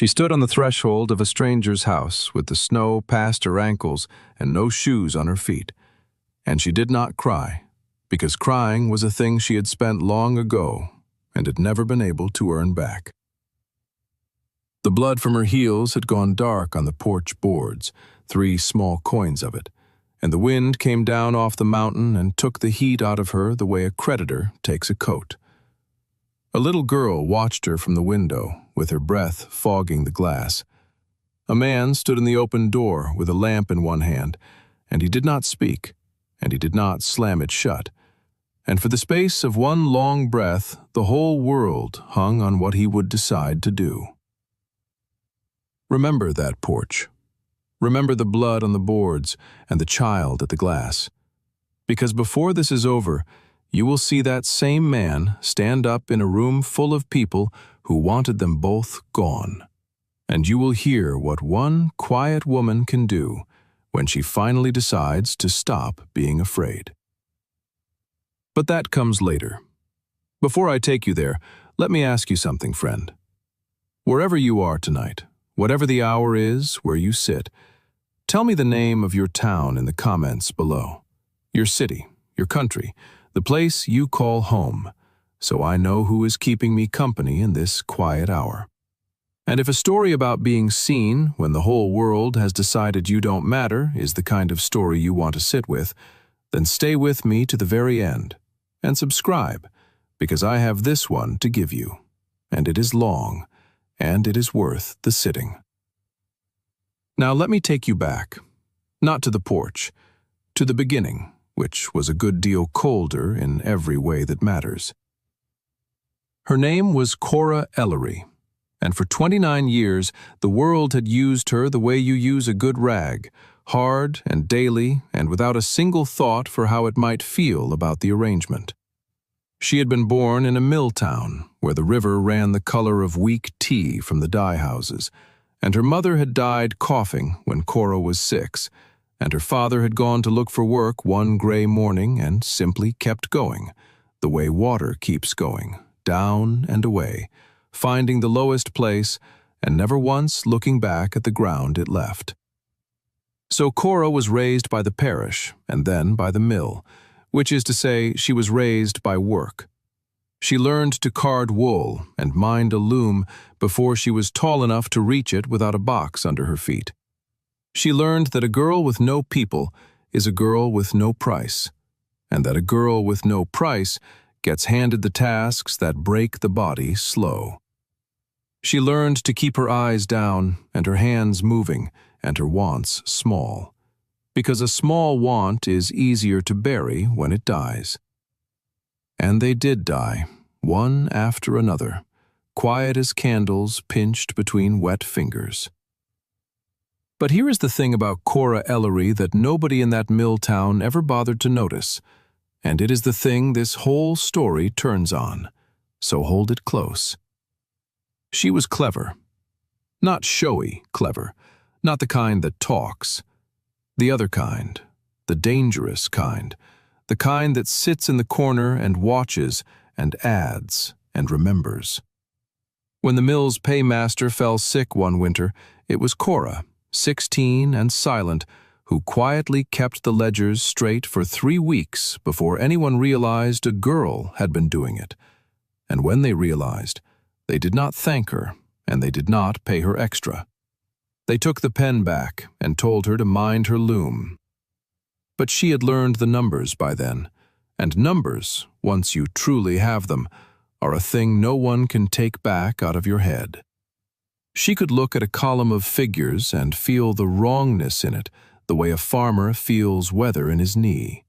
She stood on the threshold of a stranger's house with the snow past her ankles and no shoes on her feet. And she did not cry, because crying was a thing she had spent long ago and had never been able to earn back. The blood from her heels had gone dark on the porch boards, 3 small coins of it, and the wind came down off the mountain and took the heat out of her the way a creditor takes a coat. A little girl watched her from the window, with her breath fogging the glass. A man stood in the open door with a lamp in one hand, and he did not speak, and he did not slam it shut. And for the space of one long breath, the whole world hung on what he would decide to do. Remember that porch. Remember the blood on the boards and the child at the glass. Because before this is over, you will see that same man stand up in a room full of people who wanted them both gone. And you will hear what one quiet woman can do when she finally decides to stop being afraid. But that comes later. Before I take you there, let me ask you something, friend. Wherever you are tonight, whatever the hour is where you sit, tell me the name of your town in the comments below. Your city, your country, the place you call home, so I know who is keeping me company in this quiet hour. And if a story about being seen when the whole world has decided you don't matter is the kind of story you want to sit with, then stay with me to the very end and subscribe, because I have this one to give you, and it is long, and it is worth the sitting. Now let me take you back, not to the porch, to the beginning, which was a good deal colder in every way that matters. Her name was Cora Ellery, and for 29 years the world had used her the way you use a good rag, hard and daily and without a single thought for how it might feel about the arrangement. She had been born in a mill town where the river ran the color of weak tea from the dye houses, and her mother had died coughing when Cora was 6, and her father had gone to look for work one gray morning and simply kept going, the way water keeps going, down and away, finding the lowest place and never once looking back at the ground it left. So Cora was raised by the parish and then by the mill, which is to say she was raised by work. She learned to card wool and mind a loom before she was tall enough to reach it without a box under her feet. She learned that a girl with no people is a girl with no price, and that a girl with no price gets handed the tasks that break the body slow. She learned to keep her eyes down and her hands moving and her wants small, because a small want is easier to bury when it dies. And they did die, one after another, quiet as candles pinched between wet fingers. But here is the thing about Cora Ellery that nobody in that mill town ever bothered to notice, and it is the thing this whole story turns on, so hold it close. She was clever. Not showy clever, not the kind that talks. The other kind, the dangerous kind, the kind that sits in the corner and watches and adds and remembers. When the mill's paymaster fell sick one winter, it was Cora, 16 and silent, who quietly kept the ledgers straight for 3 weeks before anyone realized a girl had been doing it. And when they realized, they did not thank her, and they did not pay her extra. They took the pen back and told her to mind her loom. But she had learned the numbers by then, and numbers, once you truly have them, are a thing no one can take back out of your head. She could look at a column of figures and feel the wrongness in it, the way a farmer feels weather in his knee.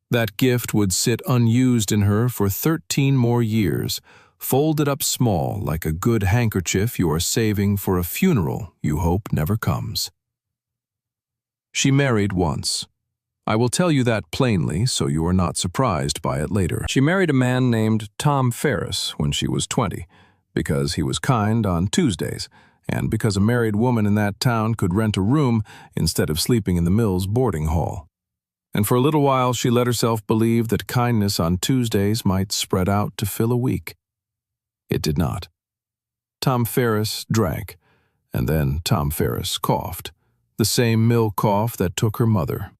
That gift would sit unused in her for 13 more years, folded up small like a good handkerchief you are saving for a funeral you hope never comes. She married once. I will tell you that plainly so you are not surprised by it later. She married a man named Tom Ferris when she was 20, because he was kind on Tuesdays, and because a married woman in that town could rent a room instead of sleeping in the mill's boarding hall. And for a little while she let herself believe that kindness on Tuesdays might spread out to fill a week. It did not. Tom Ferris drank, And then Tom Ferris coughed, the same mill cough that took her mother.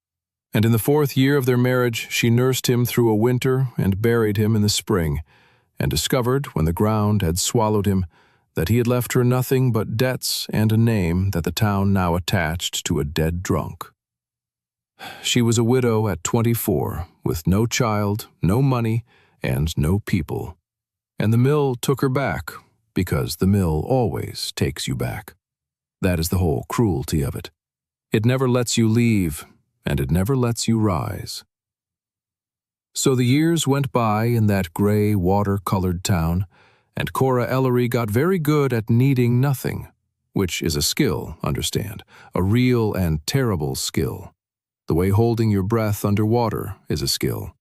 And in the 4th year of their marriage, she nursed him through a winter and buried him in the spring, and discovered, when the ground had swallowed him, that he had left her nothing but debts and a name that the town now attached to a dead drunk. She was a widow at 24, with no child, no money, and no people. And the mill took her back, because the mill always takes you back. That is the whole cruelty of it. It never lets you leave, and it never lets you rise. So the years went by in that gray, water-colored town, and Cora Ellery got very good at needing nothing, which is a skill, understand, a real and terrible skill. The way holding your breath underwater is a skill.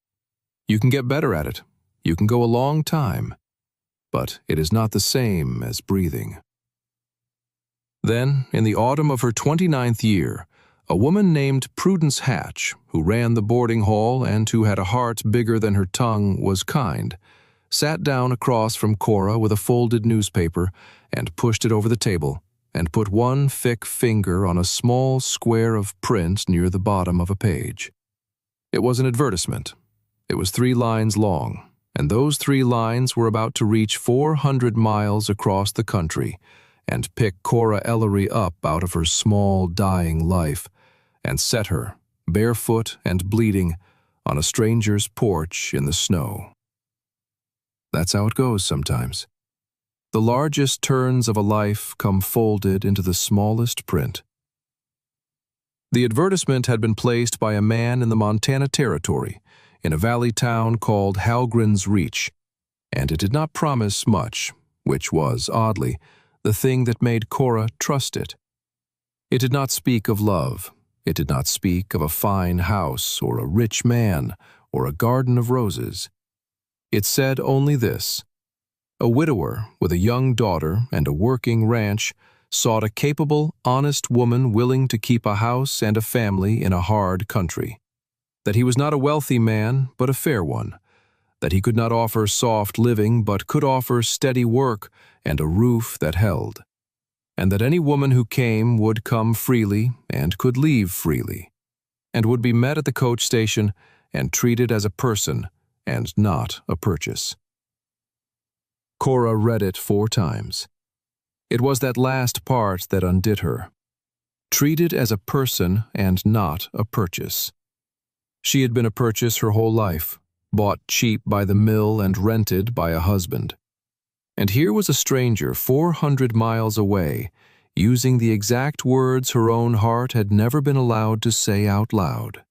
You can get better at it. You can go a long time. But it is not the same as breathing. Then, in the autumn of her 29th year, a woman named Prudence Hatch, who ran the boarding hall and who had a heart bigger than her tongue was kind, sat down across from Cora with a folded newspaper and pushed it over the table and put one thick finger on a small square of print near the bottom of a page. It was an advertisement. It was 3 lines long, and those 3 lines were about to reach 400 miles across the country and pick Cora Ellery up out of her small, dying life and set her, barefoot and bleeding, on a stranger's porch in the snow. That's how it goes sometimes. The largest turns of a life come folded into the smallest print. The advertisement had been placed by a man in the Montana Territory, in a valley town called Halgren's Reach, and it did not promise much, which was, oddly, the thing that made Cora trust it. It did not speak of love. It did not speak of a fine house or a rich man or a garden of roses. It said only this: a widower with a young daughter and a working ranch sought a capable, honest woman willing to keep a house and a family in a hard country. That he was not a wealthy man, but a fair one. That he could not offer soft living, but could offer steady work and a roof that held. And that any woman who came would come freely and could leave freely, and would be met at the coach station and treated as a person and not a purchase. Cora read it 4 times. It was that last part that undid her. Treated as a person and not a purchase. She had been a purchase her whole life, bought cheap by the mill and rented by a husband. And here was a stranger 400 miles away, using the exact words her own heart had never been allowed to say out loud.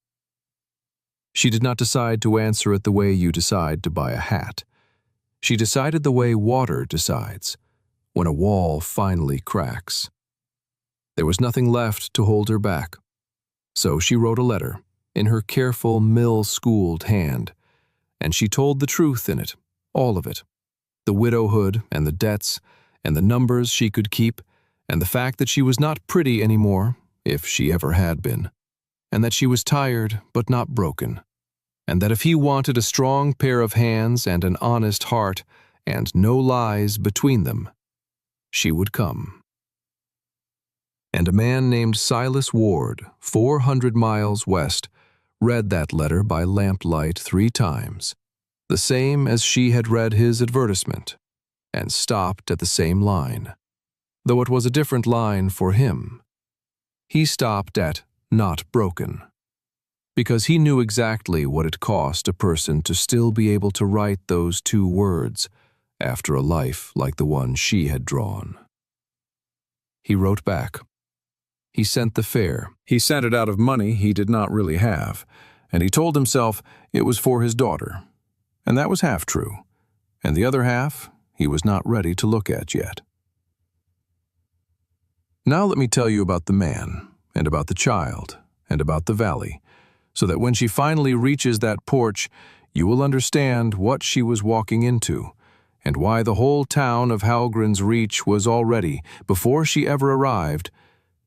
She did not decide to answer it the way you decide to buy a hat. She decided the way water decides, when a wall finally cracks. There was nothing left to hold her back. So she wrote a letter, in her careful, mill-schooled hand, and she told the truth in it, all of it. The widowhood and the debts and the numbers she could keep and the fact that she was not pretty anymore, if she ever had been, and that she was tired but not broken, and that if he wanted a strong pair of hands and an honest heart and no lies between them, she would come. And a man named Silas Ward, 400 miles west, read that letter by lamplight 3 times, the same as she had read his advertisement, and stopped at the same line, though it was a different line for him. He stopped at "not broken," because he knew exactly what it cost a person to still be able to write those 2 words after a life like the one she had drawn. He wrote back. He sent the fare. He sent it out of money he did not really have, and he told himself it was for his daughter. And that was half true, and the other half he was not ready to look at yet. Now let me tell you about the man, and about the child, and about the valley, so that when she finally reaches that porch, you will understand what she was walking into, and why the whole town of Halgren's Reach was already, before she ever arrived,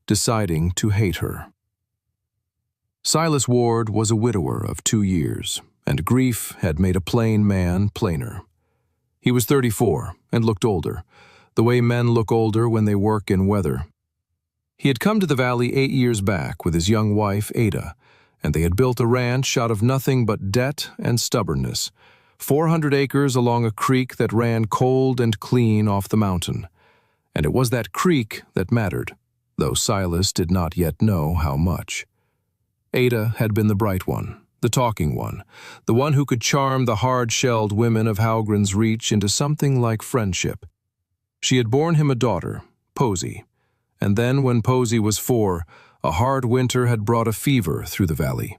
deciding to hate her. Silas Ward was a widower of 2 years, and grief had made a plain man plainer. He was 34 and looked older, the way men look older when they work in weather, He had come to the valley 8 years back with his young wife, Ada, and they had built a ranch out of nothing but debt and stubbornness, 400 acres along a creek that ran cold and clean off the mountain. And it was that creek that mattered, though Silas did not yet know how much. Ada had been the bright one, the talking one, the one who could charm the hard-shelled women of Halgren's Reach into something like friendship. She had borne him a daughter, Posy, and then when Posy was 4, a hard winter had brought a fever through the valley,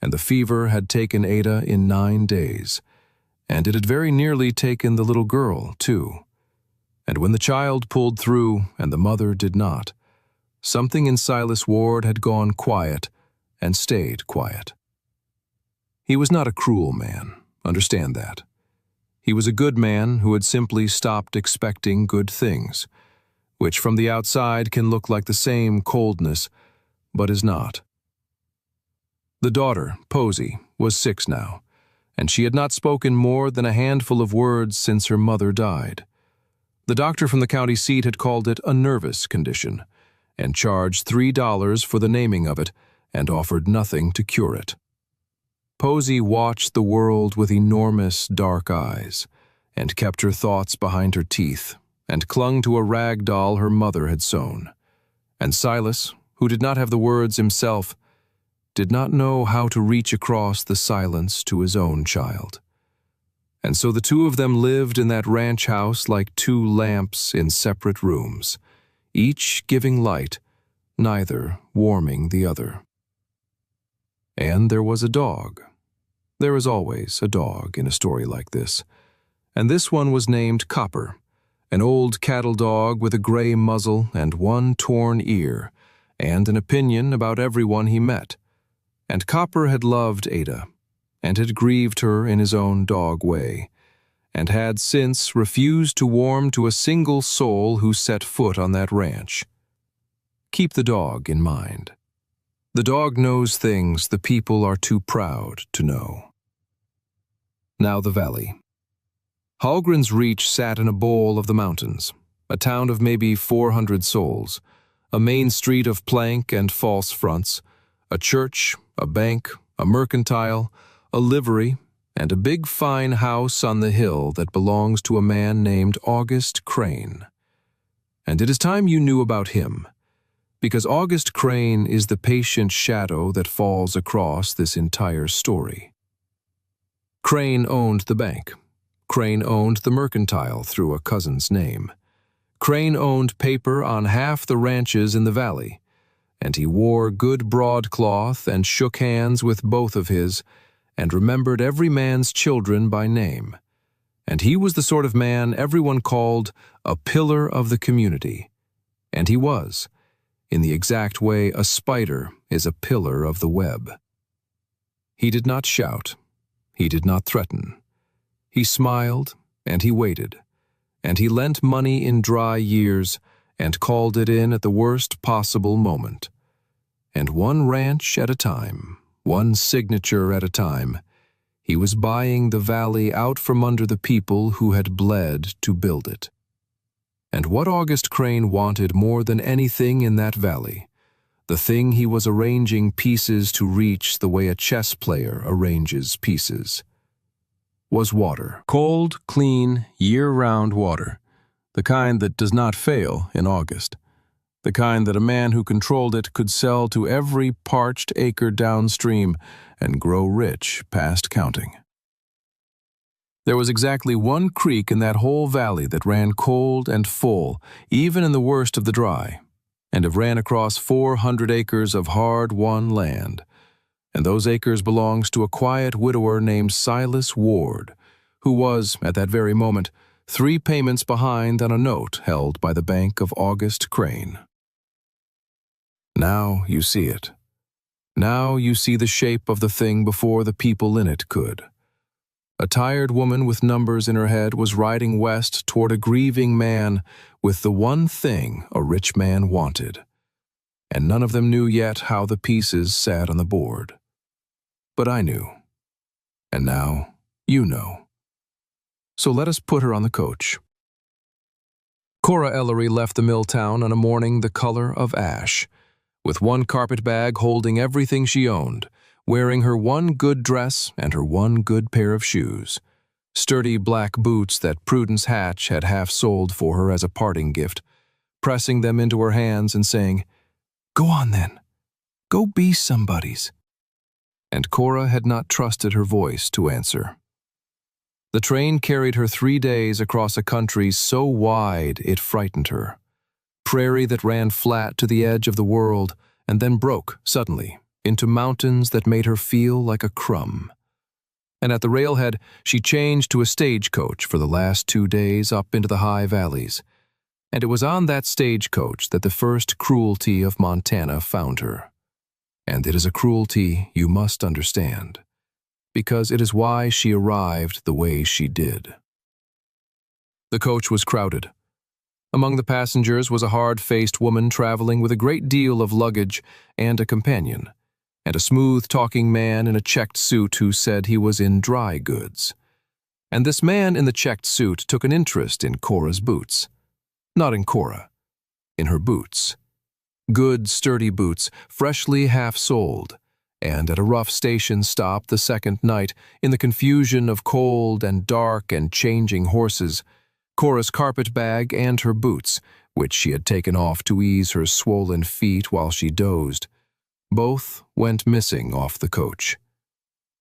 and the fever had taken Ada in 9 days, and it had very nearly taken the little girl, too. And when the child pulled through and the mother did not, something in Silas Ward had gone quiet and stayed quiet. He was not a cruel man, understand that. He was a good man who had simply stopped expecting good things, which from the outside can look like the same coldness, but is not. The daughter, Posy, was 6 now, and she had not spoken more than a handful of words since her mother died. The doctor from the county seat had called it a nervous condition, and charged $3 for the naming of it, and offered nothing to cure it. Posy watched the world with enormous dark eyes, and kept her thoughts behind her teeth, and clung to a rag doll her mother had sewn. And Silas, who did not have the words himself, did not know how to reach across the silence to his own child. And so the two of them lived in that ranch house like 2 lamps in separate rooms, each giving light, neither warming the other. And there was a dog. There is always a dog in a story like this, and this one was named Copper, an old cattle dog with a gray muzzle and 1 torn ear, and an opinion about everyone he met. And Copper had loved Ada, and had grieved her in his own dog way, and had since refused to warm to a single soul who set foot on that ranch. Keep the dog in mind. The dog knows things the people are too proud to know. Now the valley. Halgren's Reach sat in a bowl of the mountains, a town of maybe 400 souls, a main street of plank and false fronts, a church, a bank, a mercantile, a livery, and a big fine house on the hill that belongs to a man named August Crane. And it is time you knew about him, because August Crane is the patient shadow that falls across this entire story. Crane owned the bank. Crane owned the mercantile through a cousin's name. Crane owned paper on half the ranches in the valley, and he wore good broadcloth and shook hands with both of his, and remembered every man's children by name. And he was the sort of man everyone called a pillar of the community. And he was, in the exact way a spider is a pillar of the web. He did not shout. He did not threaten. He smiled, and he waited, and he lent money in dry years, and called it in at the worst possible moment. And 1 ranch at a time, 1 signature at a time, he was buying the valley out from under the people who had bled to build it. And what August Crane wanted more than anything in that valley, the thing he was arranging pieces to reach the way a chess player arranges pieces, was water. Cold, clean, year-round water, the kind that does not fail in August, the kind that a man who controlled it could sell to every parched acre downstream and grow rich past counting. There was exactly 1 creek in that whole valley that ran cold and full, even in the worst of the dry, and it ran across 400 acres of hard-won land, and those acres belonged to a quiet widower named Silas Ward, who was, at that very moment, 3 payments behind on a note held by the bank of August Crane. Now you see it. Now you see the shape of the thing before the people in it could. A tired woman with numbers in her head was riding west toward a grieving man with the one thing a rich man wanted, and none of them knew yet how the pieces sat on the board. But I knew, and now you know. So let us put her on the coach. Cora Ellery left the mill town on a morning the color of ash, with one carpet bag holding everything she owned, wearing her one good dress and her one good pair of shoes, sturdy black boots that Prudence Hatch had half sold for her as a parting gift, pressing them into her hands and saying, "Go on then, go be somebody's." And Cora had not trusted her voice to answer. The train carried her 3 days across a country so wide it frightened her. Prairie that ran flat to the edge of the world and then broke, suddenly, into mountains that made her feel like a crumb. And at the railhead, she changed to a stagecoach for the last 2 days up into the high valleys. And it was on that stagecoach that the first cruelty of Montana found her. And it is a cruelty you must understand, because it is why she arrived the way she did. The coach was crowded. Among the passengers was a hard-faced woman traveling with a great deal of luggage and a companion, and a smooth-talking man in a checked suit who said he was in dry goods. And this man in the checked suit took an interest in Cora's boots. Not in Cora, in her boots. Good, sturdy boots, freshly half-soled, and at a rough station stop the second night, in the confusion of cold and dark and changing horses, Cora's carpet bag and her boots, which she had taken off to ease her swollen feet while she dozed, both went missing off the coach.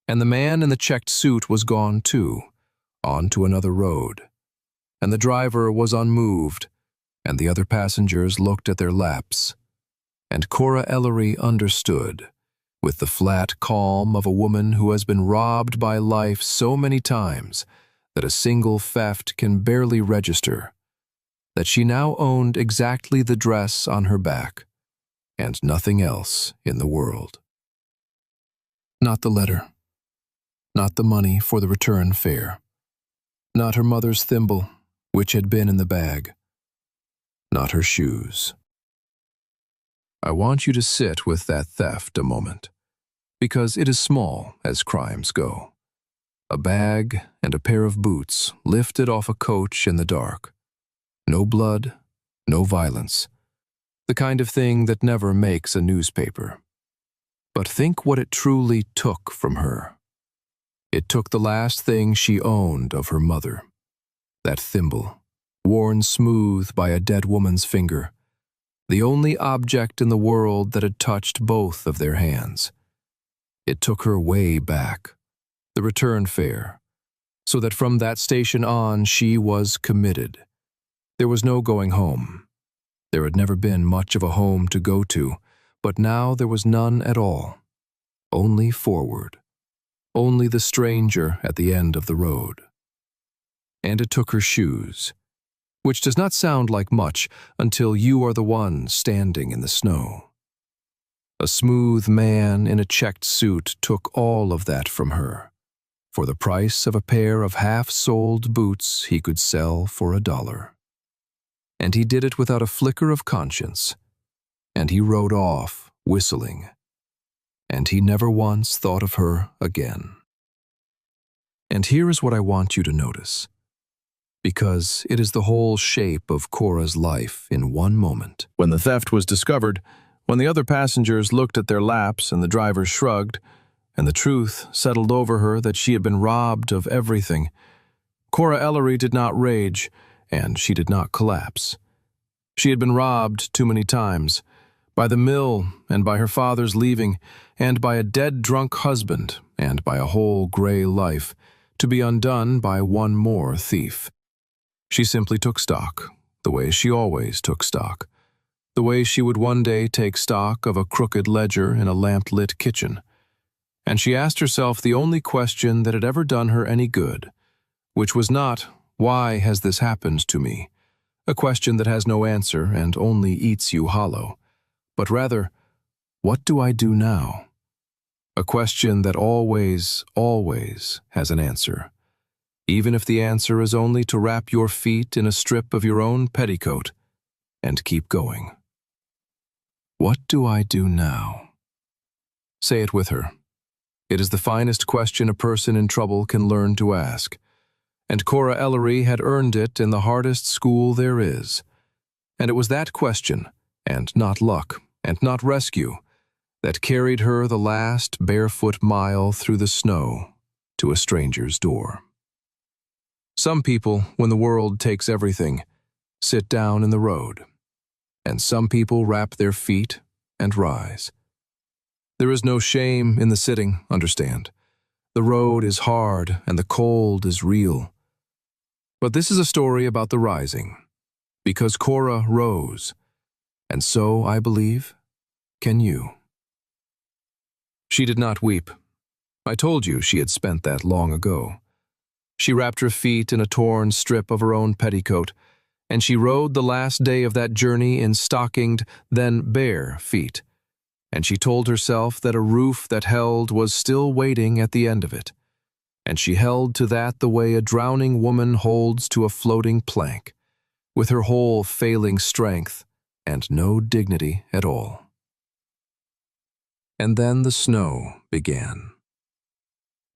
And the man in the checked suit was gone too, on to another road. And the driver was unmoved, and the other passengers looked at their laps. And Cora Ellery understood, with the flat calm of a woman who has been robbed by life so many times that a single theft can barely register, that she now owned exactly the dress on her back, and nothing else in the world. Not the letter, not the money for the return fare, not her mother's thimble, which had been in the bag, not her shoes. I want you to sit with that theft a moment, because it is small as crimes go. A bag and a pair of boots lifted off a coach in the dark. No blood, no violence. The kind of thing that never makes a newspaper. But think what it truly took from her. It took the last thing she owned of her mother. That thimble, worn smooth by a dead woman's finger. The only object in the world that had touched both of their hands. It took her way back, the return fare, so that from that station on she was committed. There was no going home. There had never been much of a home to go to, but now there was none at all. Only forward. Only the stranger at the end of the road. And it took her shoes, which does not sound like much until you are the one standing in the snow. A smooth man in a checked suit took all of that from her, for the price of a pair of half-soled boots he could sell for $1. And he did it without a flicker of conscience, and he rode off, whistling, and he never once thought of her again. And here is what I want you to notice, because it is the whole shape of Cora's life in one moment. When the theft was discovered, when the other passengers looked at their laps and the driver shrugged, and the truth settled over her that she had been robbed of everything, Cora Ellery did not rage, and she did not collapse. She had been robbed too many times, by the mill and by her father's leaving, and by a dead drunk husband, and by a whole gray life, to be undone by one more thief. She simply took stock, the way she always took stock, the way she would one day take stock of a crooked ledger in a lamp-lit kitchen. And she asked herself the only question that had ever done her any good, which was not, "Why has this happened to me?" a question that has no answer and only eats you hollow, but rather, "What do I do now?" A question that always, always has an answer, even if the answer is only to wrap your feet in a strip of your own petticoat and keep going. What do I do now? Say it with her. It is the finest question a person in trouble can learn to ask, and Cora Ellery had earned it in the hardest school there is, And it was that question, and not luck, and not rescue, that carried her the last barefoot mile through the snow to a stranger's door. Some people, when the world takes everything, sit down in the road, and some people wrap their feet and rise. There is no shame in the sitting, understand. The road is hard and the cold is real. But this is a story about the rising, because Cora rose, and so, I believe, can you. She did not weep. I told you she had spent that long ago. She wrapped her feet in a torn strip of her own petticoat, and she rode the last day of that journey in stockinged, then bare feet. And she told herself that a roof that held was still waiting at the end of it. And she held to that the way a drowning woman holds to a floating plank, with her whole failing strength and no dignity at all. And then the snow began.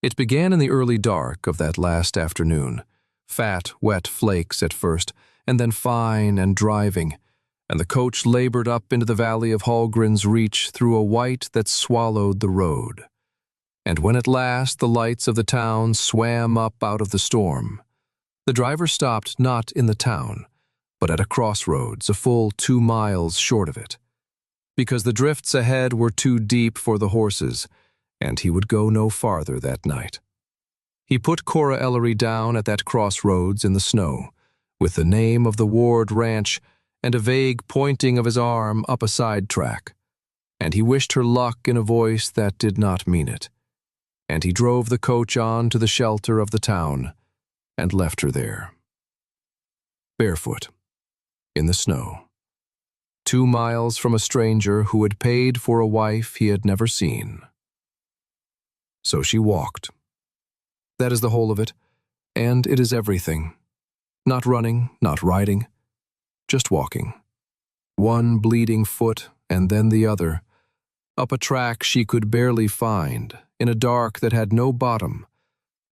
It began in the early dark of that last afternoon, fat, wet flakes at first, and then fine and driving, and the coach labored up into the valley of Hallgren's Reach through a white that swallowed the road. And when at last the lights of the town swam up out of the storm, the driver stopped not in the town, but at a crossroads a full 2 miles short of it, because the drifts ahead were too deep for the horses, and he would go no farther that night. He put Cora Ellery down at that crossroads in the snow, with the name of the Ward ranch and a vague pointing of his arm up a side track, and he wished her luck in a voice that did not mean it, and he drove the coach on to the shelter of the town and left her there. Barefoot, in the snow, 2 miles from a stranger who had paid for a wife he had never seen. So she walked. That is the whole of it, and it is everything. Not running, not riding, just walking. One bleeding foot and then the other, up a track she could barely find, in a dark that had no bottom,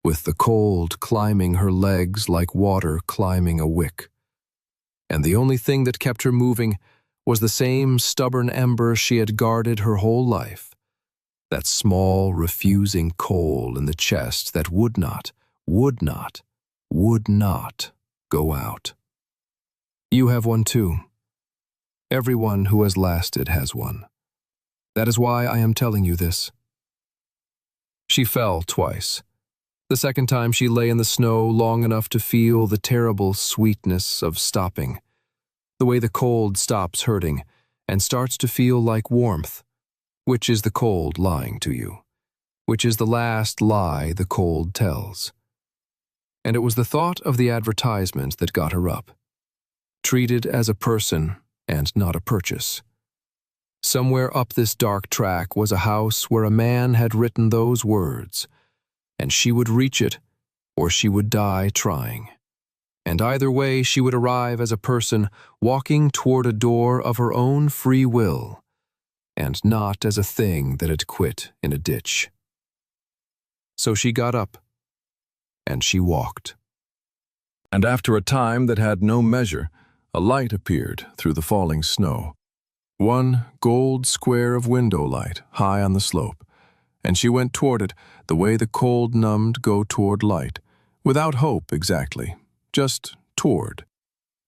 with the cold climbing her legs like water climbing a wick. And the only thing that kept her moving was the same stubborn ember she had guarded her whole life, that small, refusing coal in the chest that would not go out. You have one too. Everyone who has lasted has one. That is why I am telling you this. She fell twice. The second time she lay in the snow long enough to feel the terrible sweetness of stopping, the way the cold stops hurting and starts to feel like warmth, which is the cold lying to you, which is the last lie the cold tells. And it was the thought of the advertisement that got her up, treated as a person and not a purchase. Somewhere up this dark track was a house where a man had written those words, and she would reach it or she would die trying. And either way she would arrive as a person walking toward a door of her own free will, and not as a thing that had quit in a ditch. So she got up, and she walked. And after a time that had no measure, a light appeared through the falling snow. One gold square of window light high on the slope, and she went toward it the way the cold numbed go toward light, without hope exactly, just toward.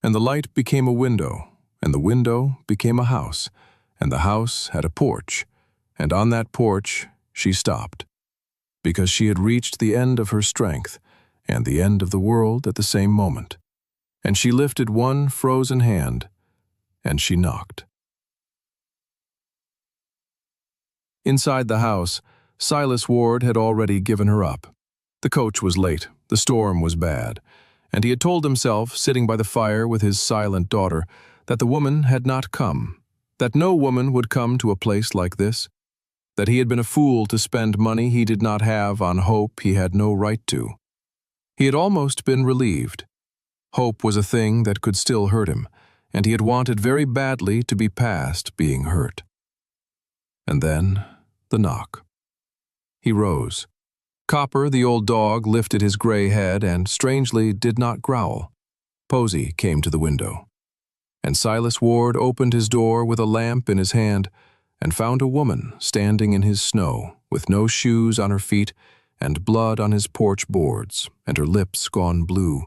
And the light became a window, and the window became a house, and the house had a porch, and on that porch she stopped, because she had reached the end of her strength and the end of the world at the same moment. And she lifted one frozen hand, and she knocked. Inside the house, Silas Ward had already given her up. The coach was late, the storm was bad, and he had told himself, sitting by the fire with his silent daughter, that the woman had not come, that no woman would come to a place like this, that he had been a fool to spend money he did not have on hope he had no right to. He had almost been relieved. Hope was a thing that could still hurt him, and he had wanted very badly to be past being hurt. And then the knock. He rose. Copper, the old dog, lifted his gray head and, strangely, did not growl. Posey came to the window. And Silas Ward opened his door with a lamp in his hand and found a woman standing in his snow with no shoes on her feet and blood on his porch boards, and her lips gone blue,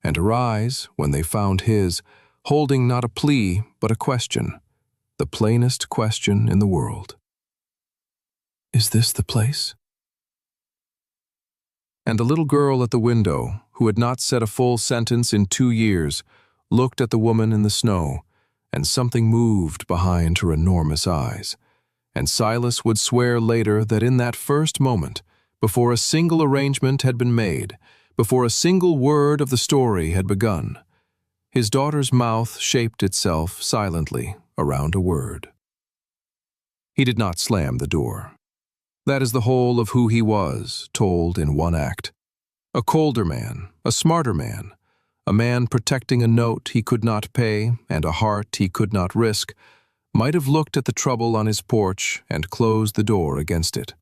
and her eyes, when they found his, holding not a plea but a question, the plainest question in the world. "Is this the place?" And the little girl at the window, who had not said a full sentence in 2 years, looked at the woman in the snow, and something moved behind her enormous eyes. And Silas would swear later that in that first moment, before a single arrangement had been made, before a single word of the story had begun, his daughter's mouth shaped itself silently around a word. He did not slam the door. That is the whole of who he was, told in one act. A colder man, a smarter man, a man protecting a note he could not pay and a heart he could not risk, might have looked at the trouble on his porch and closed the door against it.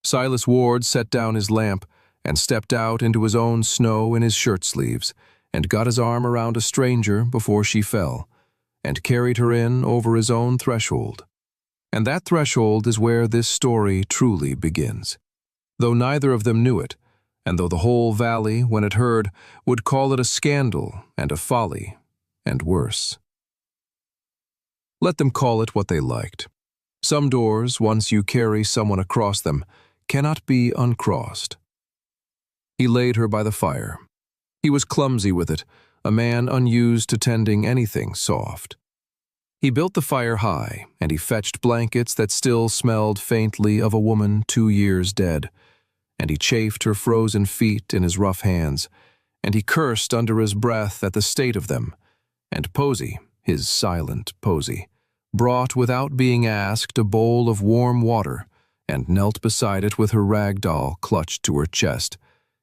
Silas Ward set down his lamp and stepped out into his own snow in his shirt sleeves and got his arm around a stranger before she fell, and carried her in over his own threshold. And that threshold is where this story truly begins. Though neither of them knew it, and though the whole valley, when it heard, would call it a scandal and a folly, and worse. Let them call it what they liked. Some doors, once you carry someone across them, cannot be uncrossed. He laid her by the fire. He was clumsy with it, a man unused to tending anything soft. He built the fire high, and he fetched blankets that still smelled faintly of a woman 2 years dead, and he chafed her frozen feet in his rough hands, and he cursed under his breath at the state of them, and Posy, his silent Posy, brought without being asked a bowl of warm water, and knelt beside it with her rag doll clutched to her chest,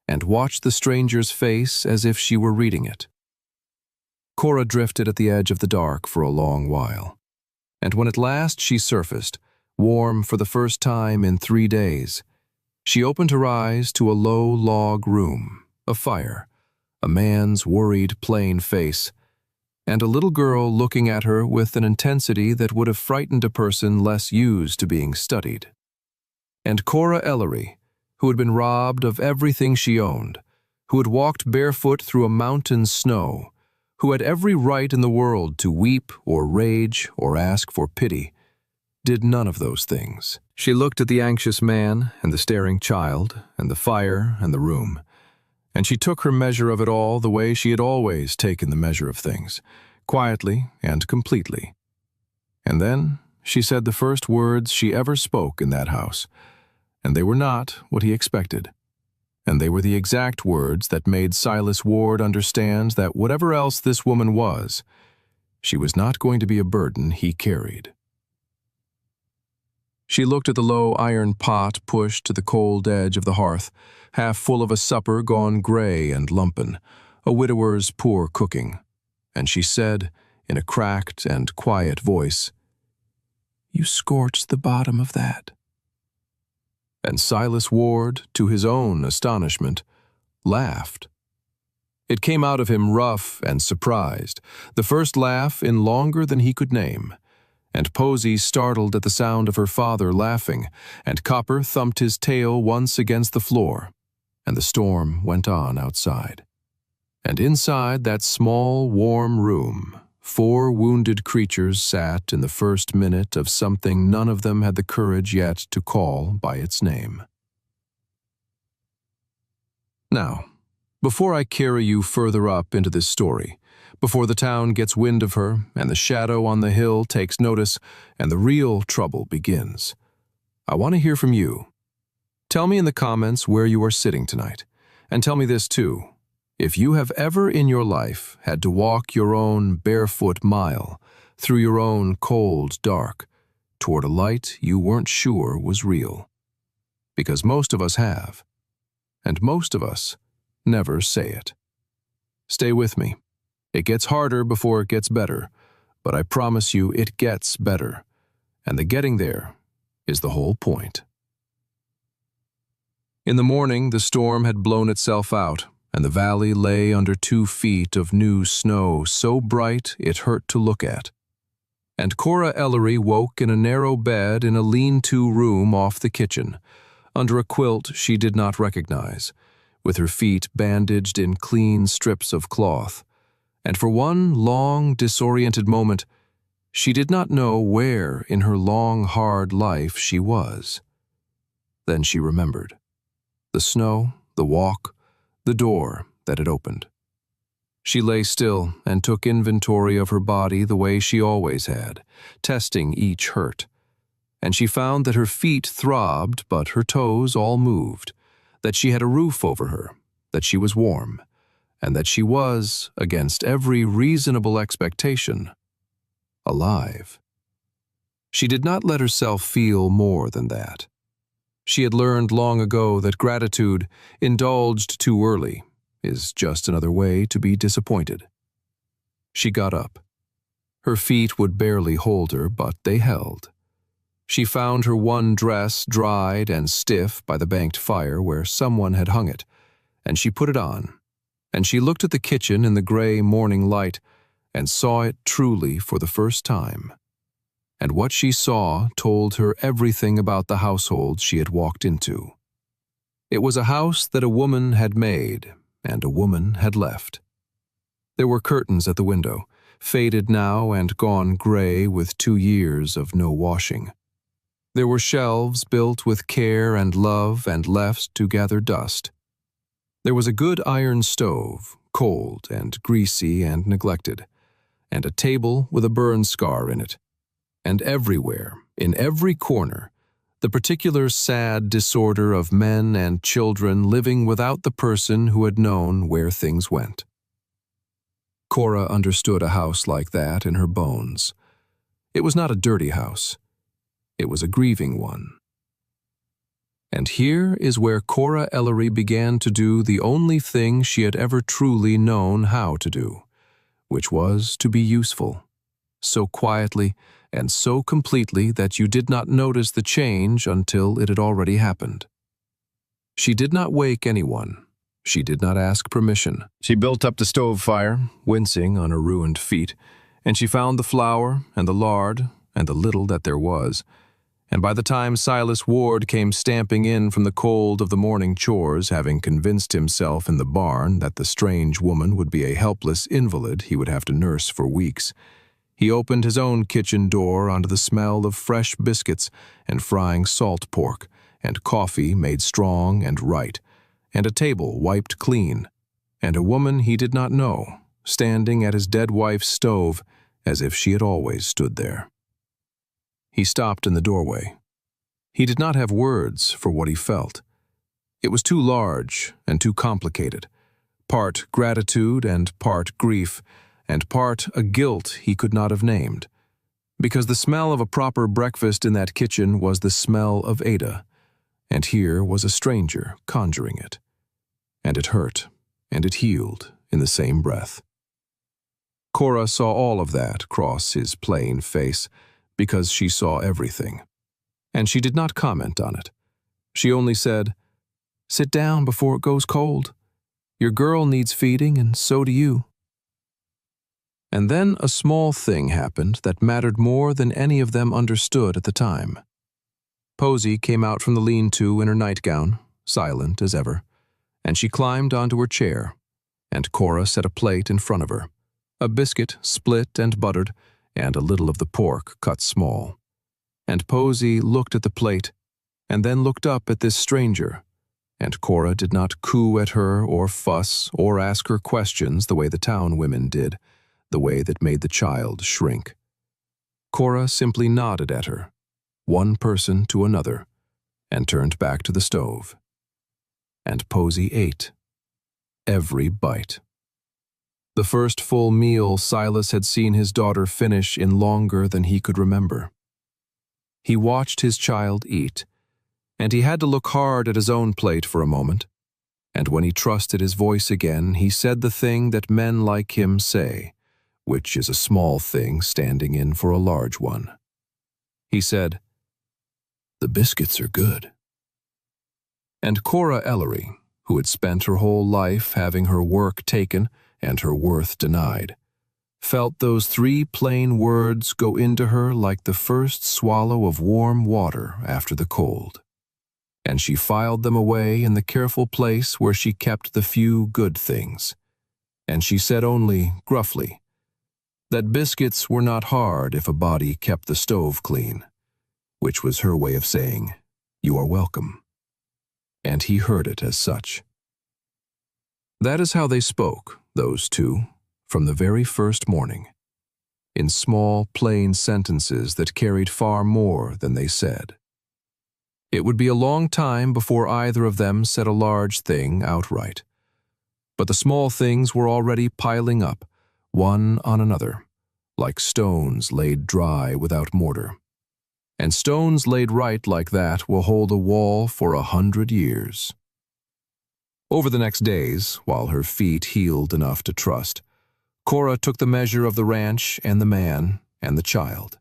and watched the stranger's face as if she were reading it. Cora drifted at the edge of the dark for a long while, and when at last she surfaced, warm for the first time in 3 days, she opened her eyes to a low log room, a fire, a man's worried, plain face, and a little girl looking at her with an intensity that would have frightened a person less used to being studied. And Cora Ellery, who had been robbed of everything she owned, who had walked barefoot through a mountain's snow, who had every right in the world to weep or rage or ask for pity, did none of those things. She looked at the anxious man and the staring child and the fire and the room, and she took her measure of it all the way she had always taken the measure of things, quietly and completely. And then she said the first words she ever spoke in that house, and they were not what he expected. And they were the exact words that made Silas Ward understand that whatever else this woman was, she was not going to be a burden he carried. She looked at the low iron pot pushed to the cold edge of the hearth, half full of a supper gone gray and lumpen, a widower's poor cooking, and she said, in a cracked and quiet voice, "You scorched the bottom of that." And Silas Ward, to his own astonishment, laughed. It came out of him rough and surprised, the first laugh in longer than he could name, and Posy startled at the sound of her father laughing, and Copper thumped his tail once against the floor, and the storm went on outside. And inside that small, warm room, 4 wounded creatures sat in the first minute of something none of them had the courage yet to call by its name. Now, before I carry you further up into this story, before the town gets wind of her and the shadow on the hill takes notice and the real trouble begins, I want to hear from you. Tell me in the comments where you are sitting tonight, and tell me this too. If you have ever in your life had to walk your own barefoot mile through your own cold dark toward a light you weren't sure was real. Because most of us have, and most of us never say it. Stay with me. It gets harder before it gets better, but I promise you it gets better, and the getting there is the whole point. In the morning, the storm had blown itself out, and the valley lay under 2 feet of new snow so bright it hurt to look at. And Cora Ellery woke in a narrow bed in a lean-to room off the kitchen, under a quilt she did not recognize, with her feet bandaged in clean strips of cloth. And for one long, disoriented moment, she did not know where in her long, hard life she was. Then she remembered. The snow, the walk, the door that had opened. She lay still and took inventory of her body the way she always had, testing each hurt. And she found that her feet throbbed, but her toes all moved, that she had a roof over her, that she was warm, and that she was, against every reasonable expectation, alive. She did not let herself feel more than that. She had learned long ago that gratitude, indulged too early, is just another way to be disappointed. She got up. Her feet would barely hold her, but they held. She found her one dress dried and stiff by the banked fire where someone had hung it, and she put it on, and she looked at the kitchen in the gray morning light and saw it truly for the first time. And what she saw told her everything about the household she had walked into. It was a house that a woman had made and a woman had left. There were curtains at the window, faded now and gone gray with 2 years of no washing. There were shelves built with care and love and left to gather dust. There was a good iron stove, cold and greasy and neglected, and a table with a burn scar in it. And everywhere, in every corner, the particular sad disorder of men and children living without the person who had known where things went. Cora understood a house like that in her bones. It was not a dirty house. It was a grieving one. And here is where Cora Ellery began to do the only thing she had ever truly known how to do, which was to be useful, so quietly and so completely that you did not notice the change until it had already happened. She did not wake anyone. She did not ask permission. She built up the stove fire, wincing on her ruined feet, and she found the flour and the lard and the little that there was. And by the time Silas Ward came stamping in from the cold of the morning chores, having convinced himself in the barn that the strange woman would be a helpless invalid he would have to nurse for weeks, he opened his own kitchen door onto the smell of fresh biscuits and frying salt pork, and coffee made strong and right, and a table wiped clean, and a woman he did not know, standing at his dead wife's stove as if she had always stood there. He stopped in the doorway. He did not have words for what he felt. It was too large and too complicated, part gratitude and part grief, and part a guilt he could not have named, because the smell of a proper breakfast in that kitchen was the smell of Ada, and here was a stranger conjuring it. And it hurt, and it healed in the same breath. Cora saw all of that cross his plain face, because she saw everything. And she did not comment on it. She only said, "Sit down before it goes cold. Your girl needs feeding, and so do you." And then a small thing happened that mattered more than any of them understood at the time. Posy came out from the lean-to in her nightgown, silent as ever, and she climbed onto her chair, and Cora set a plate in front of her, a biscuit split and buttered, and a little of the pork cut small. And Posy looked at the plate, and then looked up at this stranger, and Cora did not coo at her or fuss or ask her questions the way the town women did, the way that made the child shrink. Cora simply nodded at her, one person to another, and turned back to the stove. And Posy ate. Every bite. The first full meal Silas had seen his daughter finish in longer than he could remember. He watched his child eat, and he had to look hard at his own plate for a moment, and when he trusted his voice again, he said the thing that men like him say, which is a small thing standing in for a large one. He said, "The biscuits are good." And Cora Ellery, who had spent her whole life having her work taken and her worth denied, felt those three plain words go into her like the first swallow of warm water after the cold. And she filed them away in the careful place where she kept the few good things. And she said only, gruffly, that biscuits were not hard if a body kept the stove clean, which was her way of saying, "You are welcome." And he heard it as such. That is how they spoke, those two, from the very first morning, in small, plain sentences that carried far more than they said. It would be a long time before either of them said a large thing outright, but the small things were already piling up, one on another, like stones laid dry without mortar. And stones laid right like that will hold a wall for 100 years. Over the next days, while her feet healed enough to trust, Cora took the measure of the ranch and the man and the child,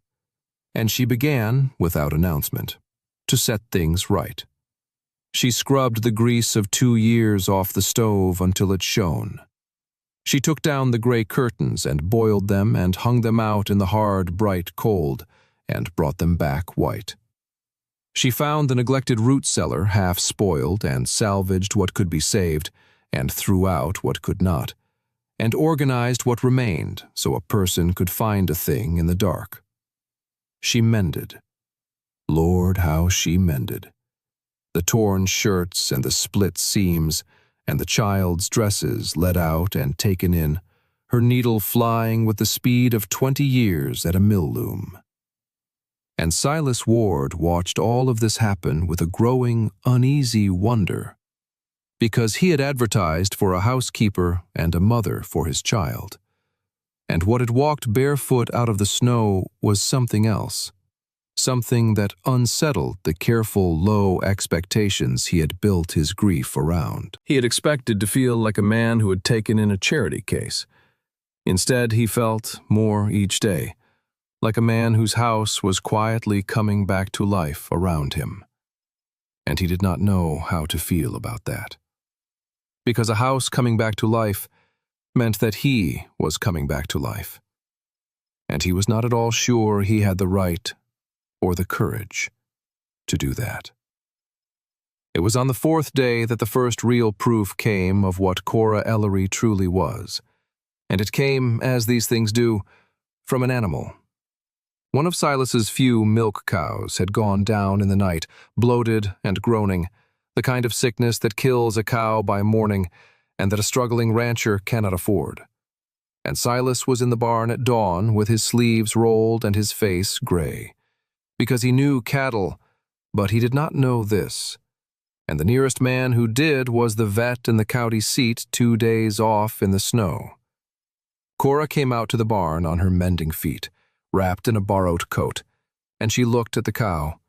and she began, without announcement, to set things right. She scrubbed the grease of 2 years off the stove until it shone. She took down the gray curtains and boiled them and hung them out in the hard, bright cold, and brought them back white. She found the neglected root cellar half spoiled and salvaged what could be saved and threw out what could not, and organized what remained so a person could find a thing in the dark. She mended. Lord, how she mended. The torn shirts and the split seams and the child's dresses let out and taken in, her needle flying with the speed of 20 years at a mill loom. And Silas Ward watched all of this happen with a growing, uneasy wonder, because he had advertised for a housekeeper and a mother for his child. And what had walked barefoot out of the snow was something else, something that unsettled the careful, low expectations he had built his grief around. He had expected to feel like a man who had taken in a charity case. Instead, he felt, more each day, like a man whose house was quietly coming back to life around him. And he did not know how to feel about that. Because a house coming back to life meant that he was coming back to life. And he was not at all sure he had the right or the courage to do that. It was on the 4th day that the first real proof came of what Cora Ellery truly was. And it came, as these things do, from an animal. One of Silas's few milk cows had gone down in the night, bloated and groaning, the kind of sickness that kills a cow by morning and that a struggling rancher cannot afford. And Silas was in the barn at dawn with his sleeves rolled and his face gray, because he knew cattle, but he did not know this. And the nearest man who did was the vet in the county seat 2 days off in the snow. Cora came out to the barn on her mending feet, wrapped in a borrowed coat, and she looked at the cow.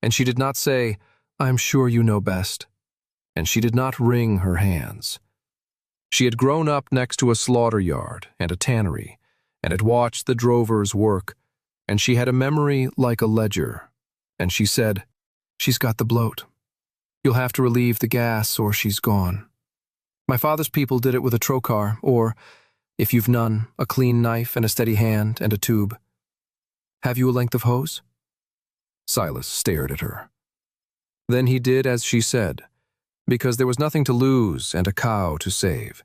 And she did not say, "I'm sure you know best." And she did not wring her hands. She had grown up next to a slaughter yard and a tannery, and had watched the drovers work, and she had a memory like a ledger. And she said, "She's got the bloat. You'll have to relieve the gas or she's gone. My father's people did it with a trocar, or, if you've none, a clean knife and a steady hand and a tube. Have you a length of hose?" Silas stared at her. Then he did as she said, because there was nothing to lose and a cow to save.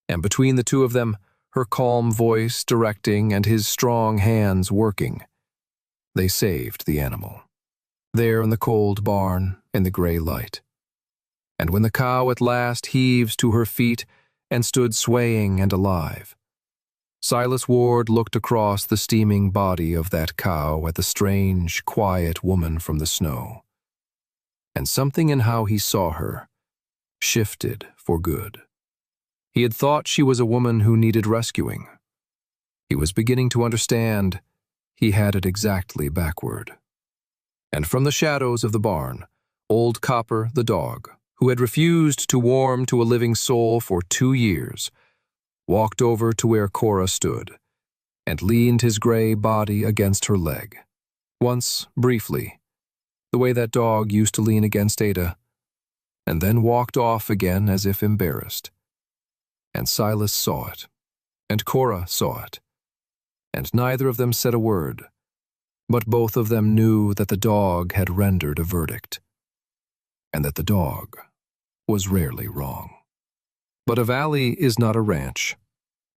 And between the two of them, her calm voice directing and his strong hands working, they saved the animal. There in the cold barn, in the gray light. And when the cow at last heaves to her feet and stood swaying and alive, Silas Ward looked across the steaming body of that cow at the strange, quiet woman from the snow. And something in how he saw her shifted for good. He had thought she was a woman who needed rescuing. He was beginning to understand he had it exactly backward. And from the shadows of the barn, old Copper, the dog, who had refused to warm to a living soul for 2 years, walked over to where Cora stood, and leaned his gray body against her leg. Once, briefly, the way that dog used to lean against Ada, and then walked off again as if embarrassed. And Silas saw it, and Cora saw it, and neither of them said a word, but both of them knew that the dog had rendered a verdict, and that the dog was rarely wrong. But a valley is not a ranch,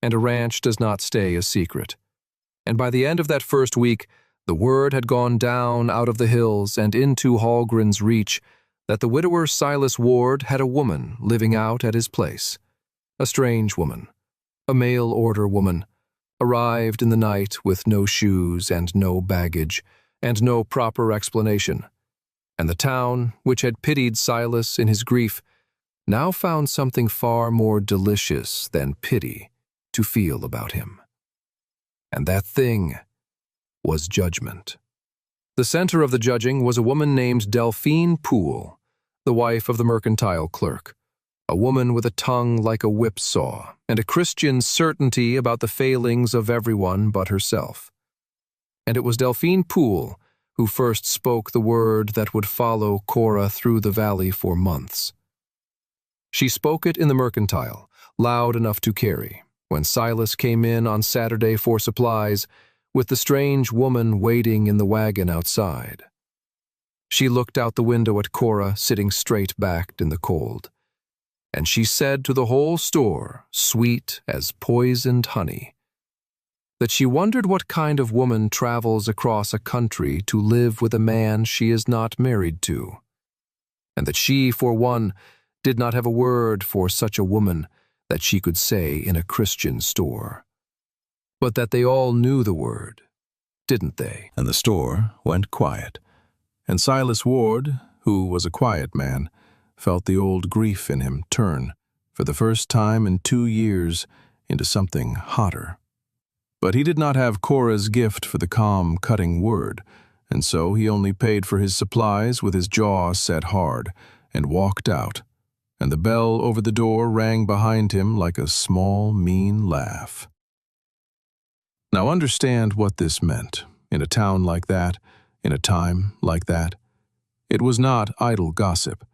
and a ranch does not stay a secret. And by the end of that first week, the word had gone down out of the hills and into Hallgren's reach that the widower Silas Ward had a woman living out at his place, a strange woman, a mail-order woman, arrived in the night with no shoes and no baggage and no proper explanation. And the town, which had pitied Silas in his grief, now found something far more delicious than pity to feel about him. And that thing was judgment. The center of the judging was a woman named Delphine Poole, the wife of the mercantile clerk, a woman with a tongue like a whipsaw and a Christian certainty about the failings of everyone but herself. And it was Delphine Poole who first spoke the word that would follow Cora through the valley for months. She spoke it in the mercantile, loud enough to carry, when Silas came in on Saturday for supplies, with the strange woman waiting in the wagon outside. She looked out the window at Cora sitting straight-backed in the cold, and she said to the whole store, sweet as poisoned honey, that she wondered what kind of woman travels across a country to live with a man she is not married to, and that she, for one, did not have a word for such a woman that she could say in a Christian store. But that they all knew the word, didn't they? And the store went quiet, and Silas Ward, who was a quiet man, felt the old grief in him turn, for the first time in 2 years, into something hotter. But he did not have Cora's gift for the calm, cutting word, and so he only paid for his supplies with his jaw set hard, and walked out, and the bell over the door rang behind him like a small, mean laugh. Now understand what this meant, in a town like that, in a time like that. It was not idle gossip.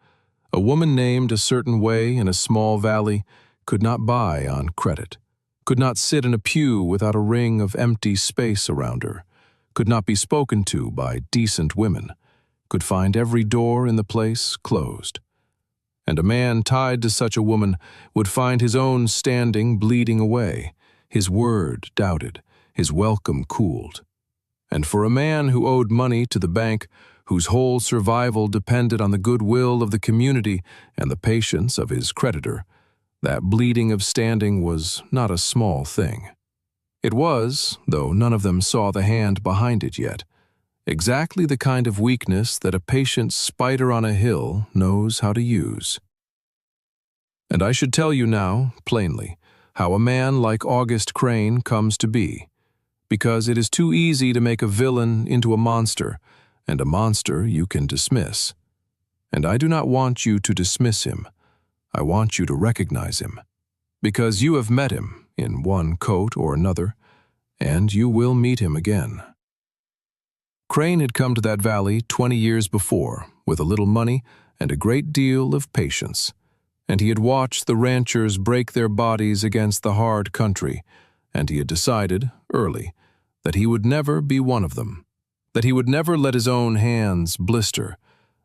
A woman named a certain way in a small valley could not buy on credit, could not sit in a pew without a ring of empty space around her, could not be spoken to by decent women, could find every door in the place closed. And a man tied to such a woman would find his own standing bleeding away, his word doubted, his welcome cooled. And for a man who owed money to the bank, whose whole survival depended on the goodwill of the community and the patience of his creditor, that bleeding of standing was not a small thing. It was, though none of them saw the hand behind it yet, exactly the kind of weakness that a patient spider on a hill knows how to use. And I should tell you now, plainly, how a man like August Crane comes to be, because it is too easy to make a villain into a monster, and a monster you can dismiss. And I do not want you to dismiss him. I want you to recognize him, because you have met him in one coat or another, and you will meet him again. Crane had come to that valley 20 years before, with a little money and a great deal of patience, and he had watched the ranchers break their bodies against the hard country, and he had decided, early, that he would never be one of them, that he would never let his own hands blister,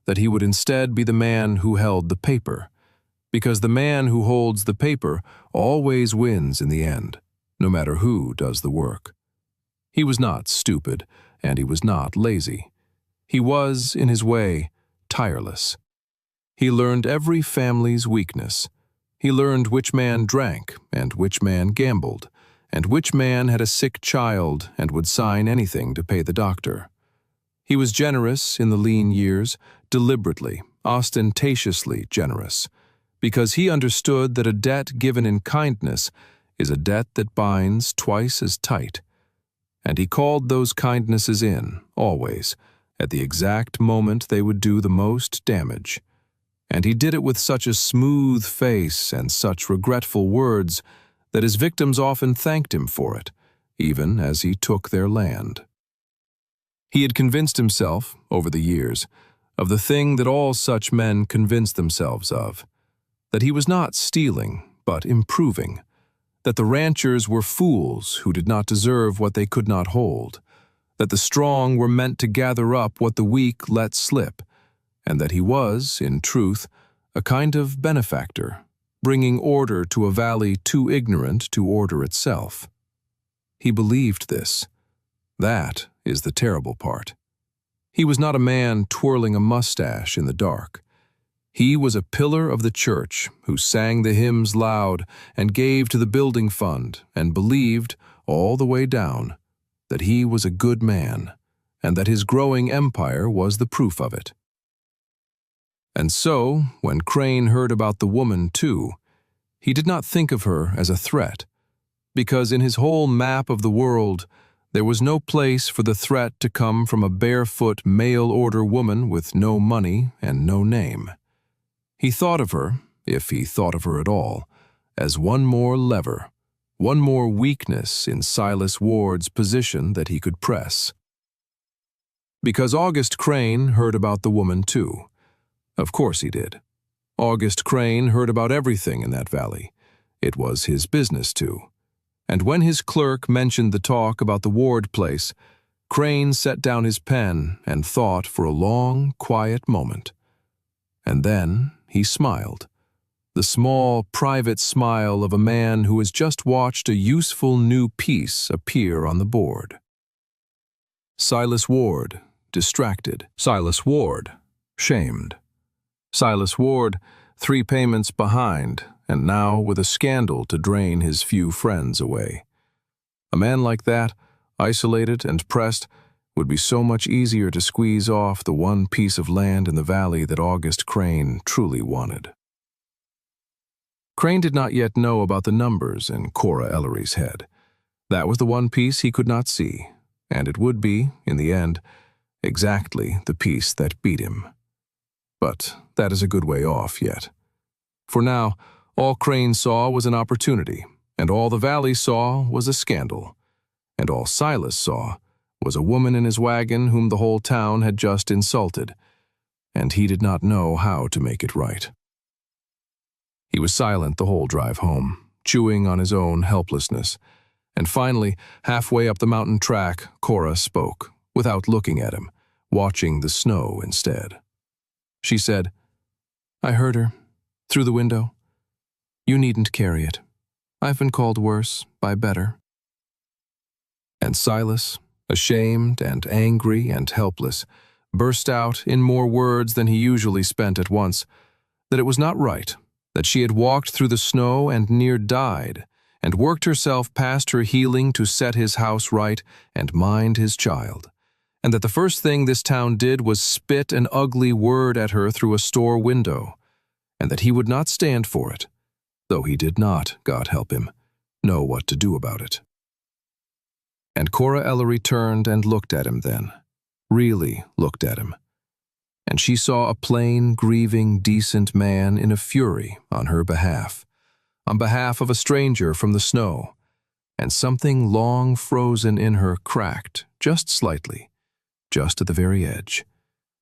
that he would instead be the man who held the paper, because the man who holds the paper always wins in the end, no matter who does the work. He was not stupid, and he was not lazy. He was, in his way, tireless. He learned every family's weakness. He learned which man drank and which man gambled, and which man had a sick child and would sign anything to pay the doctor. He was generous in the lean years, deliberately, ostentatiously generous, because he understood that a debt given in kindness is a debt that binds twice as tight. And he called those kindnesses in, always, at the exact moment they would do the most damage. And he did it with such a smooth face and such regretful words that his victims often thanked him for it, even as he took their land. He had convinced himself, over the years, of the thing that all such men convince themselves of, that he was not stealing, but improving, that the ranchers were fools who did not deserve what they could not hold, that the strong were meant to gather up what the weak let slip, and that he was, in truth, a kind of benefactor, bringing order to a valley too ignorant to order itself. He believed this. That is the terrible part. He was not a man twirling a mustache in the dark. He was a pillar of the church who sang the hymns loud and gave to the building fund and believed, all the way down, that he was a good man and that his growing empire was the proof of it. And so, when Crane heard about the woman too, he did not think of her as a threat, because in his whole map of the world, there was no place for the threat to come from a barefoot mail-order woman with no money and no name. He thought of her, if he thought of her at all, as one more lever, one more weakness in Silas Ward's position that he could press. Because August Crane heard about the woman too. Of course he did. August Crane heard about everything in that valley. It was his business to. And when his clerk mentioned the talk about the Ward place, Crane set down his pen and thought for a long, quiet moment. And then he smiled, the small, private smile of a man who has just watched a useful new piece appear on the board. Silas Ward, distracted. Silas Ward, shamed. Silas Ward, 3 payments behind, and now with a scandal to drain his few friends away. A man like that, isolated and pressed, would be so much easier to squeeze off the one piece of land in the valley that August Crane truly wanted. Crane did not yet know about the numbers in Cora Ellery's head. That was the one piece he could not see, and it would be, in the end, exactly the piece that beat him. But that is a good way off yet. For now, all Crane saw was an opportunity, and all the valley saw was a scandal, and all Silas saw was a woman in his wagon whom the whole town had just insulted, and he did not know how to make it right. He was silent the whole drive home, chewing on his own helplessness, and finally, halfway up the mountain track, Cora spoke, without looking at him, watching the snow instead. She said, "I heard her, through the window. You needn't carry it. I've been called worse by better." And Silas, ashamed and angry and helpless, burst out in more words than he usually spent at once, that it was not right, that she had walked through the snow and near died, and worked herself past her healing to set his house right and mind his child, and that the first thing this town did was spit an ugly word at her through a store window, and that he would not stand for it, though he did not, God help him, know what to do about it. And Cora Ellery turned and looked at him then, really looked at him, and she saw a plain, grieving, decent man in a fury on her behalf, on behalf of a stranger from the snow, and something long frozen in her cracked, just slightly, just at the very edge,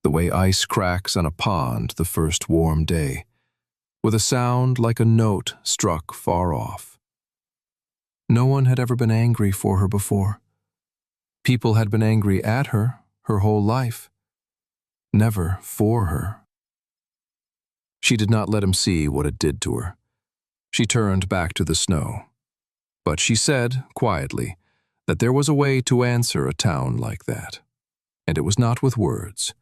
the way ice cracks on a pond the first warm day, with a sound like a note struck far off. No one had ever been angry for her before. People had been angry at her whole life, never for her. She did not let him see what it did to her. She turned back to the snow. But she said, quietly, that there was a way to answer a town like that, and it was not with words,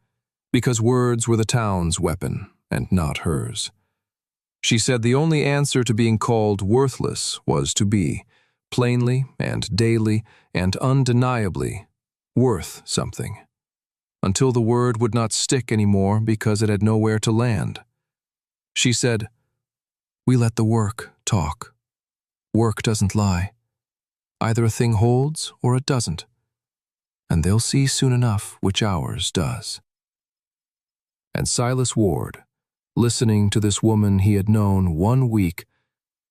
because words were the town's weapon and not hers. She said the only answer to being called worthless was to be, plainly and daily and undeniably, worth something, until the word would not stick anymore because it had nowhere to land. She said, "We let the work talk. Work doesn't lie. Either a thing holds or it doesn't, and they'll see soon enough which ours does." And Silas Ward, listening to this woman he had known 1 week,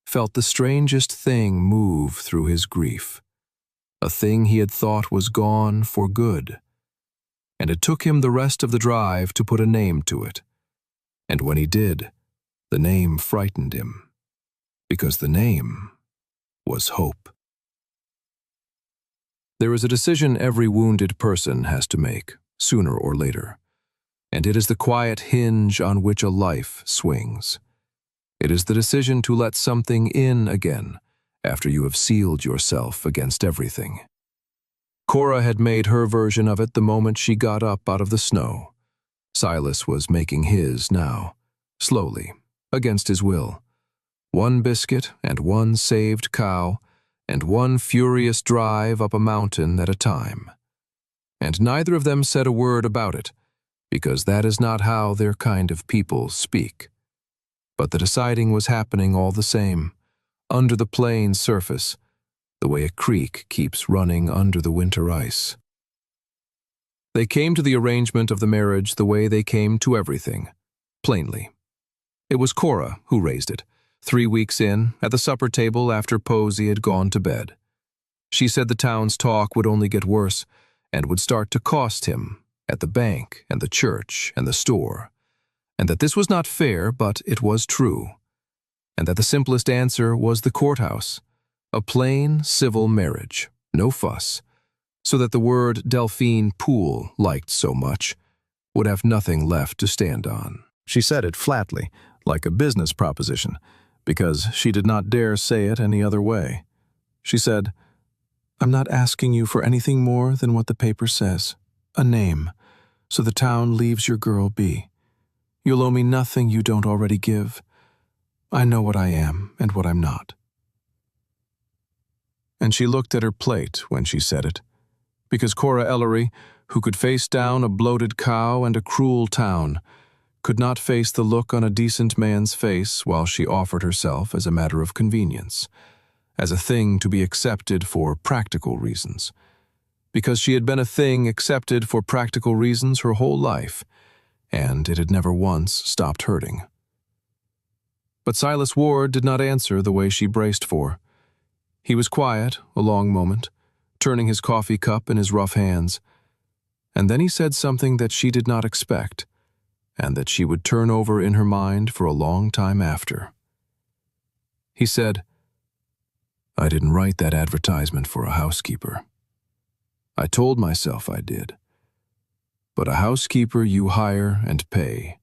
felt the strangest thing move through his grief, a thing he had thought was gone for good. and it took him the rest of the drive to put a name to it. And when he did, the name frightened him, because the name was hope. There is a decision every wounded person has to make, sooner or later, and it is the quiet hinge on which a life swings. It is the decision to let something in again after you have sealed yourself against everything. Cora had made her version of it the moment she got up out of the snow. Silas was making his now, slowly, against his will. One biscuit and one saved cow, and one furious drive up a mountain at a time. And neither of them said a word about it, because that is not how their kind of people speak. But the deciding was happening all the same, under the plain surface, the way a creek keeps running under the winter ice. They came to the arrangement of the marriage the way they came to everything, plainly. It was Cora who raised it, 3 weeks in, at the supper table after Posey had gone to bed. She said the town's talk would only get worse and would start to cost him at the bank and the church and the store, and that this was not fair, but it was true, and that the simplest answer was the courthouse, a plain civil marriage, no fuss, so that the word Delphine Poole liked so much would have nothing left to stand on. She said it flatly, like a business proposition, because she did not dare say it any other way. She said, "I'm not asking you for anything more than what the paper says, a name, so the town leaves your girl be. You'll owe me nothing you don't already give. I know what I am and what I'm not." And she looked at her plate when she said it, because Cora Ellery, who could face down a bloated cow and a cruel town, could not face the look on a decent man's face while she offered herself as a matter of convenience, as a thing to be accepted for practical reasons, because she had been a thing accepted for practical reasons her whole life, and it had never once stopped hurting. But Silas Ward did not answer the way she braced for. He was quiet a long moment, turning his coffee cup in his rough hands, and then he said something that she did not expect, and that she would turn over in her mind for a long time after. He said, "I didn't write that advertisement for a housekeeper. I told myself I did. But a housekeeper you hire and pay.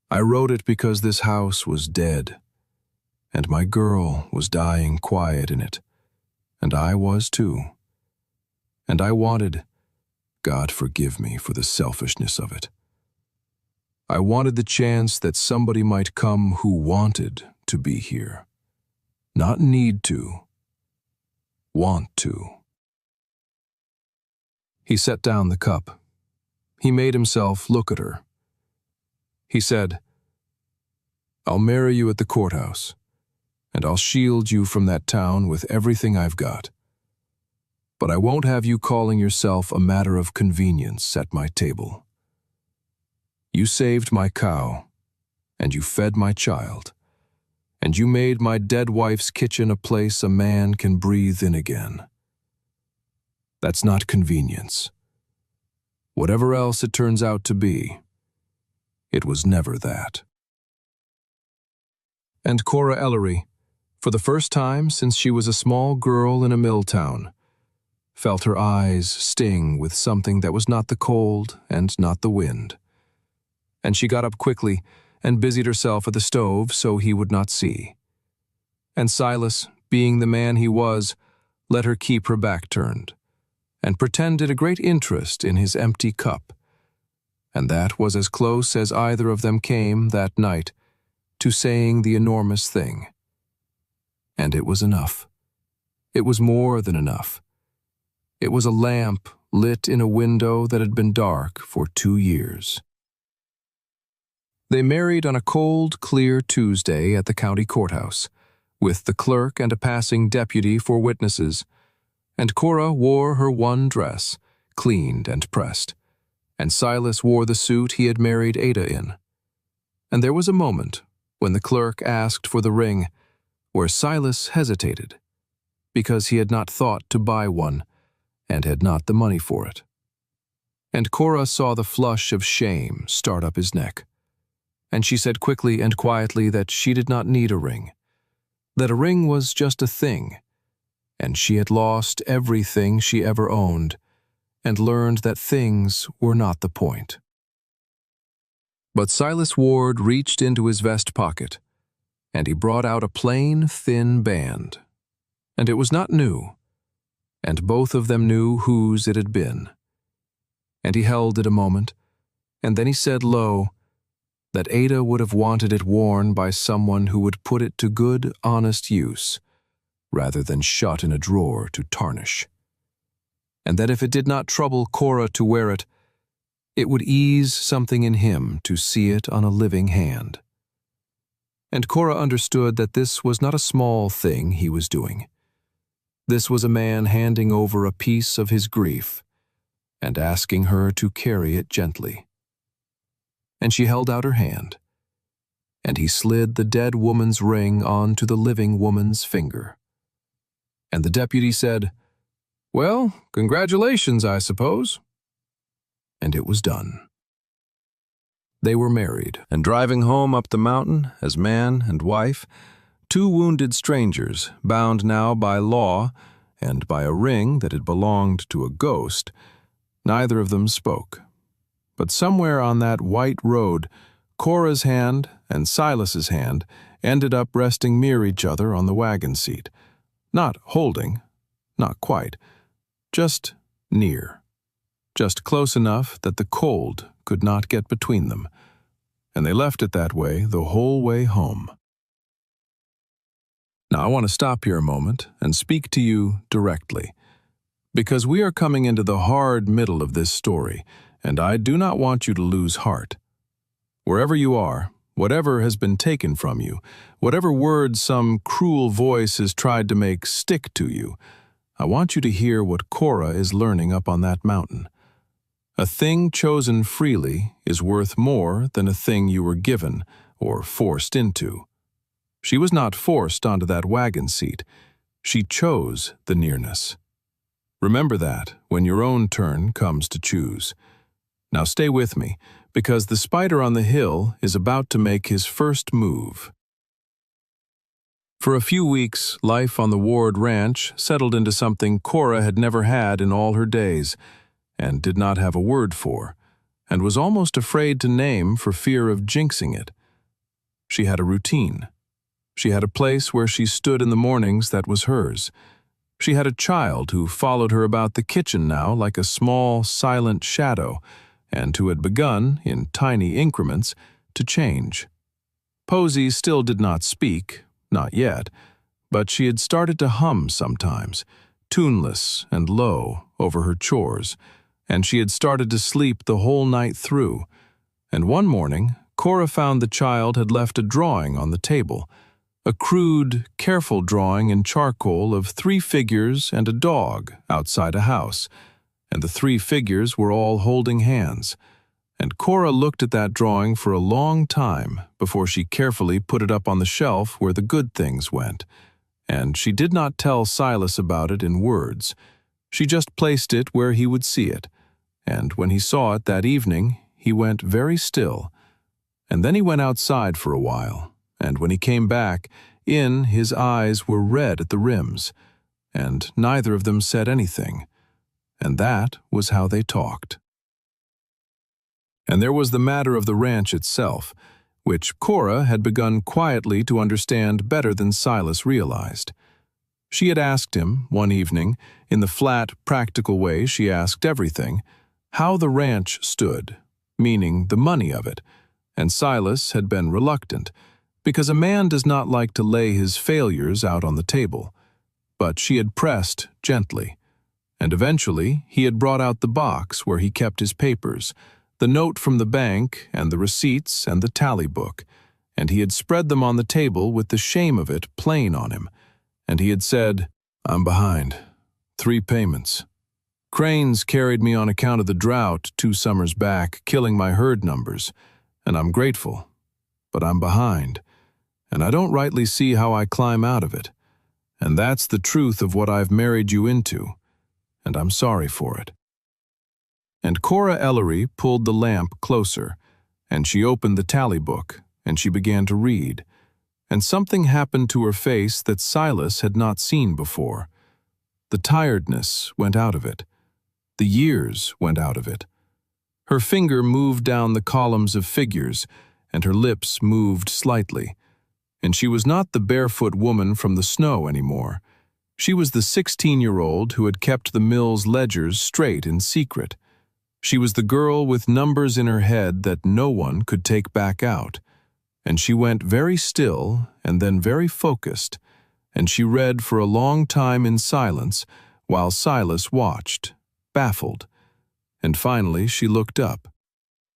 I wrote it because this house was dead, and my girl was dying quiet in it, and I was too. And I wanted, God forgive me for the selfishness of it, I wanted the chance that somebody might come who wanted to be here. Not need to. Want to." He set down the cup. He made himself look at her. He said, "I'll marry you at the courthouse, and I'll shield you from that town with everything I've got. But I won't have you calling yourself a matter of convenience at my table. You saved my cow, and you fed my child, and you made my dead wife's kitchen a place a man can breathe in again. That's not convenience. Whatever else it turns out to be, it was never that." And Cora Ellery, for the first time since she was a small girl in a mill town, felt her eyes sting with something that was not the cold and not the wind. And she got up quickly and busied herself at the stove so he would not see. And Silas, being the man he was, let her keep her back turned, and pretended a great interest in his empty cup, and that was as close as either of them came that night to saying the enormous thing. And it was enough. It was more than enough. It was a lamp lit in a window that had been dark for 2 years. They married on a cold, clear Tuesday at the county courthouse, with the clerk and a passing deputy for witnesses, and Cora wore her one dress, cleaned and pressed, and Silas wore the suit he had married Ada in. And there was a moment, when the clerk asked for the ring, where Silas hesitated, because he had not thought to buy one, and had not the money for it. And Cora saw the flush of shame start up his neck. And she said quickly and quietly that she did not need a ring, that a ring was just a thing, and she had lost everything she ever owned, and learned that things were not the point. But Silas Ward reached into his vest pocket, and he brought out a plain, thin band. And it was not new, and both of them knew whose it had been. And he held it a moment, and then he said low that Ada would have wanted it worn by someone who would put it to good, honest use, rather than shut in a drawer to tarnish. And that if it did not trouble Cora to wear it, it would ease something in him to see it on a living hand. And Cora understood that this was not a small thing he was doing. This was a man handing over a piece of his grief and asking her to carry it gently. And she held out her hand, and he slid the dead woman's ring onto the living woman's finger. And the deputy said, "Well, congratulations, I suppose." And it was done. They were married, and driving home up the mountain as man and wife, two wounded strangers, bound now by law and by a ring that had belonged to a ghost, neither of them spoke. But somewhere on that white road, Cora's hand and Silas's hand ended up resting near each other on the wagon seat. Not holding, not quite, just near. Just close enough that the cold could not get between them. And they left it that way the whole way home. Now I want to stop here a moment and speak to you directly, because we are coming into the hard middle of this story, and I do not want you to lose heart. Wherever you are, whatever has been taken from you, whatever words some cruel voice has tried to make stick to you, I want you to hear what Cora is learning up on that mountain. A thing chosen freely is worth more than a thing you were given or forced into. She was not forced onto that wagon seat. She chose the nearness. Remember that when your own turn comes to choose. Now stay with me, because the spider on the hill is about to make his first move. For a few weeks, life on the Ward Ranch settled into something Cora had never had in all her days, and did not have a word for, and was almost afraid to name for fear of jinxing it. She had a routine. She had a place where she stood in the mornings that was hers. She had a child who followed her about the kitchen now like a small, silent shadow, and who had begun, in tiny increments, to change. Posy still did not speak, not yet, but she had started to hum sometimes, tuneless and low, over her chores, and she had started to sleep the whole night through. And one morning, Cora found the child had left a drawing on the table, a crude, careful drawing in charcoal of 3 figures and a dog outside a house, and the 3 figures were all holding hands. And Cora looked at that drawing for a long time before she carefully put it up on the shelf where the good things went. And she did not tell Silas about it in words. She just placed it where he would see it. And when he saw it that evening, he went very still. And then he went outside for a while. And when he came back, his eyes were red at the rims. And neither of them said anything. And that was how they talked. And there was the matter of the ranch itself, which Cora had begun quietly to understand better than Silas realized. She had asked him, one evening, in the flat, practical way she asked everything, how the ranch stood, meaning the money of it, and Silas had been reluctant, because a man does not like to lay his failures out on the table. But she had pressed gently, and eventually he had brought out the box where he kept his papers, the note from the bank and the receipts and the tally book, and he had spread them on the table with the shame of it plain on him, and he had said, "I'm behind. 3 payments. Cranes carried me on account of the drought 2 summers back, killing my herd numbers, and I'm grateful, but I'm behind, and I don't rightly see how I climb out of it, and that's the truth of what I've married you into, and I'm sorry for it." And Cora Ellery pulled the lamp closer, and she opened the tally book, and she began to read. And something happened to her face that Silas had not seen before. The tiredness went out of it. The years went out of it. Her finger moved down the columns of figures, and her lips moved slightly. And she was not the barefoot woman from the snow anymore. She was the 16-year-old who had kept the mill's ledgers straight in secret. She was the girl with numbers in her head that no one could take back out. And she went very still and then very focused, and she read for a long time in silence while Silas watched, baffled. And finally she looked up,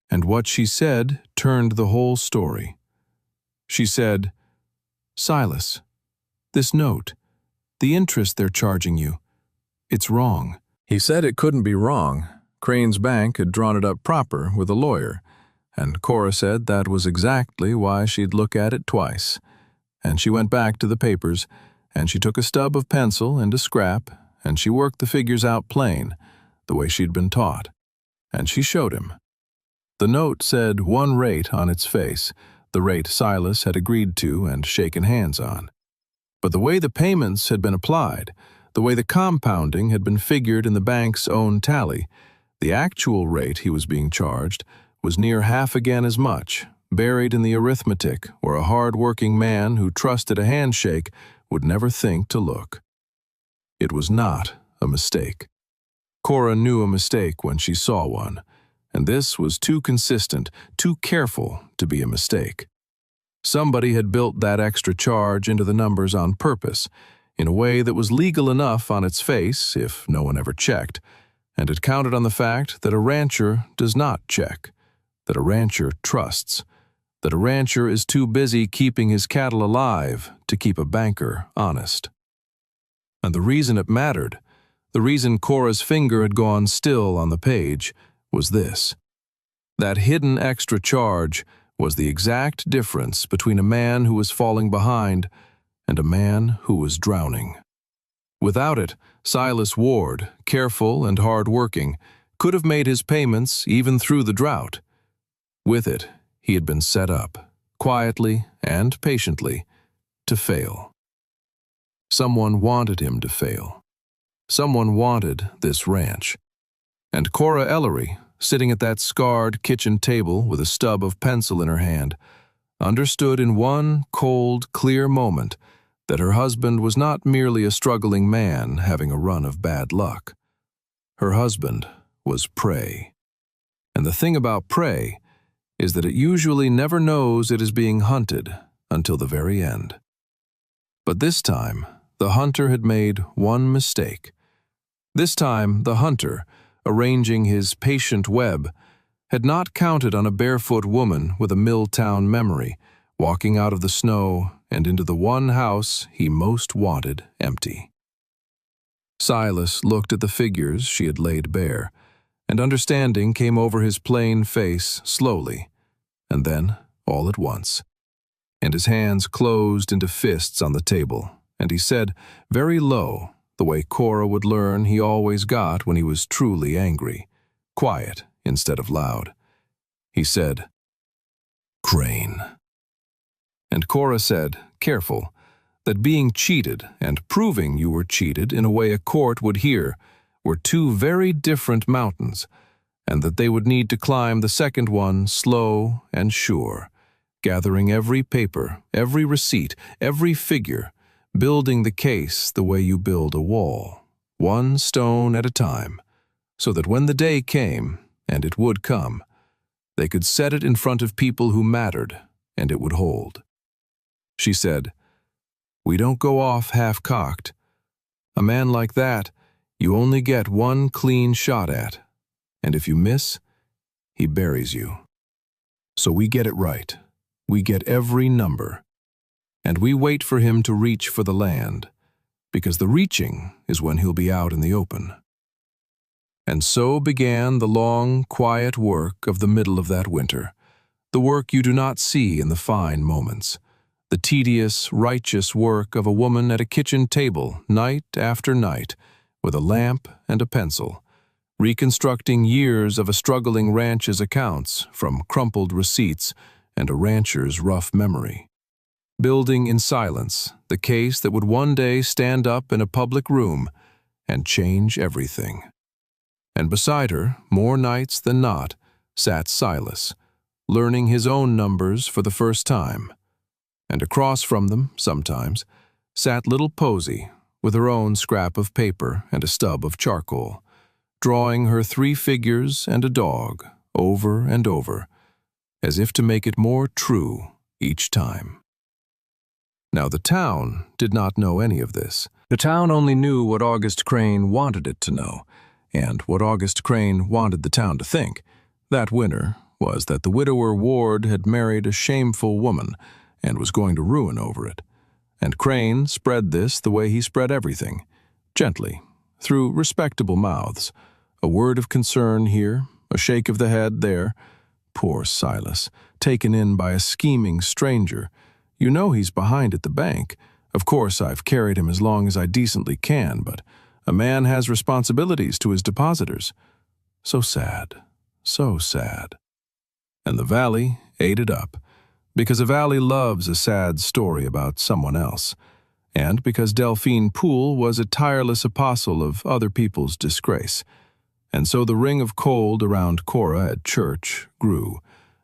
and what she said turned the whole story. She said, "Silas, this note, the interest they're charging you, it's wrong." He said it couldn't be wrong. Crane's Bank had drawn it up proper with a lawyer, and Cora said that was exactly why she'd look at it twice. And she went back to the papers, and she took a stub of pencil and a scrap, and she worked the figures out plain, the way she'd been taught. And she showed him. The note said one rate on its face, the rate Silas had agreed to and shaken hands on. But the way the payments had been applied, the way the compounding had been figured in the bank's own tally, the actual rate he was being charged was near half again as much, buried in the arithmetic where a hard-working man who trusted a handshake would never think to look. It was not a mistake. Cora knew a mistake when she saw one, and this was too consistent, too careful to be a mistake. Somebody had built that extra charge into the numbers on purpose, in a way that was legal enough on its face if no one ever checked, and had counted on the fact that a rancher does not check, that a rancher trusts, that a rancher is too busy keeping his cattle alive to keep a banker honest. And the reason it mattered, the reason Cora's finger had gone still on the page, was this. That hidden extra charge was the exact difference between a man who was falling behind and a man who was drowning. Without it, Silas Ward, careful and hard-working, could have made his payments even through the drought. With it, he had been set up, quietly and patiently, to fail. Someone wanted him to fail. Someone wanted this ranch. And Cora Ellery, sitting at that scarred kitchen table with a stub of pencil in her hand, understood in one cold, clear moment that her husband was not merely a struggling man having a run of bad luck. Her husband was prey. And the thing about prey is that it usually never knows it is being hunted until the very end. But this time, the hunter had made one mistake. This time, the hunter, arranging his patient web, had not counted on a barefoot woman with a Milltown memory, walking out of the snow and into the one house he most wanted empty. Silas looked at the figures she had laid bare, and understanding came over his plain face slowly, and then all at once. And his hands closed into fists on the table, and he said, very low, the way Cora would learn he always got when he was truly angry, quiet instead of loud. He said, "Crane." And Cora said, careful, that being cheated and proving you were cheated in a way a court would hear were two very different mountains, and that they would need to climb the second one slow and sure, gathering every paper, every receipt, every figure, building the case the way you build a wall, one stone at a time, so that when the day came, and it would come, they could set it in front of people who mattered, and it would hold. She said, "We don't go off half-cocked. A man like that, you only get one clean shot at, and if you miss, he buries you. So we get it right. We get every number. And we wait for him to reach for the land, because the reaching is when he'll be out in the open." And so began the long, quiet work of the middle of that winter, the work you do not see in the fine moments, the tedious, righteous work of a woman at a kitchen table night after night, with a lamp and a pencil, reconstructing years of a struggling ranch's accounts from crumpled receipts and a rancher's rough memory. Building in silence the case that would one day stand up in a public room and change everything. And beside her, more nights than not, sat Silas, learning his own numbers for the first time. And across from them, sometimes, sat little Posy with her own scrap of paper and a stub of charcoal, drawing her 3 figures and a dog over and over, as if to make it more true each time. Now the town did not know any of this. The town only knew what August Crane wanted it to know, and what August Crane wanted the town to think. That winter was that the widower Ward had married a shameful woman and was going to ruin over it. And Crane spread this the way he spread everything, gently, through respectable mouths, a word of concern here, a shake of the head there. Poor Silas, taken in by a scheming stranger. You know he's behind at the bank. Of course, I've carried him as long as I decently can, but a man has responsibilities to his depositors. So sad, so sad. And the valley ate it up, because a valley loves a sad story about someone else, and because Delphine Poole was a tireless apostle of other people's disgrace. And so the ring of cold around Cora at church grew,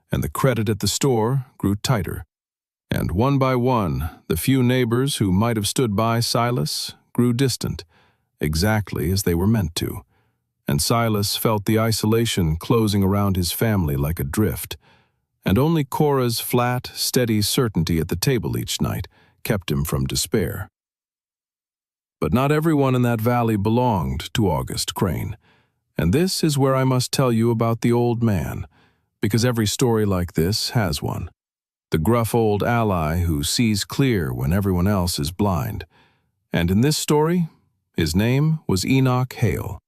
and the credit at the store grew tighter. And one by one, the few neighbors who might have stood by Silas grew distant, exactly as they were meant to. And Silas felt the isolation closing around his family like a drift, and only Cora's flat, steady certainty at the table each night kept him from despair. But not everyone in that valley belonged to August Crane, and this is where I must tell you about the old man, because every story like this has one. The gruff old ally who sees clear when everyone else is blind. And in this story, his name was Enoch Hale.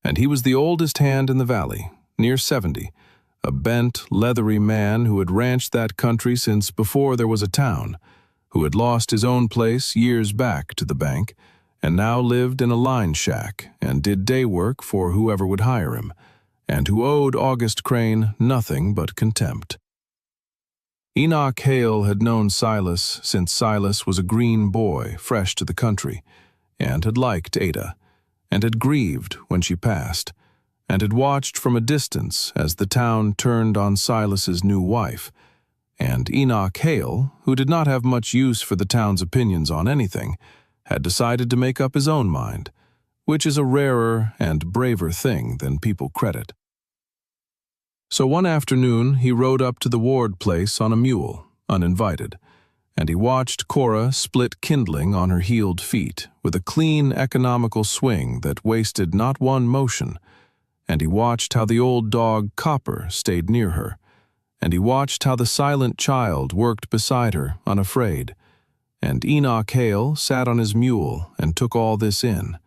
And he was the oldest hand in the valley, near 70, a bent, leathery man who had ranched that country since before there was a town, who had lost his own place years back to the bank, and now lived in a line shack and did day work for whoever would hire him, and who owed August Crane nothing but contempt. Enoch Hale had known Silas since Silas was a green boy fresh to the country, and had liked Ada, and had grieved when she passed, and had watched from a distance as the town turned on Silas's new wife. And Enoch Hale, who did not have much use for the town's opinions on anything, had decided to make up his own mind, which is a rarer and braver thing than people credit. So one afternoon he rode up to the Ward place on a mule, uninvited, and he watched Cora split kindling on her heeled feet with a clean, economical swing that wasted not one motion, and he watched how the old dog Copper stayed near her, and he watched how the silent child worked beside her, unafraid, and Enoch Hale sat on his mule and took all this in.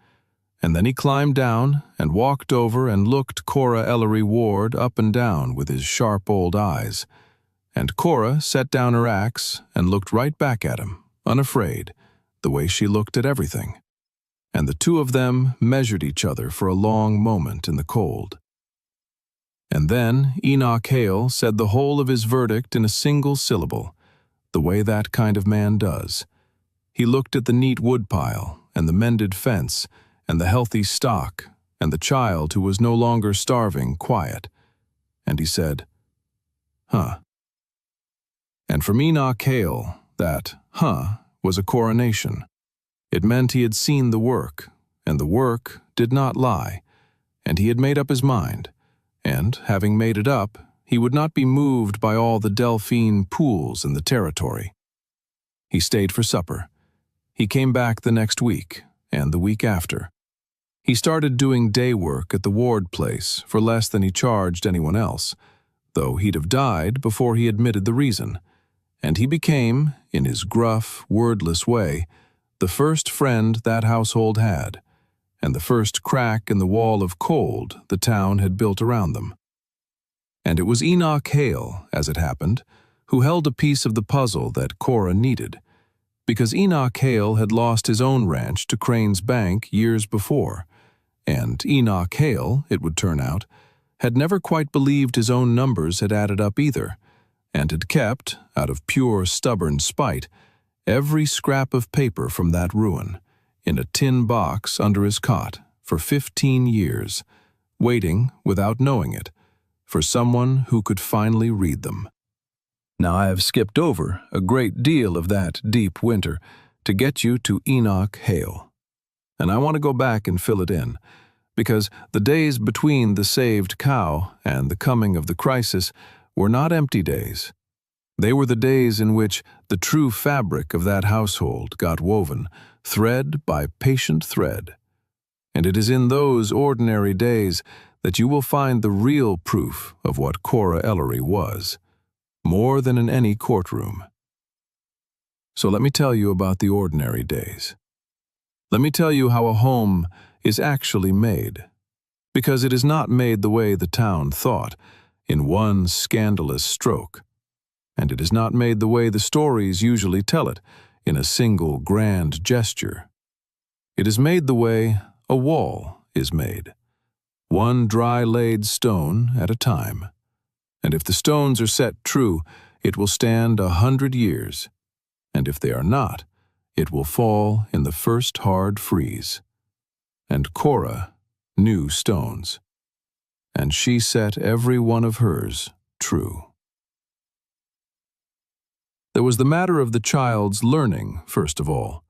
And then he climbed down and walked over and looked Cora Ellery Ward up and down with his sharp old eyes. And Cora set down her axe and looked right back at him, unafraid, the way she looked at everything. And the two of them measured each other for a long moment in the cold. And then Enoch Hale said the whole of his verdict in a single syllable, the way that kind of man does. He looked at the neat woodpile and the mended fence and the healthy stock, and the child who was no longer starving quiet. And he said, "Huh." And from Enoch Hale, that "huh" was a coronation. It meant he had seen the work, and the work did not lie, and he had made up his mind, and, having made it up, he would not be moved by all the Delphine Pools in the territory. He stayed for supper. He came back the next week, and the week after. He started doing day work at the Ward place for less than he charged anyone else, though he'd have died before he admitted the reason, and he became, in his gruff, wordless way, the first friend that household had, and the first crack in the wall of cold the town had built around them. And it was Enoch Hale, as it happened, who held a piece of the puzzle that Cora needed, because Enoch Hale had lost his own ranch to Crane's Bank years before, and Enoch Hale, it would turn out, had never quite believed his own numbers had added up either, and had kept, out of pure stubborn spite, every scrap of paper from that ruin in a tin box under his cot for 15 years, waiting, without knowing it, for someone who could finally read them. Now I have skipped over a great deal of that deep winter to get you to Enoch Hale, and I want to go back and fill it in, because the days between the saved cow and the coming of the crisis were not empty days. They were the days in which the true fabric of that household got woven, thread by patient thread. And it is in those ordinary days that you will find the real proof of what Cora Ellery was, more than in any courtroom. So let me tell you about the ordinary days. Let me tell you how a home is actually made, because it is not made the way the town thought, in one scandalous stroke, and it is not made the way the stories usually tell it, in a single grand gesture. It is made the way a wall is made, one dry-laid stone at a time, and if the stones are set true, it will stand 100 years, and if they are not, it will fall in the first hard freeze. And Cora knew stones, and she set every one of hers true. There was the matter of the child's learning, first of all.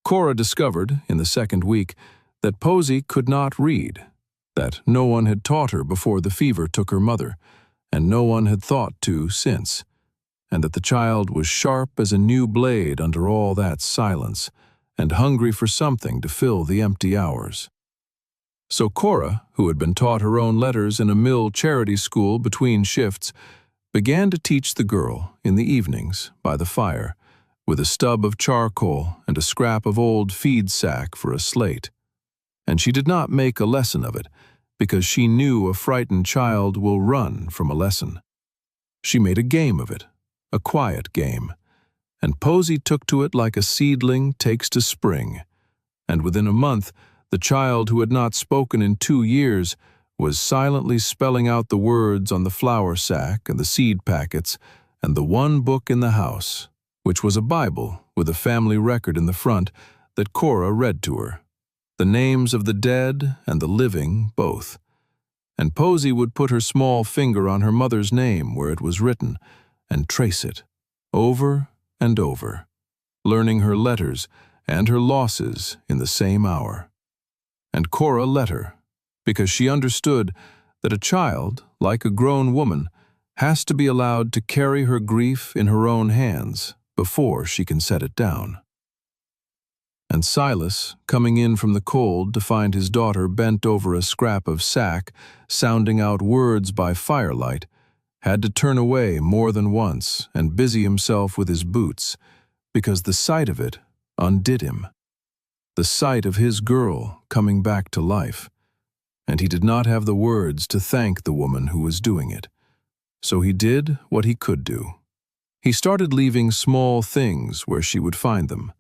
Cora discovered, in the second week, that Posey could not read, that no one had taught her before the fever took her mother, and no one had thought to since, and that the child was sharp as a new blade under all that silence, and hungry for something to fill the empty hours. So Cora, who had been taught her own letters in a mill charity school between shifts, began to teach the girl in the evenings by the fire, with a stub of charcoal and a scrap of old feed sack for a slate. And she did not make a lesson of it, because she knew a frightened child will run from a lesson. She made a game of it, a quiet game, and Posey took to it like a seedling takes to spring, and within a month the child who had not spoken in 2 years was silently spelling out the words on the flour sack and the seed packets and the one book in the house, which was a Bible with a family record in the front that Cora read to her, the names of the dead and the living both. And Posey would put her small finger on her mother's name where it was written and trace it, over and over, learning her letters and her losses in the same hour. And Cora let her, because she understood that a child, like a grown woman, has to be allowed to carry her grief in her own hands before she can set it down. And Silas, coming in from the cold to find his daughter bent over a scrap of sack, sounding out words by firelight, had to turn away more than once and busy himself with his boots, because the sight of it undid him. The sight of his girl coming back to life, and he did not have the words to thank the woman who was doing it. So he did what he could do. He started leaving small things where she would find them.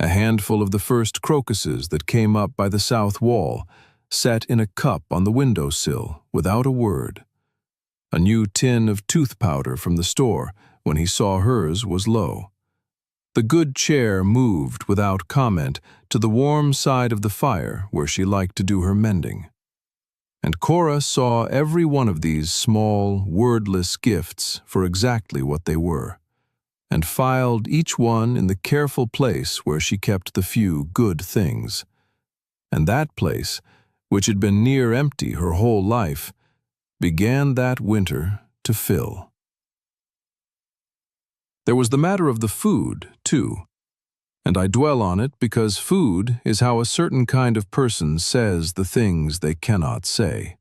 A handful of the first crocuses that came up by the south wall, set in a cup on the window-sill without a word. A new tin of tooth powder from the store when he saw hers was low. The good chair moved without comment to the warm side of the fire where she liked to do her mending. And Cora saw every one of these small, wordless gifts for exactly what they were, and filed each one in the careful place where she kept the few good things. And that place, which had been near empty her whole life, began that winter to fill. There was the matter of the food, too, and I dwell on it because food is how a certain kind of person says the things they cannot say.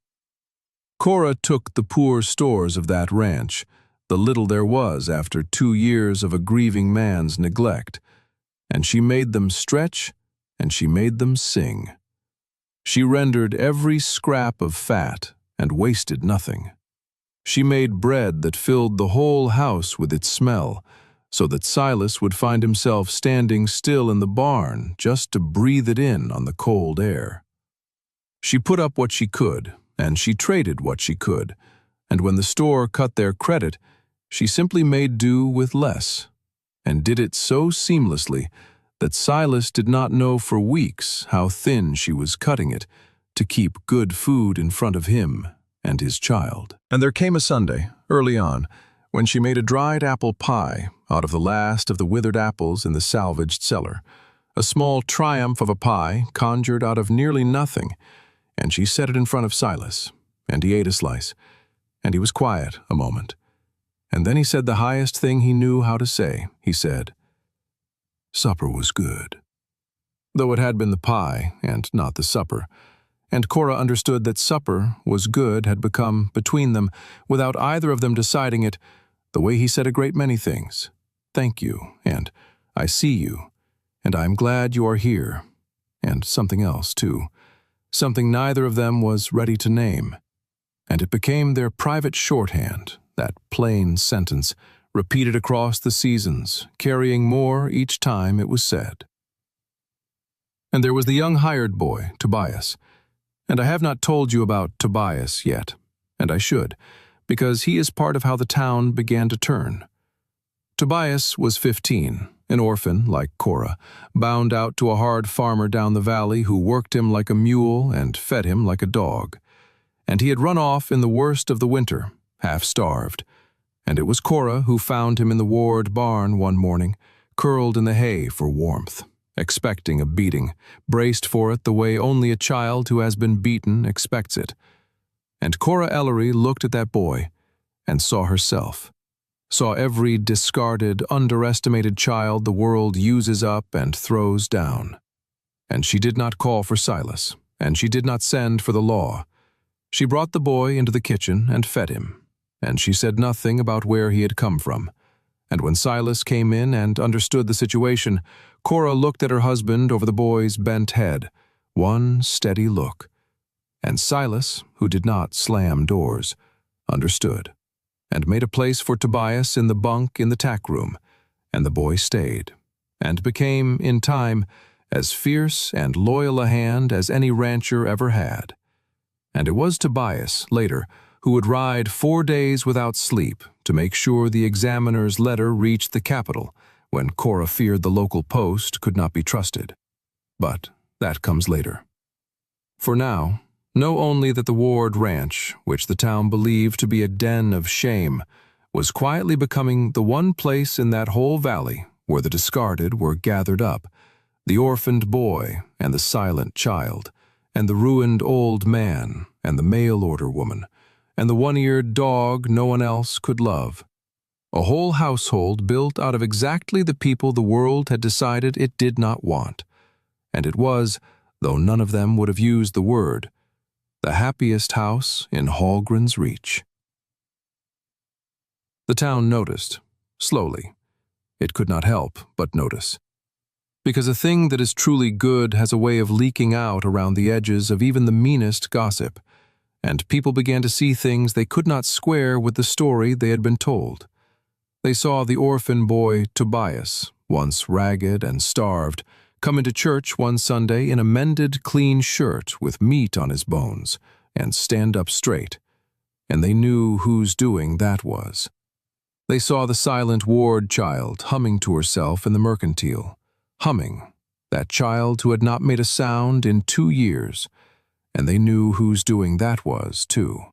Cora took the poor stores of that ranch, the little there was after 2 years of a grieving man's neglect, and she made them stretch and she made them sing. She rendered every scrap of fat and wasted nothing. She made bread that filled the whole house with its smell, so that Silas would find himself standing still in the barn just to breathe it in on the cold air. She put up what she could, and she traded what she could, and when the store cut their credit, she simply made do with less, and did it so seamlessly that Silas did not know for weeks how thin she was cutting it to keep good food in front of him and his child. And there came a Sunday, early on, when she made a dried apple pie out of the last of the withered apples in the salvaged cellar, a small triumph of a pie conjured out of nearly nothing, and she set it in front of Silas, and he ate a slice, and he was quiet a moment. And then he said the highest thing he knew how to say. He said, "Supper was good." Though it had been the pie and not the supper, and Cora understood that supper was good had become, between them, without either of them deciding it, the way he said a great many things. Thank you, and I see you, and I am glad you are here, and something else, too, something neither of them was ready to name. And it became their private shorthand, that plain sentence, repeated across the seasons, carrying more each time it was said. And there was the young hired boy, Tobias. And I have not told you about Tobias yet, and I should, because he is part of how the town began to turn. Tobias was 15, an orphan like Cora, bound out to a hard farmer down the valley who worked him like a mule and fed him like a dog. And he had run off in the worst of the winter, half-starved, and it was Cora who found him in the Ward barn one morning, curled in the hay for warmth, expecting a beating, braced for it the way only a child who has been beaten expects it. And Cora Ellery looked at that boy and saw herself, saw every discarded, underestimated child the world uses up and throws down. And she did not call for Silas, and she did not send for the law. She brought the boy into the kitchen and fed him, and she said nothing about where he had come from. And when Silas came in and understood the situation, Cora looked at her husband over the boy's bent head, one steady look. And Silas, who did not slam doors, understood, and made a place for Tobias in the bunk in the tack room, and the boy stayed, and became, in time, as fierce and loyal a hand as any rancher ever had. And it was Tobias, later, who would ride 4 days without sleep to make sure the examiner's letter reached the capital when Cora feared the local post could not be trusted. But that comes later. For now, know only that the Ward Ranch, which the town believed to be a den of shame, was quietly becoming the one place in that whole valley where the discarded were gathered up, the orphaned boy and the silent child, and the ruined old man and the mail-order woman, and the one-eared dog no one else could love. A whole household built out of exactly the people the world had decided it did not want. And it was, though none of them would have used the word, the happiest house in Hallgren's reach. The town noticed, slowly. It could not help but notice. Because a thing that is truly good has a way of leaking out around the edges of even the meanest gossip, and people began to see things they could not square with the story they had been told. They saw the orphan boy Tobias, once ragged and starved, come into church one Sunday in a mended, clean shirt with meat on his bones, and stand up straight, and they knew whose doing that was. They saw the silent Ward child humming to herself in the mercantile, humming, that child who had not made a sound in 2 years, and they knew whose doing that was, too.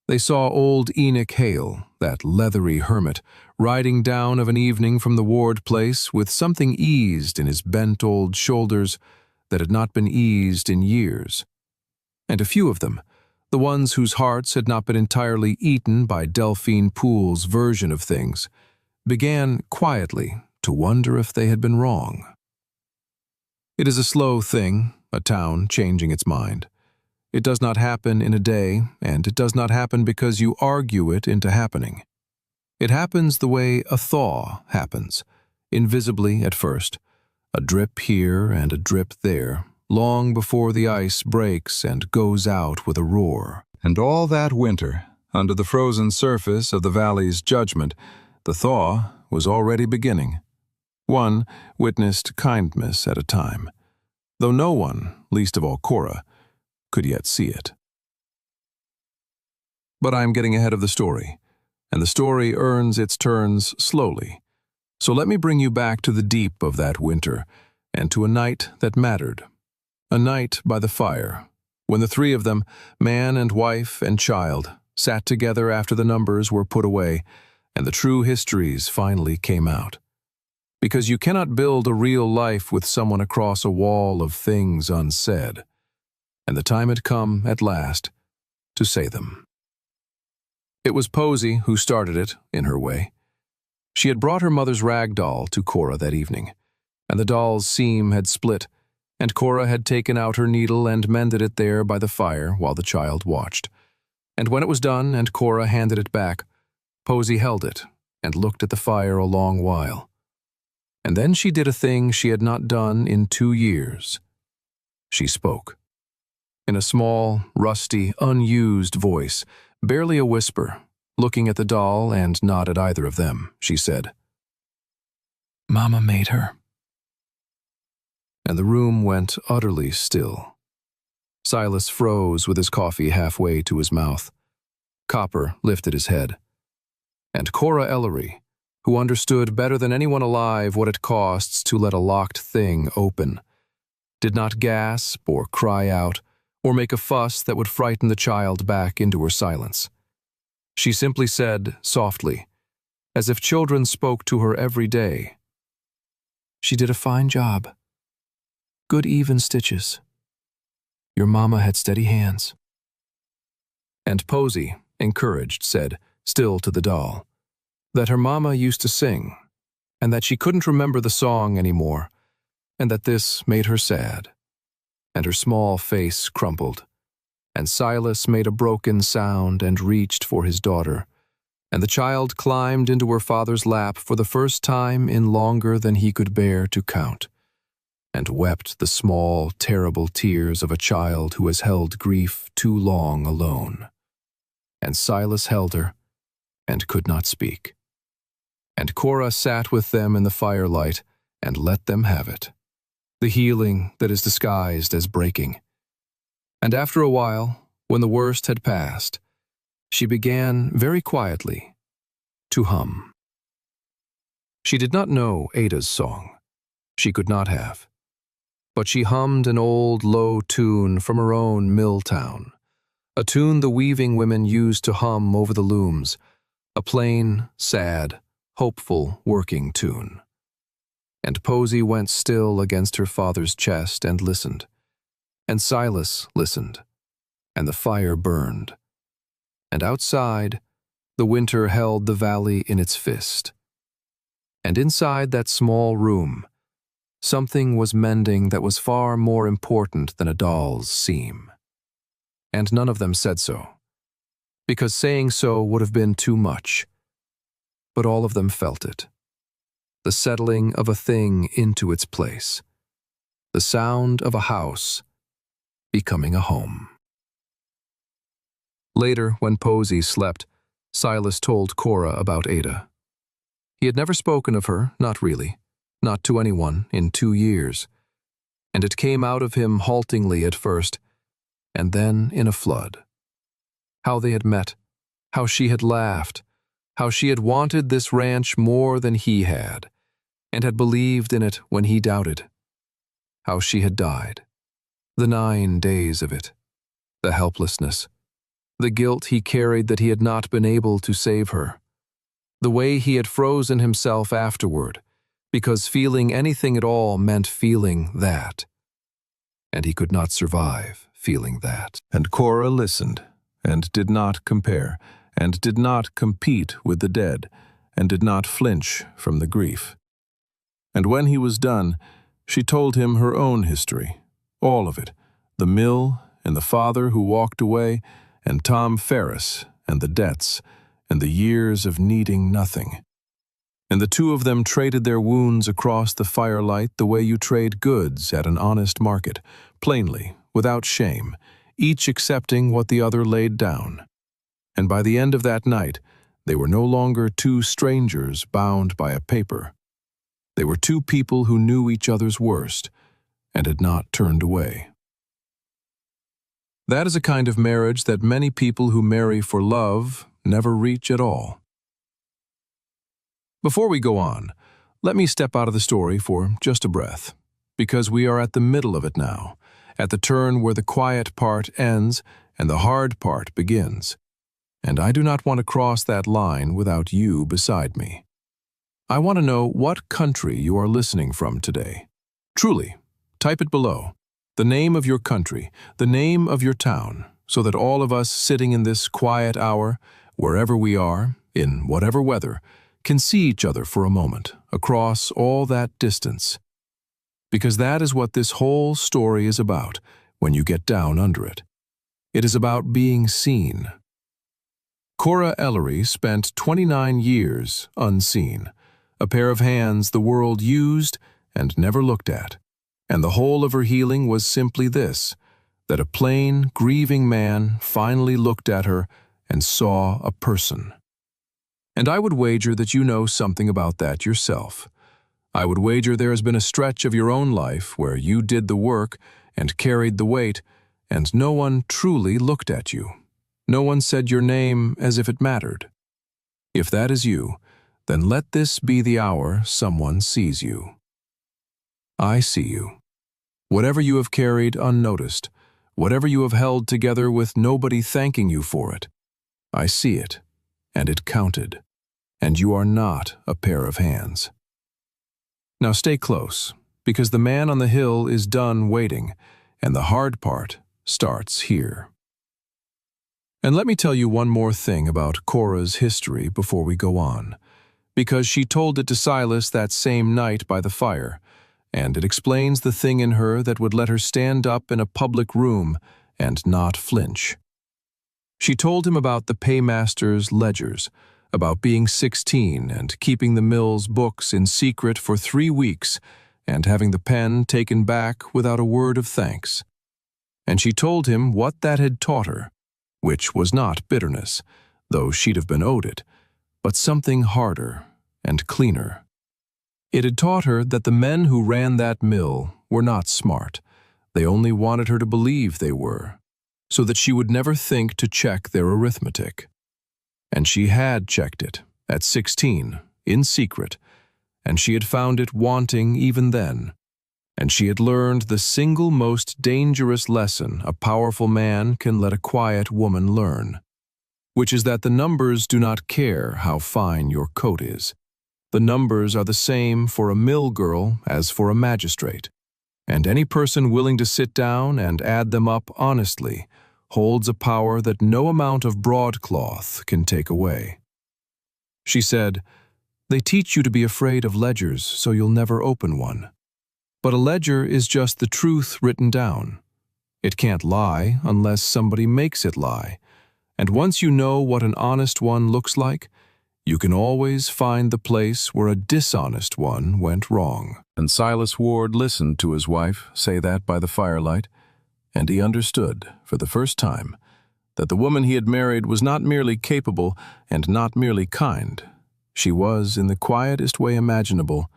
They saw old Enoch Hale, that leathery hermit, riding down of an evening from the Ward place with something eased in his bent old shoulders that had not been eased in years. And a few of them, the ones whose hearts had not been entirely eaten by Delphine Poole's version of things, began quietly to wonder if they had been wrong. It is a slow thing, a town changing its mind. It does not happen in a day, and it does not happen because you argue it into happening. It happens the way a thaw happens, invisibly at first, a drip here and a drip there, long before the ice breaks and goes out with a roar. And all that winter, under the frozen surface of the valley's judgment, the thaw was already beginning. One witnessed kindness at a time, though no one, least of all Cora, could yet see it. But I am getting ahead of the story, and the story earns its turns slowly. So let me bring you back to the deep of that winter, and to a night that mattered. A night by the fire, when the three of them, man and wife and child, sat together after the numbers were put away, and the true histories finally came out. Because you cannot build a real life with someone across a wall of things unsaid. And the time had come, at last, to say them. It was Posy who started it, in her way. She had brought her mother's rag doll to Cora that evening, and the doll's seam had split, and Cora had taken out her needle and mended it there by the fire while the child watched. And when it was done and Cora handed it back, Posy held it and looked at the fire a long while. And then she did a thing she had not done in 2 years. She spoke. In a small, rusty, unused voice, barely a whisper, looking at the doll and not at either of them, she said, "Mama made her." And the room went utterly still. Silas froze with his coffee halfway to his mouth. Copper lifted his head. And Cora Ellery, who understood better than anyone alive what it costs to let a locked thing open, did not gasp or cry out or make a fuss that would frighten the child back into her silence. She simply said, softly, as if children spoke to her every day, "She did a fine job. Good even stitches. Your mama had steady hands." And Posy, encouraged, said, still to the doll, that her mama used to sing, and that she couldn't remember the song anymore, and that this made her sad. And her small face crumpled, and Silas made a broken sound and reached for his daughter, and the child climbed into her father's lap for the first time in longer than he could bear to count, and wept the small, terrible tears of a child who has held grief too long alone. And Silas held her, and could not speak. And Cora sat with them in the firelight and let them have it, the healing that is disguised as breaking. And after a while, when the worst had passed, she began very quietly to hum. She did not know Ada's song. She could not have. But she hummed an old, low tune from her own mill town, a tune the weaving women used to hum over the looms, a plain, sad, hopeful working tune. And Posy went still against her father's chest and listened. And Silas listened. And the fire burned. And outside, the winter held the valley in its fist. And inside that small room, something was mending that was far more important than a doll's seam. And none of them said so, because saying so would have been too much. But all of them felt it. The settling of a thing into its place. The sound of a house becoming a home. Later, when Posy slept, Silas told Cora about Ada. He had never spoken of her, not really, not to anyone, in 2 years. And it came out of him haltingly at first, and then in a flood. How they had met, how she had laughed, how she had wanted this ranch more than he had, and had believed in it when he doubted. How she had died. The 9 days of it. The helplessness. The guilt he carried that he had not been able to save her. The way he had frozen himself afterward, because feeling anything at all meant feeling that. And he could not survive feeling that. And Cora listened, and did not compare, and did not compete with the dead, and did not flinch from the grief. And when he was done, she told him her own history, all of it, the mill, and the father who walked away, and Tom Ferris, and the debts, and the years of needing nothing. And the two of them traded their wounds across the firelight the way you trade goods at an honest market, plainly, without shame, each accepting what the other laid down. And by the end of that night, they were no longer two strangers bound by a paper. They were two people who knew each other's worst and had not turned away. That is a kind of marriage that many people who marry for love never reach at all. Before we go on, let me step out of the story for just a breath, because we are at the middle of it now, at the turn where the quiet part ends and the hard part begins. And I do not want to cross that line without you beside me. I want to know what country you are listening from today. Truly, type it below. The name of your country, the name of your town, so that all of us sitting in this quiet hour, wherever we are, in whatever weather, can see each other for a moment, across all that distance. Because that is what this whole story is about when you get down under it. It is about being seen. Cora Ellery spent 29 years unseen, a pair of hands the world used and never looked at. And the whole of her healing was simply this, that a plain, grieving man finally looked at her and saw a person. And I would wager that you know something about that yourself. I would wager there has been a stretch of your own life where you did the work and carried the weight, and no one truly looked at you. No one said your name as if it mattered. If that is you, then let this be the hour someone sees you. I see you. Whatever you have carried unnoticed, whatever you have held together with nobody thanking you for it, I see it, and it counted, and you are not a pair of hands. Now stay close, because the man on the hill is done waiting, and the hard part starts here. And let me tell you one more thing about Cora's history before we go on, because she told it to Silas that same night by the fire, and it explains the thing in her that would let her stand up in a public room and not flinch. She told him about the paymaster's ledgers, about being 16 and keeping the mill's books in secret for 3 weeks and having the pen taken back without a word of thanks. And she told him what that had taught her, which was not bitterness, though she'd have been owed it, but something harder and cleaner. It had taught her that the men who ran that mill were not smart. They only wanted her to believe they were, so that she would never think to check their arithmetic. And she had checked it, at 16, in secret, and she had found it wanting even then. And she had learned the single most dangerous lesson a powerful man can let a quiet woman learn, which is that the numbers do not care how fine your coat is. The numbers are the same for a mill girl as for a magistrate, and any person willing to sit down and add them up honestly holds a power that no amount of broadcloth can take away. She said, "They teach you to be afraid of ledgers so you'll never open one. But a ledger is just the truth written down. It can't lie unless somebody makes it lie, and once you know what an honest one looks like, you can always find the place where a dishonest one went wrong." And Silas Ward listened to his wife say that by the firelight, and he understood, for the first time, that the woman he had married was not merely capable and not merely kind. She was, in the quietest way imaginable,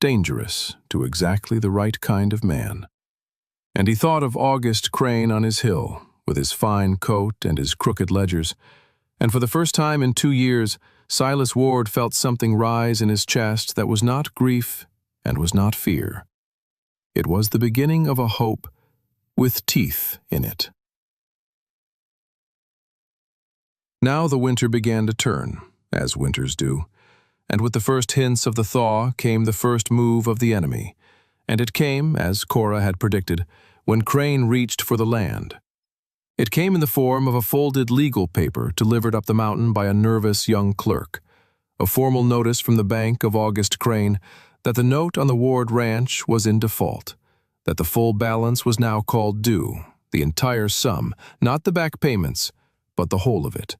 dangerous to exactly the right kind of man. And he thought of August Crane on his hill, with his fine coat and his crooked ledgers, and for the first time in 2 years, Silas Ward felt something rise in his chest that was not grief and was not fear. It was the beginning of a hope with teeth in it. Now the winter began to turn, as winters do, and with the first hints of the thaw came the first move of the enemy, and it came, as Cora had predicted, when Crane reached for the land. It came in the form of a folded legal paper delivered up the mountain by a nervous young clerk, a formal notice from the bank of August Crane that the note on the Ward ranch was in default, that the full balance was now called due, the entire sum, not the back payments, but the whole of it.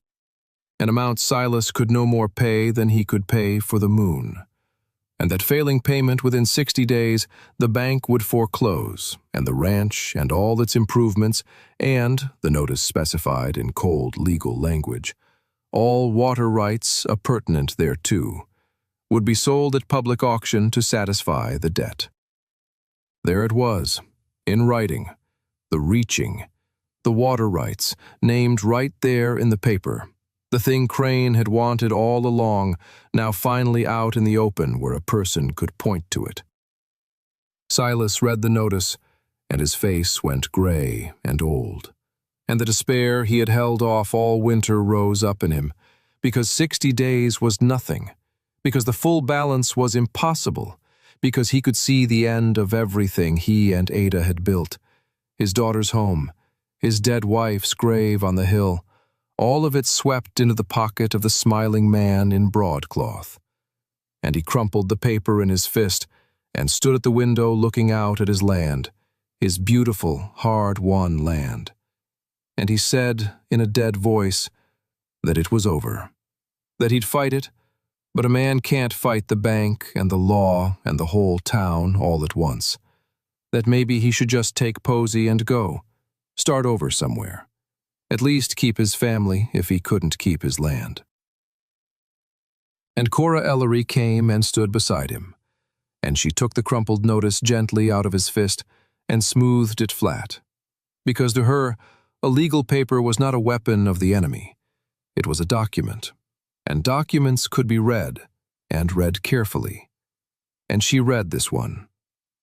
An amount Silas could no more pay than he could pay for the moon, and that failing payment within 60 days, the bank would foreclose, and the ranch and all its improvements, and, the notice specified in cold legal language, all water rights appurtenant thereto, would be sold at public auction to satisfy the debt. There it was, in writing, the reaching, The water rights, named right there in the paper. The thing Crane had wanted all along, now finally out in the open where a person could point to it. Silas read the notice, and his face went gray and old. And the despair he had held off all winter rose up in him, because 60 days was nothing, because the full balance was impossible, because he could see the end of everything he and Ada had built, his daughter's home, his dead wife's grave on the hill, all of it swept into the pocket of the smiling man in broadcloth. And he crumpled the paper in his fist and stood at the window looking out at his land, his beautiful, hard-won land. And he said in a dead voice that it was over, that he'd fight it, but a man can't fight the bank and the law and the whole town all at once, that maybe he should just take Posey and go, start over somewhere, at least keep his family if he couldn't keep his land. And Cora Ellery came and stood beside him, and she took the crumpled notice gently out of his fist and smoothed it flat, because to her, a legal paper was not a weapon of the enemy. It was a document, and documents could be read, and read carefully. And she read this one,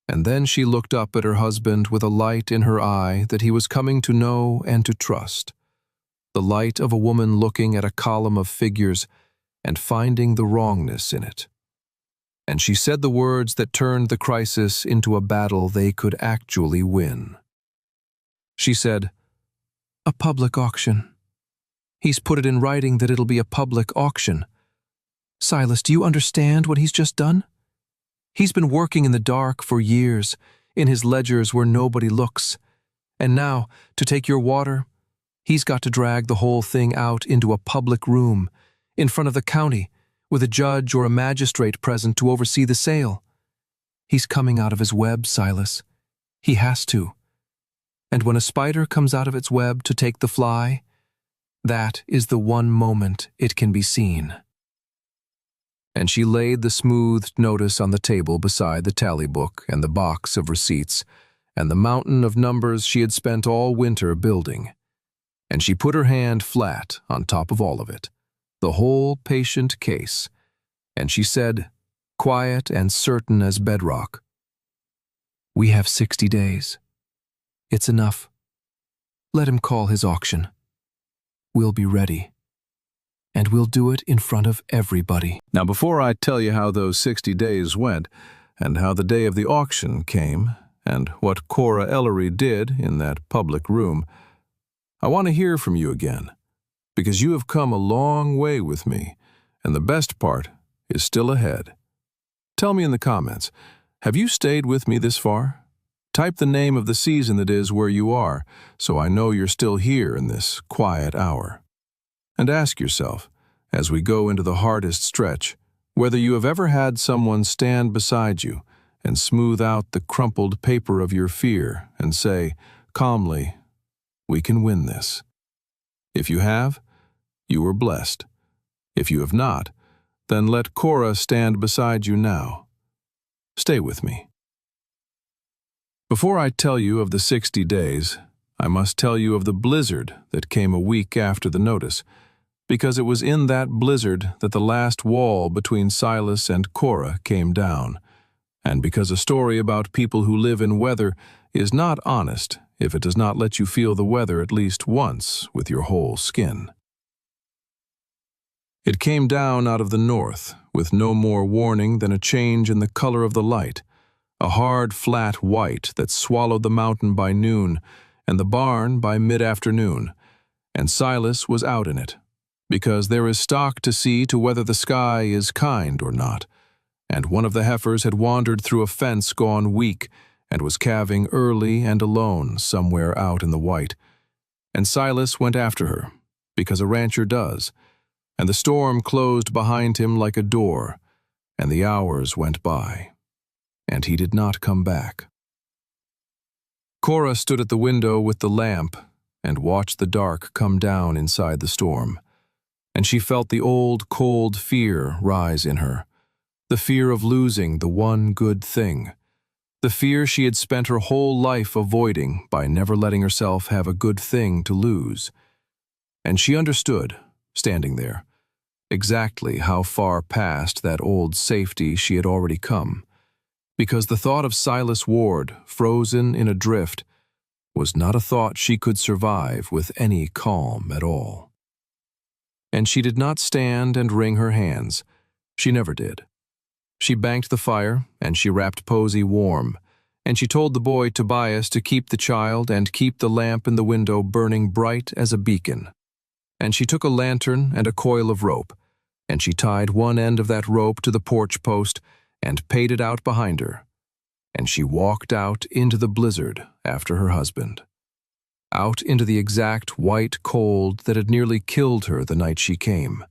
and then she looked up at her husband with a light in her eye that he was coming to know and to trust, the light of a woman looking at a column of figures and finding the wrongness in it. And she said the words that turned the crisis into a battle they could actually win. She said, "A public auction. He's put it in writing that it'll be a public auction. Silas, do you understand what he's just done? He's been working in the dark for years, in his ledgers where nobody looks. And now, to take your water, he's got to drag the whole thing out into a public room, in front of the county, with a judge or a magistrate present to oversee the sale. He's coming out of his web, Silas. He has to. And when a spider comes out of its web to take the fly, that is the one moment it can be seen." And she laid the smoothed notice on the table beside the tally book and the box of receipts and the mountain of numbers she had spent all winter building. And she put her hand flat on top of all of it, the whole patient case, and she said, quiet and certain as bedrock, "We have 60 days. It's enough. Let him call his auction. We'll be ready. And we'll do it in front of everybody." Now, before I tell you how those 60 days went, and how the day of the auction came, and what Cora Ellery did in that public room, I want to hear from you again, because you have come a long way with me, and the best part is still ahead. Tell me in the comments, have you stayed with me this far? Type the name of the season that is where you are, so I know you're still here in this quiet hour. And ask yourself, as we go into the hardest stretch, whether you have ever had someone stand beside you and smooth out the crumpled paper of your fear and say, calmly, "We can win this." If you have, you are blessed. If you have not, then let Cora stand beside you now. Stay with me. Before I tell you of the 60 days, I must tell you of the blizzard that came a week after the notice, because it was in that blizzard that the last wall between Silas and Cora came down, and because a story about people who live in weather is not honest if it does not let you feel the weather at least once with your whole skin. It came down out of the north, with no more warning than a change in the color of the light, a hard, flat white that swallowed the mountain by noon and the barn by mid-afternoon, and Silas was out in it, because there is stock to see to whether the sky is kind or not, and one of the heifers had wandered through a fence gone weak and was calving early and alone somewhere out in the white, and Silas went after her, because a rancher does, and the storm closed behind him like a door, and the hours went by, and he did not come back. Cora stood at the window with the lamp and watched the dark come down inside the storm, and she felt the old, cold fear rise in her, the fear of losing the one good thing, the fear she had spent her whole life avoiding by never letting herself have a good thing to lose. And she understood, standing there, exactly how far past that old safety she had already come, because the thought of Silas Ward, frozen in a drift, was not a thought she could survive with any calm at all. And she did not stand and wring her hands. She never did. She banked the fire, and she wrapped Posey warm, and she told the boy Tobias to keep the child and keep the lamp in the window burning bright as a beacon. And she took a lantern and a coil of rope, and she tied one end of that rope to the porch post and paid it out behind her. And she walked out into the blizzard after her husband, out into the exact white cold that had nearly killed her the night she came.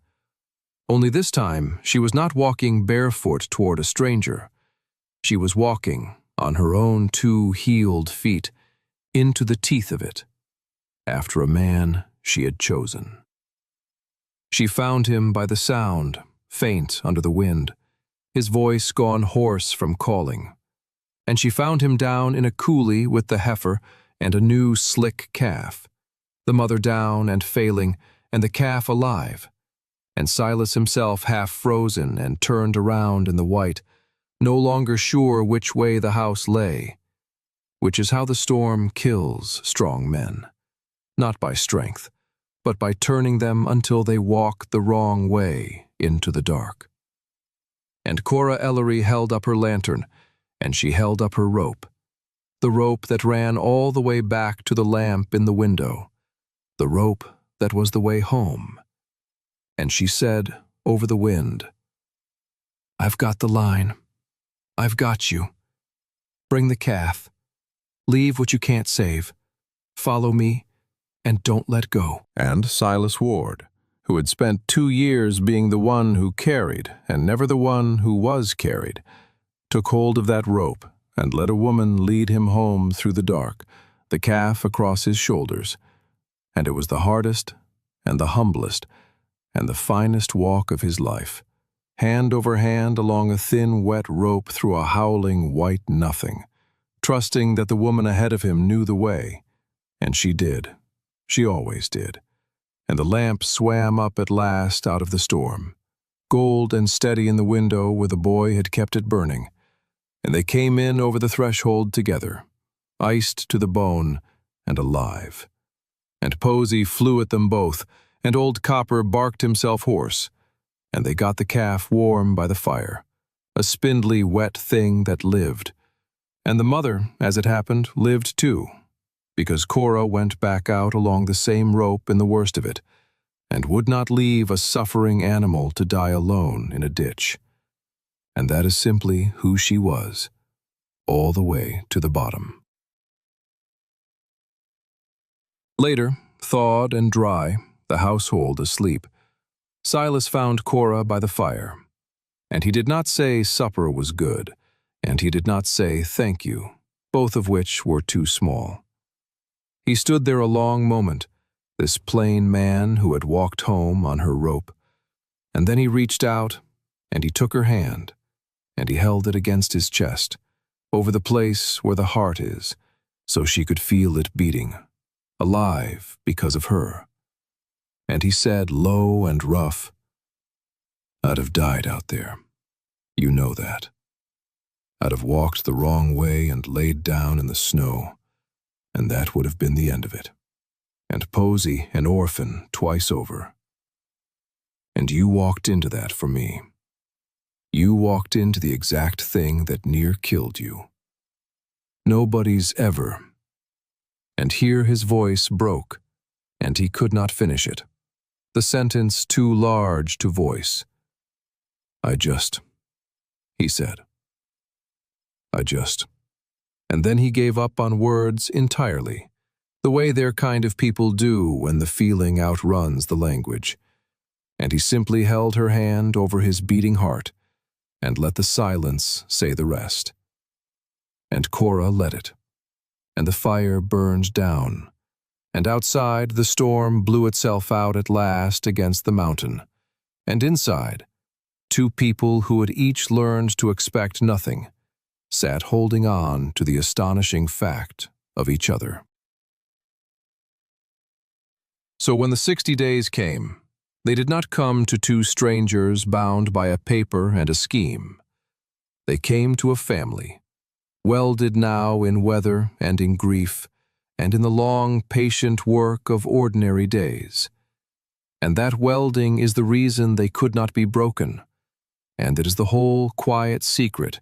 Only this time she was not walking barefoot toward a stranger. She was walking, on her own 2 healed feet, into the teeth of it, after a man she had chosen. She found him by the sound, faint under the wind, his voice gone hoarse from calling. And she found him down in a coulee with the heifer and a new slick calf, the mother down and failing, and the calf alive, and Silas himself half frozen and turned around in the white, no longer sure which way the house lay, which is how the storm kills strong men, not by strength, but by turning them until they walk the wrong way into the dark. And Cora Ellery held up her lantern, and she held up her rope, the rope that ran all the way back to the lamp in the window, the rope that was the way home. And she said over the wind, "I've got the line. I've got you. Bring the calf. Leave what you can't save. Follow me, and don't let go." And Silas Ward, who had spent 2 years being the one who carried and never the one who was carried, took hold of that rope and let a woman lead him home through the dark, the calf across his shoulders. And it was the hardest and the humblest and the finest walk of his life, hand over hand along a thin, wet rope through a howling white nothing, trusting that the woman ahead of him knew the way. And she did. She always did. And the lamp swam up at last out of the storm, gold and steady in the window where the boy had kept it burning. And they came in over the threshold together, iced to the bone and alive. And Posey flew at them both, and old Copper barked himself hoarse, and they got the calf warm by the fire, a spindly, wet thing that lived. And the mother, as it happened, lived too, because Cora went back out along the same rope in the worst of it, and would not leave a suffering animal to die alone in a ditch. And that is simply who she was, all the way to the bottom. Later, thawed and dry, the household asleep, Silas found Cora by the fire, and he did not say supper was good, and he did not say thank you, both of which were too small. He stood there a long moment, this plain man who had walked home on her rope, and then he reached out, and he took her hand, and he held it against his chest, over the place where the heart is, so she could feel it beating, alive because of her. And he said, low and rough, "I'd have died out there. You know that. I'd have walked the wrong way and laid down in the snow, and that would have been the end of it. And Posey an orphan twice over. And you walked into that for me. You walked into the exact thing that near killed you. Nobody's ever." And here his voice broke, and he could not finish it, the sentence too large to voice. He said. And then he gave up on words entirely, the way their kind of people do when the feeling outruns the language. And he simply held her hand over his beating heart and let the silence say the rest. And Cora let it, and the fire burned down, and outside the storm blew itself out at last against the mountain, and inside, 2 people who had each learned to expect nothing, sat holding on to the astonishing fact of each other. So when the 60 days came, they did not come to two strangers bound by a paper and a scheme. They came to a family, welded now in weather and in grief, and in the long, patient work of ordinary days. And that welding is the reason they could not be broken, and it is the whole quiet secret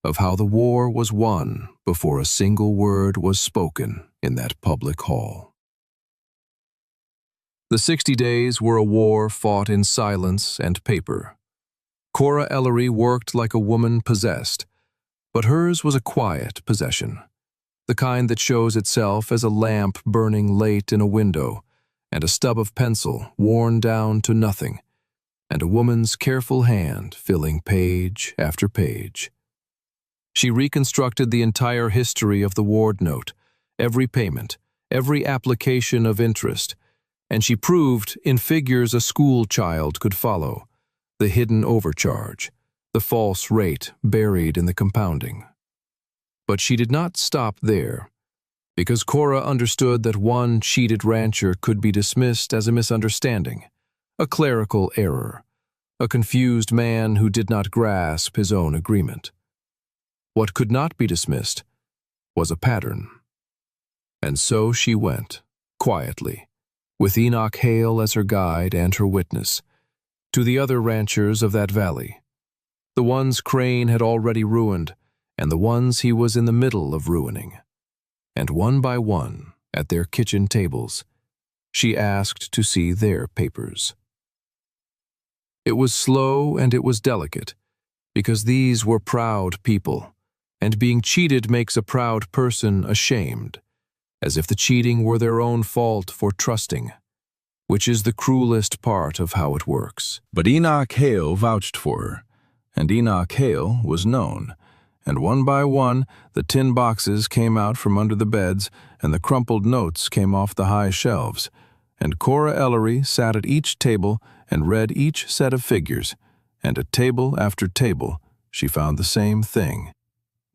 of how the war was won before a single word was spoken in that public hall. The 60 days were a war fought in silence and paper. Cora Ellery worked like a woman possessed, but hers was a quiet possession, the kind that shows itself as a lamp burning late in a window, and a stub of pencil worn down to nothing, and a woman's careful hand filling page after page. She reconstructed the entire history of the Ward note, every payment, every application of interest, and she proved in figures a school child could follow, the hidden overcharge, the false rate buried in the compounding. But she did not stop there, because Cora understood that one cheated rancher could be dismissed as a misunderstanding, a clerical error, a confused man who did not grasp his own agreement. What could not be dismissed was a pattern. And so she went, quietly, with Enoch Hale as her guide and her witness, to the other ranchers of that valley, the ones Crane had already ruined, and the ones he was in the middle of ruining. And one by one, at their kitchen tables, she asked to see their papers. It was slow and it was delicate, because these were proud people, and being cheated makes a proud person ashamed, as if the cheating were their own fault for trusting, which is the cruelest part of how it works. But Enoch Hale vouched for her, and Enoch Hale was known, and one by one the tin boxes came out from under the beds, and the crumpled notes came off the high shelves, and Cora Ellery sat at each table and read each set of figures, and at table after table she found the same thing.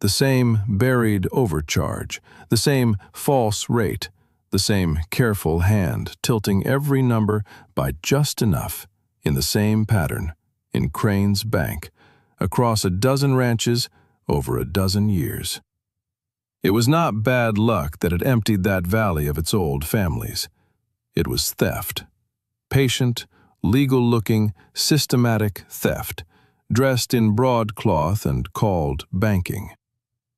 The same buried overcharge, the same false rate, the same careful hand tilting every number by just enough in the same pattern in Crane's bank, across a dozen ranches over a dozen years. It was not bad luck that it emptied that valley of its old families. It was theft. Patient, legal-looking, systematic theft, dressed in broadcloth and called banking.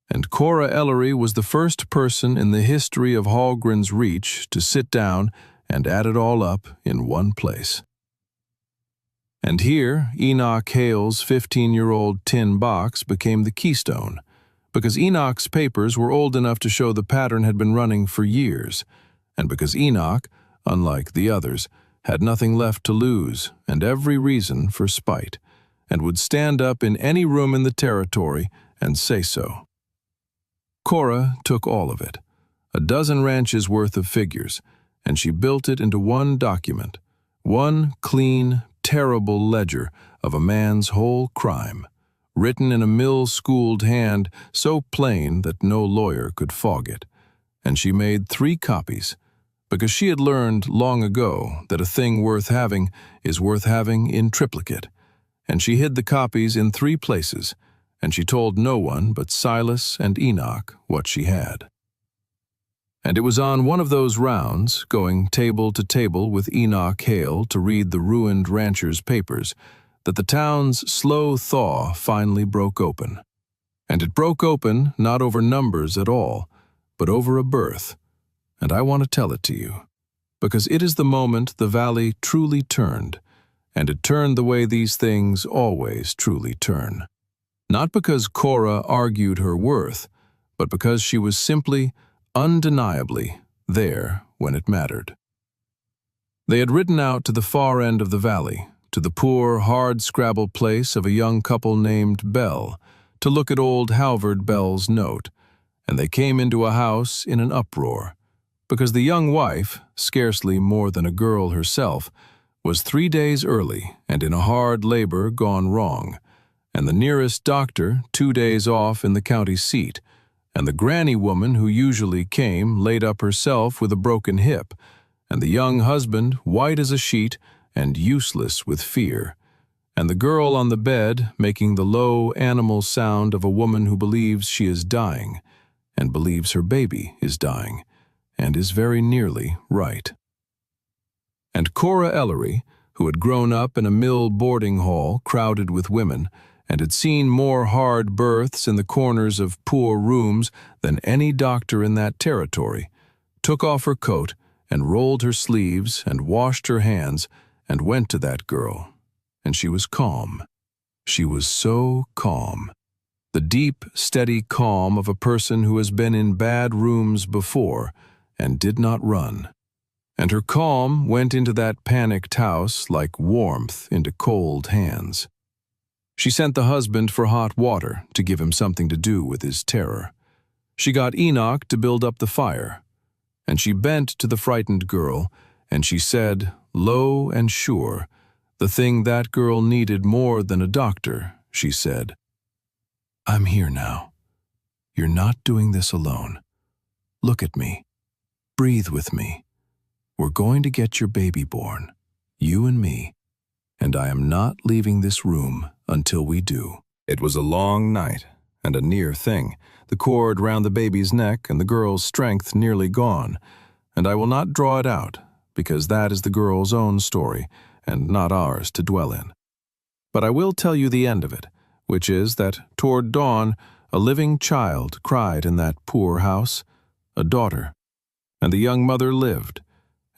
And Cora Ellery was the first person in the history of Hallgren's Reach to sit down and add it all up in one place. And here, Enoch Hale's 15-year-old tin box became the keystone, because Enoch's papers were old enough to show the pattern had been running for years, and because Enoch, unlike the others, had nothing left to lose and every reason for spite, and would stand up in any room in the territory and say so. Cora took all of it, a dozen ranches worth of figures, and she built it into one document, one clean, terrible ledger of a man's whole crime, written in a mill-schooled hand so plain that no lawyer could fog it. And she made 3 copies, because she had learned long ago that a thing worth having is worth having in triplicate, and she hid the copies in 3 places, and she told no one but Silas and Enoch what she had. And it was on one of those rounds, going table to table with Enoch Hale to read the ruined rancher's papers, that the town's slow thaw finally broke open. And it broke open not over numbers at all, but over a birth. And I want to tell it to you, because it is the moment the valley truly turned, and it turned the way these things always truly turn. Not because Cora argued her worth, but because she was simply, undeniably, there when it mattered. They had ridden out to the far end of the valley, to the poor, hard-scrabble place of a young couple named Bell, to look at old Halvard Bell's note, and they came into a house in an uproar, because the young wife, scarcely more than a girl herself, was 3 days early and in a hard labor gone wrong, and the nearest doctor 2 days off in the county seat, and the granny woman who usually came laid up herself with a broken hip, and the young husband white as a sheet and useless with fear, and the girl on the bed making the low animal sound of a woman who believes she is dying, and believes her baby is dying, and is very nearly right. And Cora Ellery, who had grown up in a mill boarding hall crowded with women, and had seen more hard births in the corners of poor rooms than any doctor in that territory, took off her coat and rolled her sleeves and washed her hands and went to that girl, and she was calm. She was so calm. The deep, steady calm of a person who has been in bad rooms before and did not run. And her calm went into that panicked house like warmth into cold hands. She sent the husband for hot water to give him something to do with his terror. She got Enoch to build up the fire. And she bent to the frightened girl, and she said, low and sure, the thing that girl needed more than a doctor, she said, "I'm here now. You're not doing this alone. Look at me. Breathe with me. We're going to get your baby born, you and me, and I am not leaving this room until we do." It was a long night, and a near thing, the cord round the baby's neck and the girl's strength nearly gone, and I will not draw it out, because that is the girl's own story, and not ours to dwell in. But I will tell you the end of it, which is that toward dawn a living child cried in that poor house, a daughter, and the young mother lived,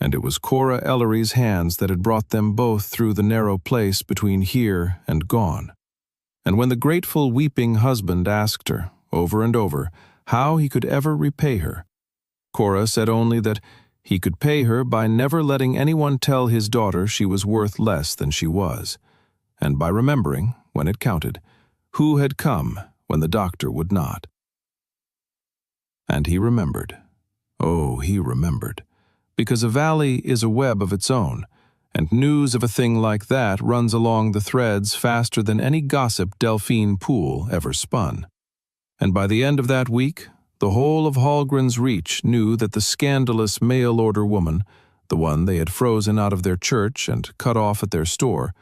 and it was Cora Ellery's hands that had brought them both through the narrow place between here and gone. And when the grateful weeping husband asked her, over and over, how he could ever repay her, Cora said only that he could pay her by never letting anyone tell his daughter she was worth less than she was, and by remembering, when it counted, who had come when the doctor would not. And he remembered. Oh, he remembered. Because a valley is a web of its own, and news of a thing like that runs along the threads faster than any gossip Delphine Pool ever spun. And by the end of that week, the whole of Hallgren's Reach knew that the scandalous mail-order woman, the one they had frozen out of their church and cut off at their store,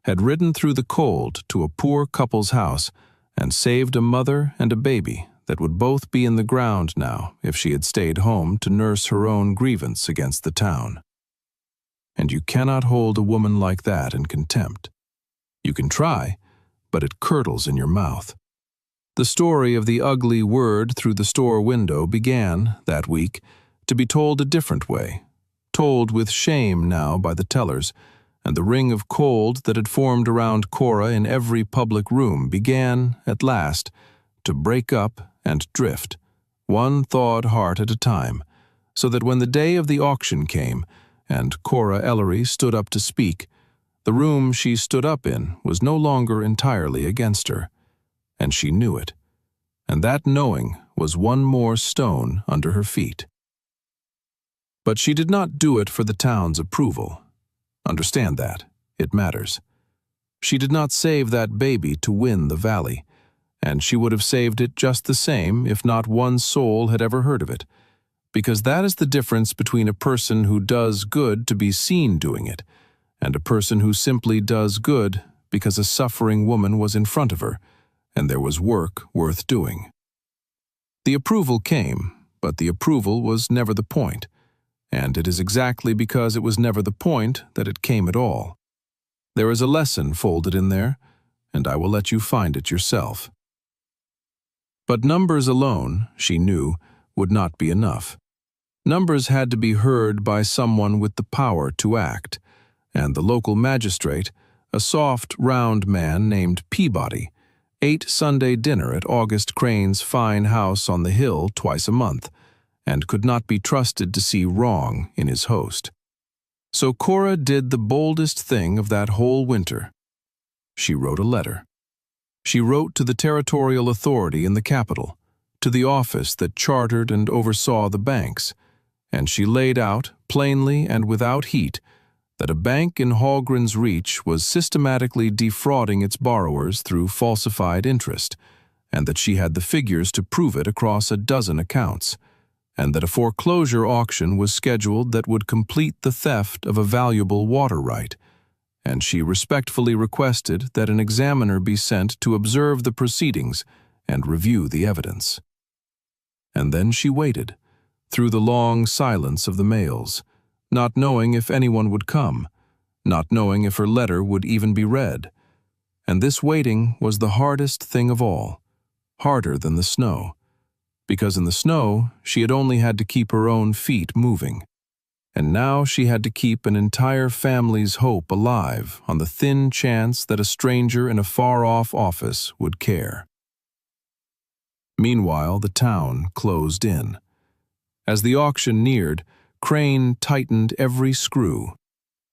had ridden through the cold to a poor couple's house and saved a mother and a baby that would both be in the ground now if she had stayed home to nurse her own grievance against the town. And you cannot hold a woman like that in contempt. You can try, but it curdles in your mouth. The story of the ugly word through the store window began, that week, to be told a different way, told with shame now by the tellers, and the ring of cold that had formed around Cora in every public room began, at last, to break up and drift, one thawed heart at a time, so that when the day of the auction came, and Cora Ellery stood up to speak, the room she stood up in was no longer entirely against her, and she knew it, and that knowing was one more stone under her feet. But she did not do it for the town's approval. Understand that. It matters. She did not save that baby to win the valley, and she would have saved it just the same if not one soul had ever heard of it, because that is the difference between a person who does good to be seen doing it, and a person who simply does good because a suffering woman was in front of her, and there was work worth doing. The approval came, but the approval was never the point, and it is exactly because it was never the point that it came at all. There is a lesson folded in there, and I will let you find it yourself. But numbers alone, she knew, would not be enough. Numbers had to be heard by someone with the power to act, and the local magistrate, a soft, round man named Peabody, ate Sunday dinner at August Crane's fine house on the hill twice a month, and could not be trusted to see wrong in his host. So Cora did the boldest thing of that whole winter. She wrote a letter. She wrote to the territorial authority in the capital, to the office that chartered and oversaw the banks, and she laid out, plainly and without heat, that a bank in Hallgren's Reach was systematically defrauding its borrowers through falsified interest, and that she had the figures to prove it across a dozen accounts, and that a foreclosure auction was scheduled that would complete the theft of a valuable water right, and she respectfully requested that an examiner be sent to observe the proceedings and review the evidence. And then she waited, through the long silence of the mails, not knowing if anyone would come, not knowing if her letter would even be read. And this waiting was the hardest thing of all, harder than the snow, because in the snow she had only had to keep her own feet moving, and now she had to keep an entire family's hope alive on the thin chance that a stranger in a far-off office would care. Meanwhile, the town closed in. As the auction neared, Crane tightened every screw.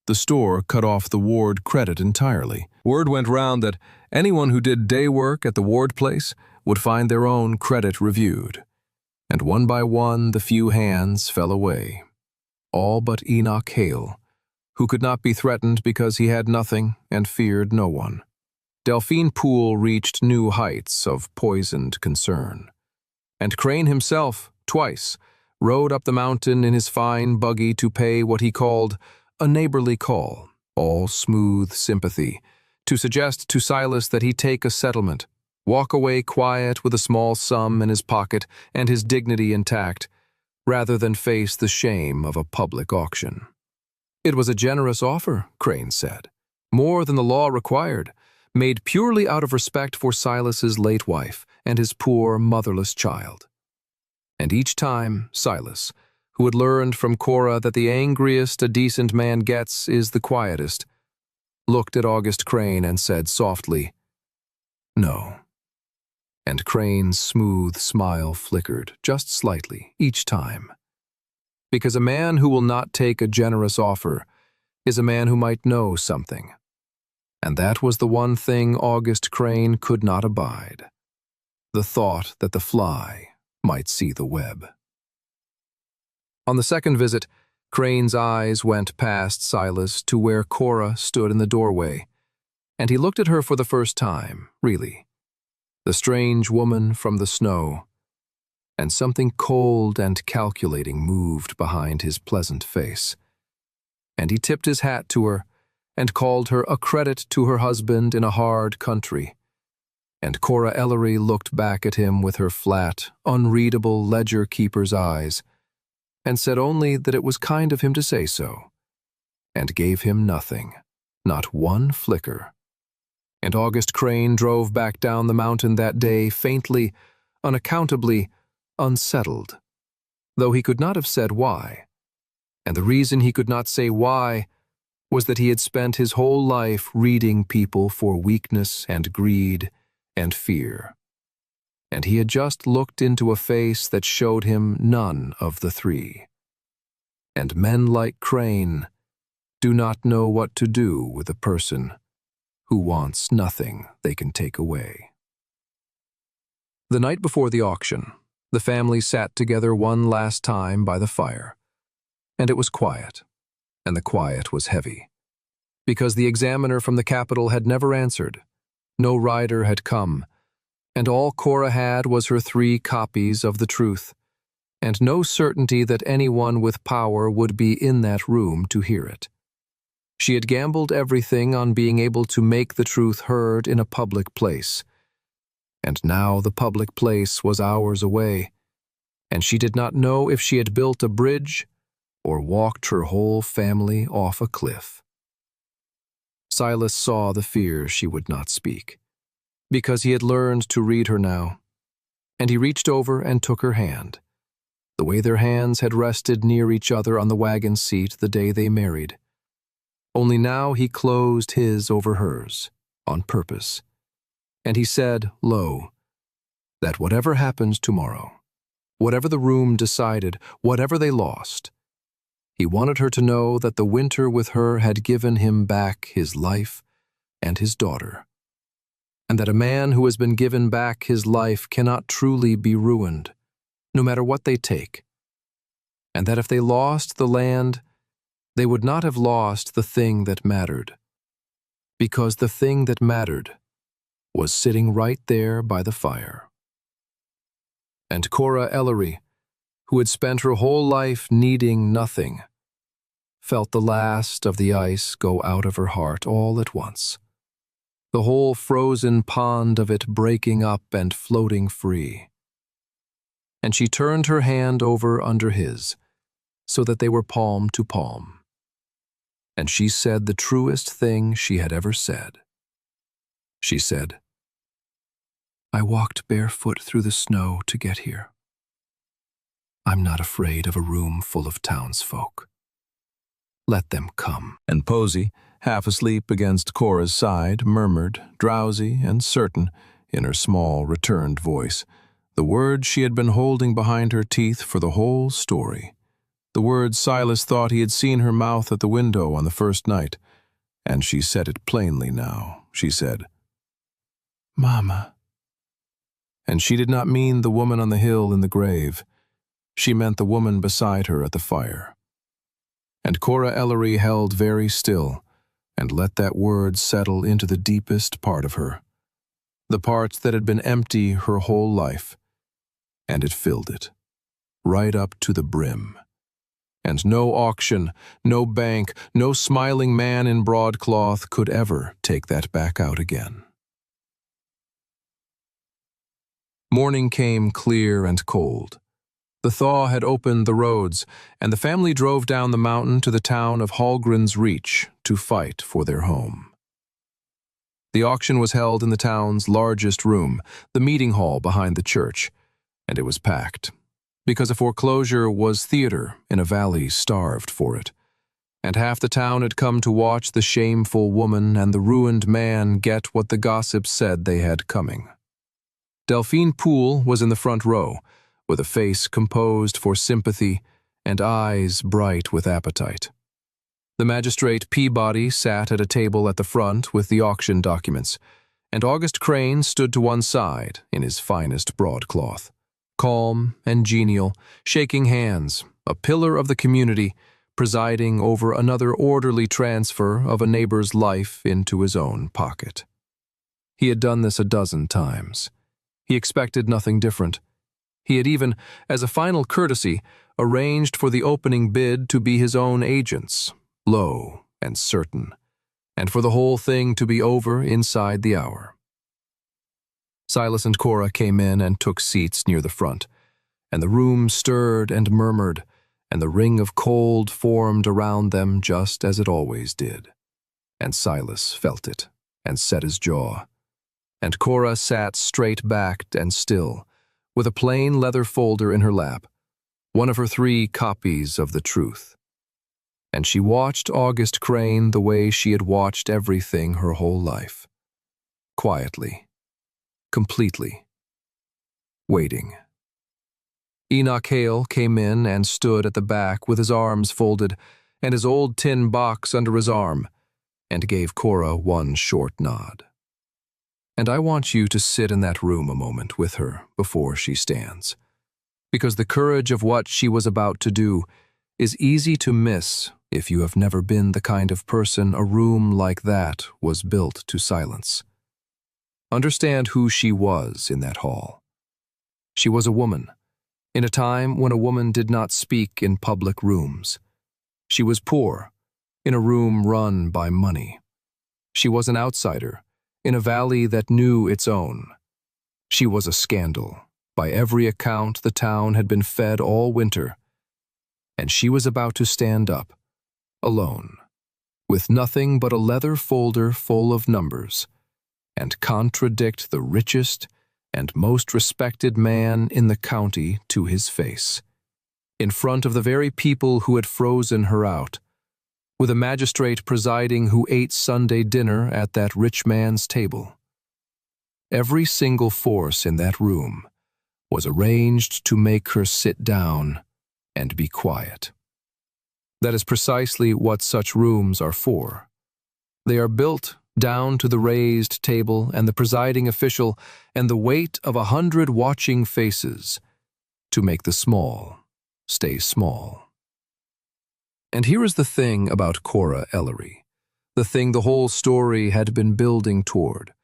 The store cut off the Ward credit entirely. Word went round that anyone who did day work at the Ward place would find their own credit reviewed. And one by one the few hands fell away. All but Enoch Hale, who could not be threatened because he had nothing and feared no one. Delphine Poole reached new heights of poisoned concern. And Crane himself, twice, rode up the mountain in his fine buggy to pay what he called a neighborly call, all smooth sympathy, to suggest to Silas that he take a settlement, walk away quiet with a small sum in his pocket and his dignity intact, rather than face the shame of a public auction. It was a generous offer, Crane said, more than the law required, made purely out of respect for Silas's late wife and his poor motherless child. And each time, Silas, who had learned from Cora that the angriest a decent man gets is the quietest, looked at August Crane and said softly, "No." And Crane's smooth smile flickered, just slightly, each time. Because a man who will not take a generous offer is a man who might know something. And that was the one thing August Crane could not abide, the thought that the fly might see the web. On the second visit, Crane's eyes went past Silas to where Cora stood in the doorway, and he looked at her for the first time, really, the strange woman from the snow, and something cold and calculating moved behind his pleasant face. And he tipped his hat to her and called her a credit to her husband in a hard country. And Cora Ellery looked back at him with her flat, unreadable ledger-keeper's eyes, and said only that it was kind of him to say so, and gave him nothing, not one flicker. And August Crane drove back down the mountain that day faintly, unaccountably, unsettled, though he could not have said why. And the reason he could not say why was that he had spent his whole life reading people for weakness and greed and fear. And he had just looked into a face that showed him none of the three. And men like Crane do not know what to do with a person who wants nothing they can take away. The night before the auction, the family sat together one last time by the fire, and it was quiet, and the quiet was heavy, because the examiner from the capital had never answered, no rider had come, and all Cora had was her 3 copies of the truth, and no certainty that anyone with power would be in that room to hear it. She had gambled everything on being able to make the truth heard in a public place, and now the public place was hours away, and she did not know if she had built a bridge or walked her whole family off a cliff. Silas saw the fear she would not speak, because he had learned to read her now, and he reached over and took her hand, the way their hands had rested near each other on the wagon seat the day they married. Only now he closed his over hers, on purpose, and he said, low, that whatever happened tomorrow, whatever the room decided, whatever they lost, he wanted her to know that the winter with her had given him back his life and his daughter, and that a man who has been given back his life cannot truly be ruined, no matter what they take, and that if they lost the land, they would not have lost the thing that mattered, because the thing that mattered was sitting right there by the fire. And Cora Ellery, who had spent her whole life needing nothing, felt the last of the ice go out of her heart all at once, the whole frozen pond of it breaking up and floating free. And she turned her hand over under his, so that they were palm to palm. And she said the truest thing she had ever said. She said, "I walked barefoot through the snow to get here. I'm not afraid of a room full of townsfolk. Let them come." And Posey, half asleep against Cora's side, murmured, drowsy and certain, in her small, returned voice, the words she had been holding behind her teeth for the whole story. The words Silas thought he had seen her mouth at the window on the first night, and she said it plainly now. She said, "Mama." And she did not mean the woman on the hill in the grave. She meant the woman beside her at the fire. And Cora Ellery held very still and let that word settle into the deepest part of her, the part that had been empty her whole life, and it filled it, right up to the brim. And no auction, no bank, no smiling man in broadcloth could ever take that back out again. Morning came clear and cold. The thaw had opened the roads, and the family drove down the mountain to the town of Hallgren's Reach to fight for their home. The auction was held in the town's largest room, the meeting hall behind the church, and it was packed, because a foreclosure was theater in a valley starved for it, and half the town had come to watch the shameful woman and the ruined man get what the gossips said they had coming. Delphine Poole was in the front row, with a face composed for sympathy and eyes bright with appetite. The magistrate Peabody sat at a table at the front with the auction documents, and August Crane stood to one side in his finest broadcloth, calm and genial, shaking hands, a pillar of the community, presiding over another orderly transfer of a neighbor's life into his own pocket. He had done this a dozen times. He expected nothing different. He had even, as a final courtesy, arranged for the opening bid to be his own agents, low and certain, and for the whole thing to be over inside the hour. Silas and Cora came in and took seats near the front, and the room stirred and murmured, and the ring of cold formed around them just as it always did. And Silas felt it, and set his jaw. And Cora sat straight-backed and still, with a plain leather folder in her lap, one of her 3 copies of the truth. And she watched August Crane the way she had watched everything her whole life. Quietly, completely, waiting. Enoch Hale came in and stood at the back with his arms folded and his old tin box under his arm, and gave Cora one short nod. And I want you to sit in that room a moment with her before she stands, because the courage of what she was about to do is easy to miss if you have never been the kind of person a room like that was built to silence. Understand who she was in that hall. She was a woman, in a time when a woman did not speak in public rooms. She was poor, in a room run by money. She was an outsider, in a valley that knew its own. She was a scandal. By every account, the town had been fed all winter. And she was about to stand up, alone, with nothing but a leather folder full of numbers, and contradict the richest and most respected man in the county to his face, in front of the very people who had frozen her out, with a magistrate presiding who ate Sunday dinner at that rich man's table. Every single force in that room was arranged to make her sit down and be quiet. That is precisely what such rooms are for. They are built down to the raised table and the presiding official and the weight of 100 watching faces to make the small stay small. And here is the thing about Cora Ellery, the thing the whole story had been building toward,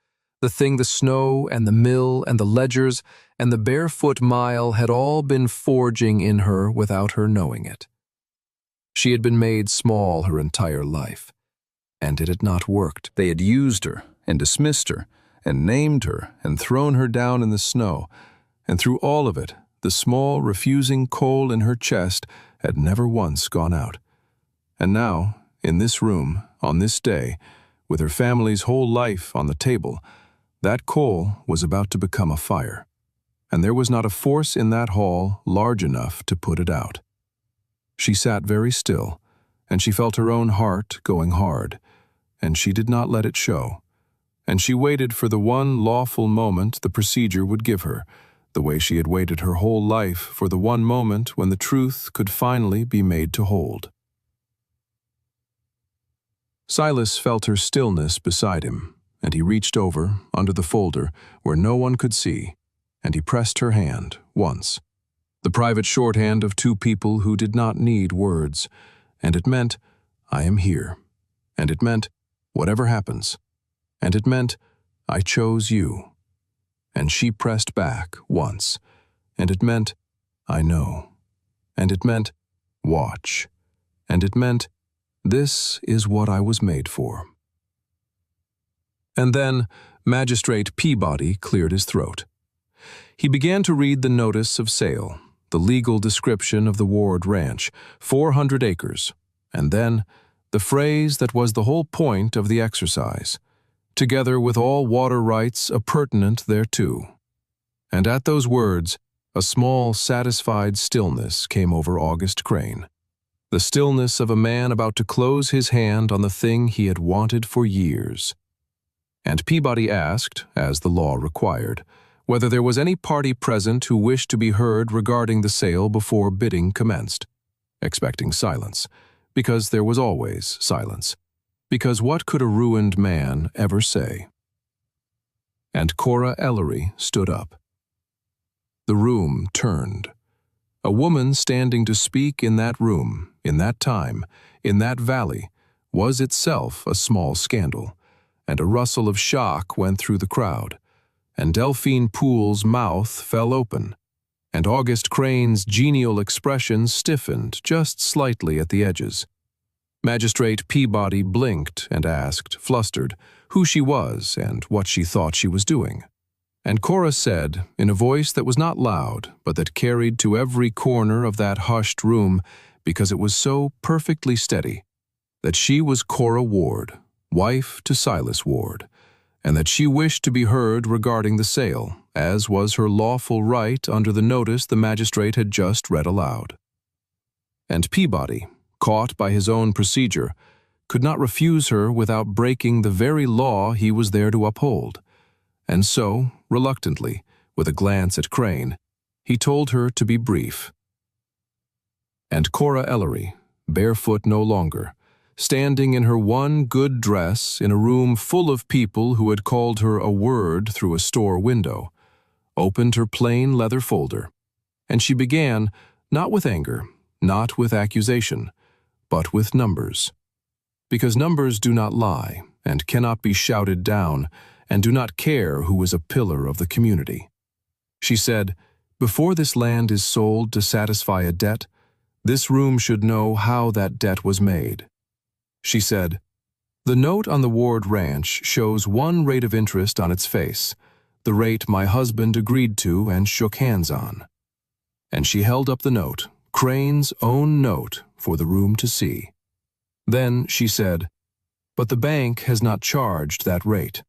the thing the snow and the mill and the ledgers and the Barefoot mile had all been forging in her without her knowing it. She had been made small her entire life, and it had not worked. They had used her and dismissed her and named her and thrown her down in the snow, and through all of it, the small, refusing coal in her chest had never once gone out. And now, in this room, on this day, with her family's whole life on the table, that coal was about to become a fire, and there was not a force in that hall large enough to put it out. She sat very still, and she felt her own heart going hard, and she did not let it show. And she waited for the one lawful moment the procedure would give her, the way she had waited her whole life for the one moment when the truth could finally be made to hold. Silas felt her stillness beside him, and he reached over, under the folder, where no one could see, and he pressed her hand, once. The private shorthand of two people who did not need words, and it meant, I am here, and it meant, whatever happens, and it meant, I chose you. And she pressed back, once, and it meant, I know, and it meant, watch, and it meant, this is what I was made for. And then Magistrate Peabody cleared his throat. He began to read the notice of sale, the legal description of the Ward Ranch, 400 acres, and then the phrase that was the whole point of the exercise, together with all water rights appurtenant thereto. And at those words, a small, satisfied stillness came over August Crane, the stillness of a man about to close his hand on the thing he had wanted for years. And Peabody asked, as the law required, whether there was any party present who wished to be heard regarding the sale before bidding commenced, expecting silence, because there was always silence, because what could a ruined man ever say? And Cora Ellery stood up. The room turned. A woman standing to speak in that room, in that time, in that valley, was itself a small scandal, and a rustle of shock went through the crowd, and Delphine Poole's mouth fell open, and August Crane's genial expression stiffened just slightly at the edges. Magistrate Peabody blinked and asked, flustered, who she was and what she thought she was doing. And Cora said, in a voice that was not loud, but that carried to every corner of that hushed room because it was so perfectly steady, that she was Cora Ward, wife to Silas Ward, and that she wished to be heard regarding the sale, as was her lawful right under the notice the magistrate had just read aloud. And Peabody, caught by his own procedure, could not refuse her without breaking the very law he was there to uphold. And so, reluctantly, with a glance at Crane, he told her to be brief. And Cora Ellery, barefoot no longer, standing in her one good dress in a room full of people who had called her a word through a store window, opened her plain leather folder, and she began, not with anger, not with accusation, but with numbers. Because numbers do not lie, and cannot be shouted down, and do not care who is a pillar of the community. She said, before this land is sold to satisfy a debt, this room should know how that debt was made. She said, the note on the Ward Ranch shows one rate of interest on its face, the rate my husband agreed to and shook hands on. And she held up the note, Crane's own note, for the room to see. Then she said, but the bank has not charged that rate.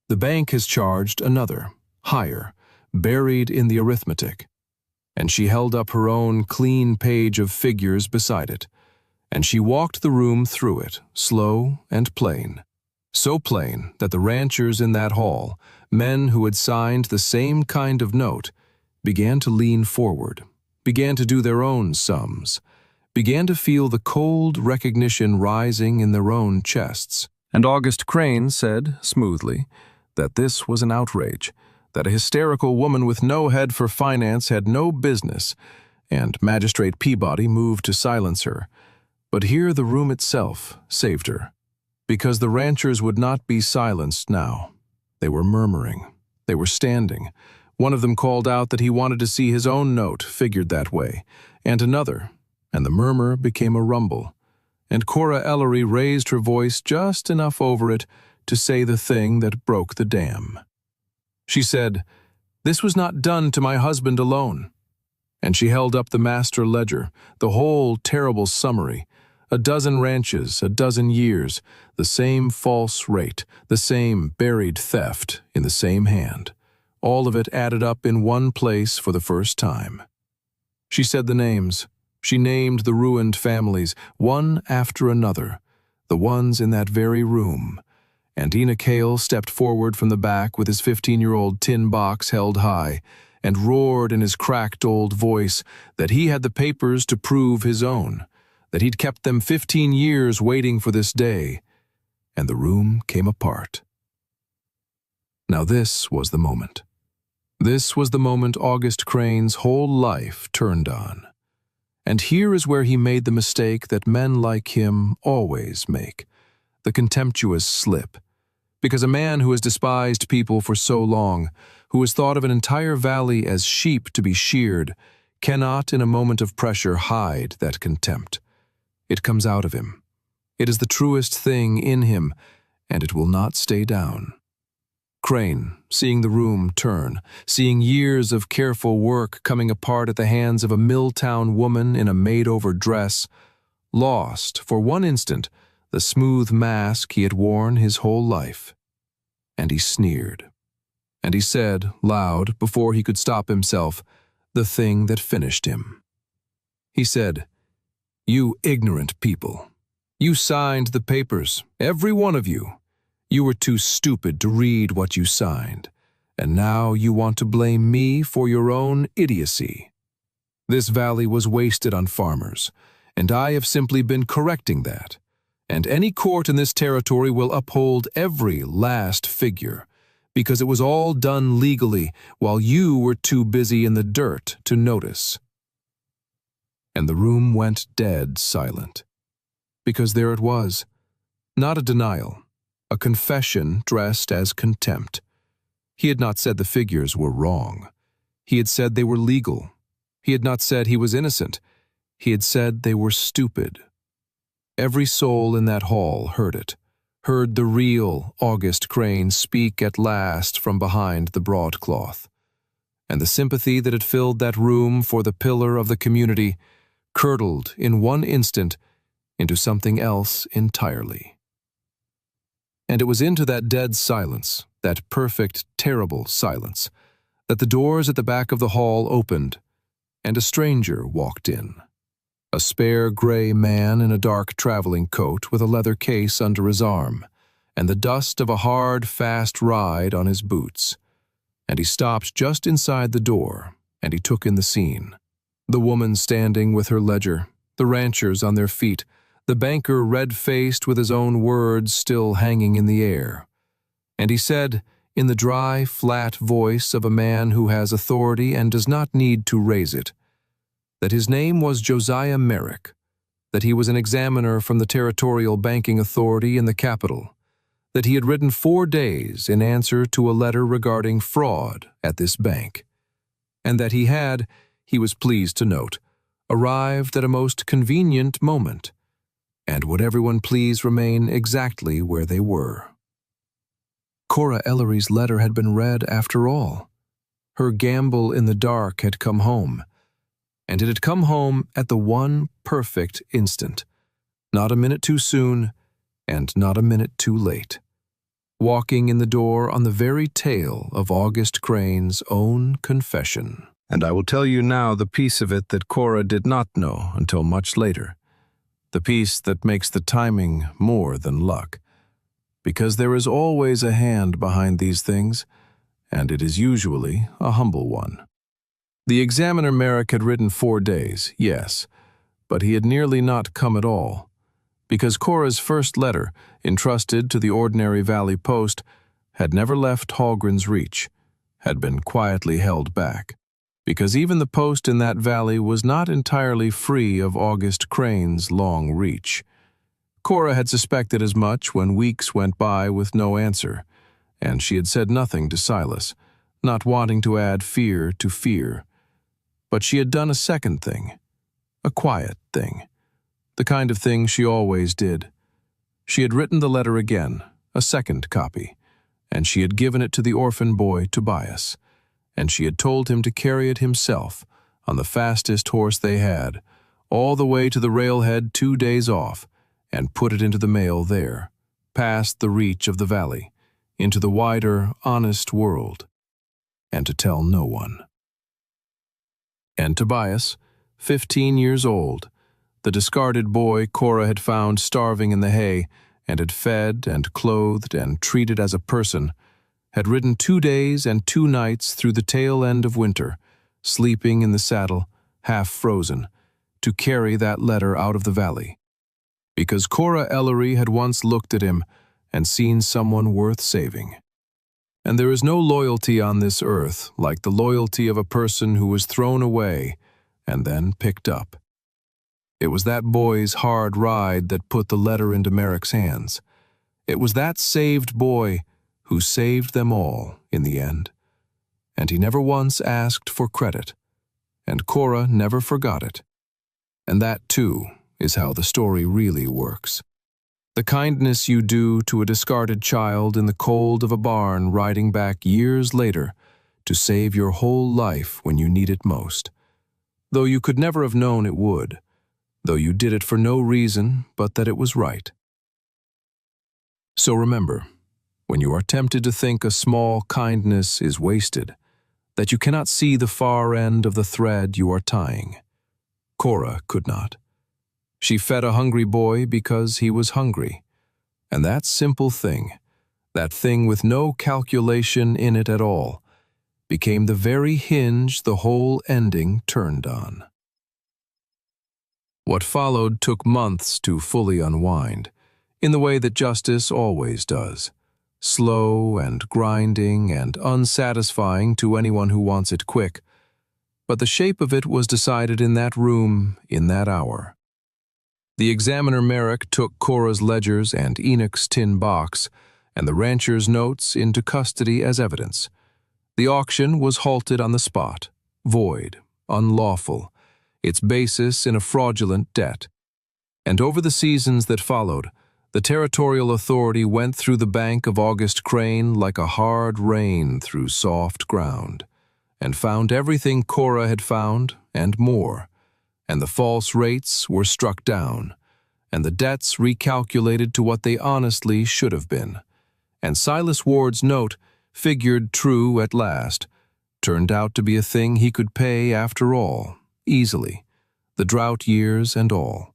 The bank has charged another, higher, buried in the arithmetic. And she held up her own clean page of figures beside it, and she walked the room through it, slow and plain, so plain that the ranchers in that hall, men who had signed the same kind of note, began to lean forward, began to do their own sums, began to feel the cold recognition rising in their own chests. And August Crane said, smoothly, that this was an outrage, that a hysterical woman with no head for finance had no business, and Magistrate Peabody moved to silence her. But here the room itself saved her, because the ranchers would not be silenced now. They were murmuring. They were standing. One of them called out that he wanted to see his own note figured that way, and another, and the murmur became a rumble. And Cora Ellery raised her voice just enough over it to say the thing that broke the dam. She said, "This was not done to my husband alone." And she held up the master ledger, the whole terrible summary, a dozen ranches, a dozen years, the same false rate, the same buried theft in the same hand, all of it added up in one place for the first time. She said the names. She named the ruined families, one after another, the ones in that very room, and Enoch Cale stepped forward from the back with his 15-year-old tin box held high, and roared in his cracked old voice that he had the papers to prove his own, that he'd kept them 15 years waiting for this day, and the room came apart. Now this was the moment. This was the moment August Crane's whole life turned on. And here is where he made the mistake that men like him always make, the contemptuous slip. Because a man who has despised people for so long, who has thought of an entire valley as sheep to be sheared, cannot in a moment of pressure hide that contempt. It comes out of him. It is the truest thing in him, and it will not stay down. Crane, seeing the room turn, seeing years of careful work coming apart at the hands of a Milltown woman in a made-over dress, lost, for one instant, the smooth mask he had worn his whole life. And he sneered. And he said, loud, before he could stop himself, the thing that finished him. He said, "You ignorant people. You signed the papers, every one of you. You were too stupid to read what you signed, and now you want to blame me for your own idiocy. This valley was wasted on farmers, and I have simply been correcting that. And any court in this territory will uphold every last figure, because it was all done legally while you were too busy in the dirt to notice." And the room went dead silent, because there it was, not a denial, a confession dressed as contempt. He had not said the figures were wrong. He had said they were legal. He had not said he was innocent. He had said they were stupid. Every soul in that hall heard it, heard the real August Crane speak at last from behind the broadcloth. And the sympathy that had filled that room for the pillar of the community curdled in one instant into something else entirely. And it was into that dead silence, that perfect, terrible silence, that the doors at the back of the hall opened, and a stranger walked in. A spare gray man in a dark traveling coat with a leather case under his arm, and the dust of a hard, fast ride on his boots. And he stopped just inside the door, and he took in the scene. The woman standing with her ledger, the ranchers on their feet, the banker red-faced with his own words still hanging in the air. And he said, in the dry, flat voice of a man who has authority and does not need to raise it, that his name was Josiah Merrick, that he was an examiner from the Territorial Banking Authority in the capital, that he had ridden 4 days in answer to a letter regarding fraud at this bank, and that he was pleased to note, arrived at a most convenient moment. And would everyone please remain exactly where they were? Cora Ellery's letter had been read after all. Her gamble in the dark had come home, and it had come home at the one perfect instant, not a minute too soon and not a minute too late, walking in the door on the very tail of August Crane's own confession. And I will tell you now the piece of it that Cora did not know until much later, the piece that makes the timing more than luck, because there is always a hand behind these things, and it is usually a humble one. The examiner Merrick had ridden 4 days, yes, but he had nearly not come at all, because Cora's first letter, entrusted to the ordinary Valley Post, had never left Hallgren's reach, had been quietly held back, because even the post in that valley was not entirely free of August Crane's long reach. Cora had suspected as much when weeks went by with no answer, and she had said nothing to Silas, not wanting to add fear to fear. But she had done a second thing, a quiet thing, the kind of thing she always did. She had written the letter again, a second copy, and she had given it to the orphan boy Tobias, and she had told him to carry it himself, on the fastest horse they had, all the way to the railhead 2 days off, and put it into the mail there, past the reach of the valley, into the wider, honest world, and to tell no one. And Tobias, 15 years old, the discarded boy Cora had found starving in the hay and had fed and clothed and treated as a person, had ridden 2 days and 2 nights through the tail end of winter, sleeping in the saddle, half frozen, to carry that letter out of the valley. Because Cora Ellery had once looked at him and seen someone worth saving. And there is no loyalty on this earth like the loyalty of a person who was thrown away and then picked up. It was that boy's hard ride that put the letter into Merrick's hands. It was that saved boy who saved them all in the end. And he never once asked for credit, and Cora never forgot it. And that, too, is how the story really works. The kindness you do to a discarded child in the cold of a barn riding back years later to save your whole life when you need it most. Though you could never have known it would, though you did it for no reason but that it was right. So remember, when you are tempted to think a small kindness is wasted, that you cannot see the far end of the thread you are tying. Cora could not. She fed a hungry boy because he was hungry. And that simple thing, that thing with no calculation in it at all, became the very hinge the whole ending turned on. What followed took months to fully unwind, in the way that justice always does, slow and grinding and unsatisfying to anyone who wants it quick. But the shape of it was decided in that room, in that hour. The examiner Merrick took Cora's ledgers and Enoch's tin box and the rancher's notes into custody as evidence. The auction was halted on the spot, void, unlawful, its basis in a fraudulent debt. And over the seasons that followed, the territorial authority went through the bank of August Crane like a hard rain through soft ground, and found everything Cora had found and more. And the false rates were struck down, and the debts recalculated to what they honestly should have been. And Silas Ward's note, figured true at last, turned out to be a thing he could pay after all, easily, the drought years and all,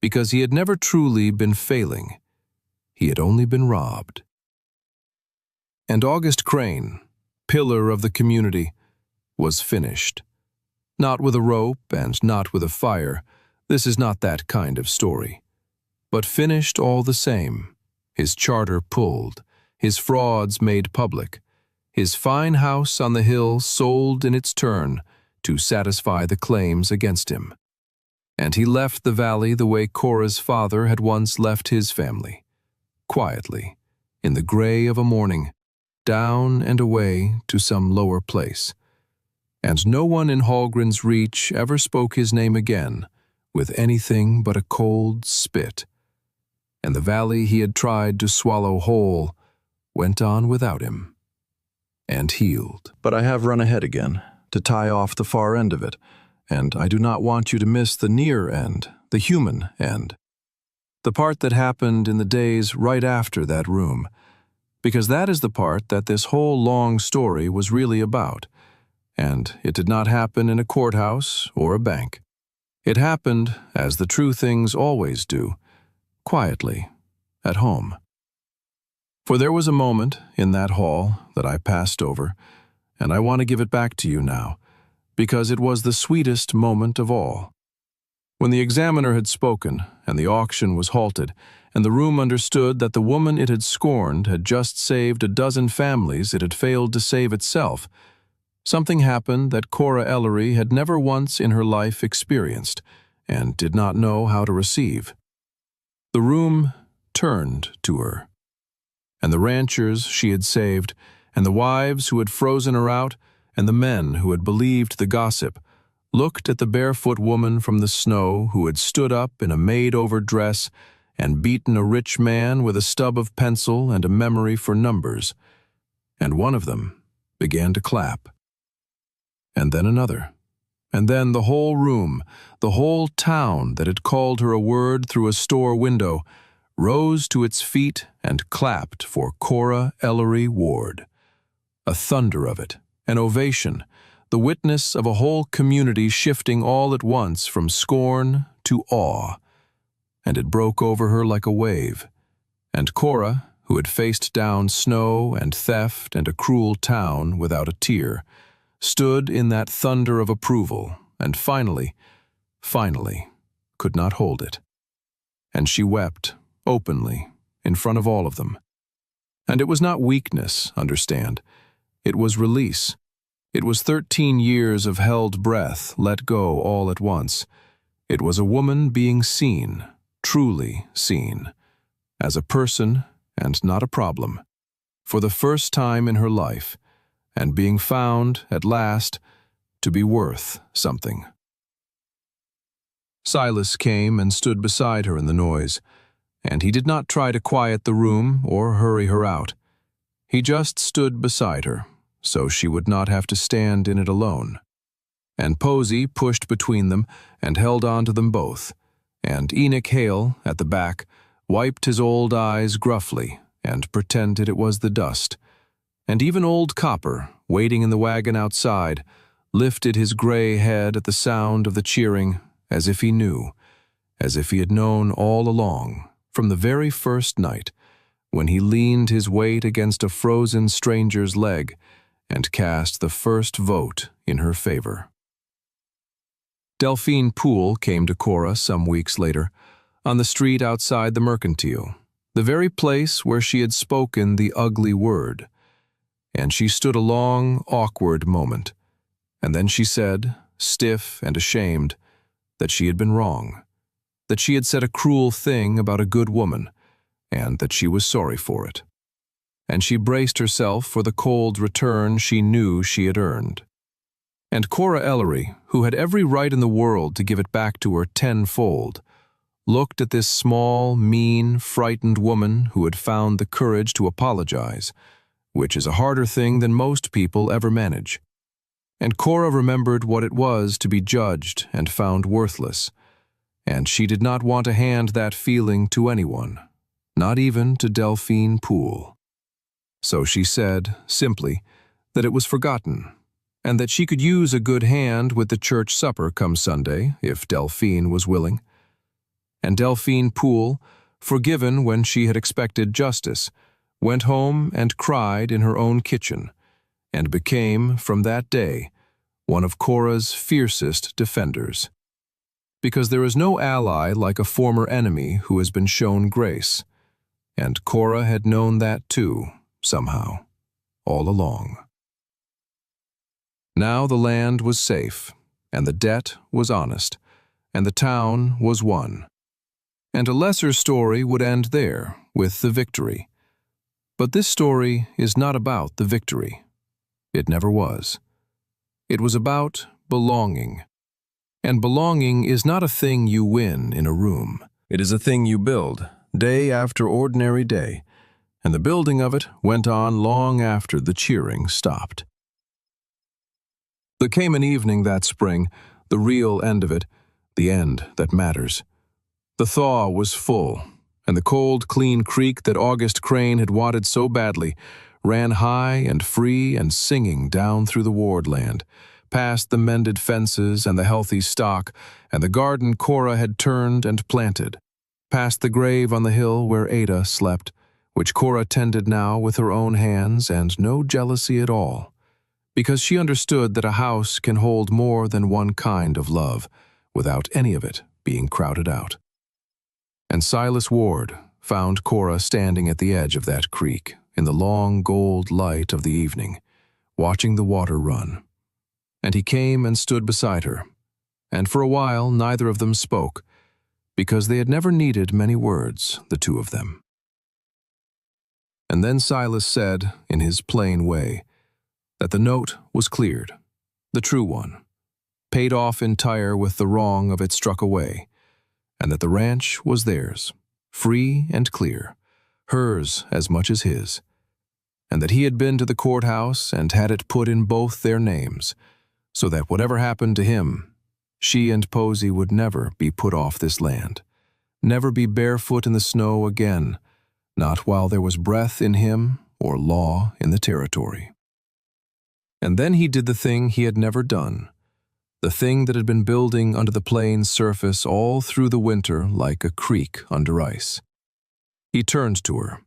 because he had never truly been failing. He had only been robbed. And August Crane, pillar of the community, was finished. Not with a rope and not with a fire. This is not that kind of story. But finished all the same, his charter pulled, his frauds made public, his fine house on the hill sold in its turn to satisfy the claims against him. And he left the valley the way Cora's father had once left his family, quietly, in the gray of a morning, down and away to some lower place. And no one in Hallgren's reach ever spoke his name again with anything but a cold spit. And the valley he had tried to swallow whole went on without him, and healed. But I have run ahead again, to tie off the far end of it, and I do not want you to miss the near end, the human end. The part that happened in the days right after that room, because that is the part that this whole long story was really about. And it did not happen in a courthouse or a bank. It happened, as the true things always do, quietly, at home. For there was a moment in that hall that I passed over, and I want to give it back to you now, because it was the sweetest moment of all. When the examiner had spoken, and the auction was halted, and the room understood that the woman it had scorned had just saved a dozen families it had failed to save itself, Something happened that Cora Ellery had never once in her life experienced and did not know how to receive. The room turned to her, and the ranchers she had saved, and the wives who had frozen her out, and the men who had believed the gossip, looked at the barefoot woman from the snow who had stood up in a made-over dress and beaten a rich man with a stub of pencil and a memory for numbers, and one of them began to clap. And then another, and then the whole room, the whole town that had called her a word through a store window, rose to its feet and clapped for Cora Ellery Ward. A thunder of it, an ovation, the witness of a whole community shifting all at once from scorn to awe. And it broke over her like a wave. And Cora, who had faced down snow and theft and a cruel town without a tear, stood in that thunder of approval, and finally, could not hold it. And she wept, openly, in front of all of them. And it was not weakness, understand. It was release. It was 13 years of held breath let go all at once. It was a woman being seen, truly seen, as a person and not a problem, for the first time in her life, and being found, at last, to be worth something. Silas came and stood beside her in the noise, and he did not try to quiet the room or hurry her out. He just stood beside her, so she would not have to stand in it alone. And Posey pushed between them and held on to them both, and Enoch Hale, at the back, wiped his old eyes gruffly and pretended it was the dust. And even old Copper, waiting in the wagon outside, lifted his gray head at the sound of the cheering, as if he knew, as if he had known all along, from the very first night, when he leaned his weight against a frozen stranger's leg and cast the first vote in her favor. Delphine Poole came to Cora some weeks later, on the street outside the Mercantile, the very place where she had spoken the ugly word. And she stood a long, awkward moment, and then she said, stiff and ashamed, that she had been wrong, that she had said a cruel thing about a good woman, and that she was sorry for it. And she braced herself for the cold return she knew she had earned. And Cora Ellery, who had every right in the world to give it back to her tenfold, looked at this small, mean, frightened woman who had found the courage to apologize, which is a harder thing than most people ever manage. And Cora remembered what it was to be judged and found worthless, and she did not want to hand that feeling to anyone, not even to Delphine Poole. So she said, simply, that it was forgotten, and that she could use a good hand with the church supper come Sunday, if Delphine was willing. And Delphine Poole, forgiven when she had expected justice, went home and cried in her own kitchen, and became, from that day, one of Cora's fiercest defenders. Because there is no ally like a former enemy who has been shown grace, and Cora had known that too, somehow, all along. Now the land was safe, and the debt was honest, and the town was won. And a lesser story would end there, with the victory. But this story is not about the victory. It never was. It was about belonging. And belonging is not a thing you win in a room. It is a thing you build, day after ordinary day, and the building of it went on long after the cheering stopped. There came an evening that spring, the real end of it, the end that matters. The thaw was full, and the cold, clean creek that August Crane had wanted so badly ran high and free and singing down through the Ward land, past the mended fences and the healthy stock, and the garden Cora had turned and planted, past the grave on the hill where Ada slept, which Cora tended now with her own hands and no jealousy at all, because she understood that a house can hold more than one kind of love, without any of it being crowded out. And Silas Ward found Cora standing at the edge of that creek, in the long gold light of the evening, watching the water run, And he came and stood beside her, and for a while neither of them spoke, because they had never needed many words, the two of them. And then Silas said, in his plain way, that the note was cleared, the true one, paid off entire with the wrong of it struck away, and that the ranch was theirs, free and clear, hers as much as his, and that he had been to the courthouse and had it put in both their names, so that whatever happened to him, she and Posey would never be put off this land, never be barefoot in the snow again, not while there was breath in him or law in the territory. And then he did the thing he had never done, the thing that had been building under the plain's surface all through the winter like a creek under ice. He turned to her,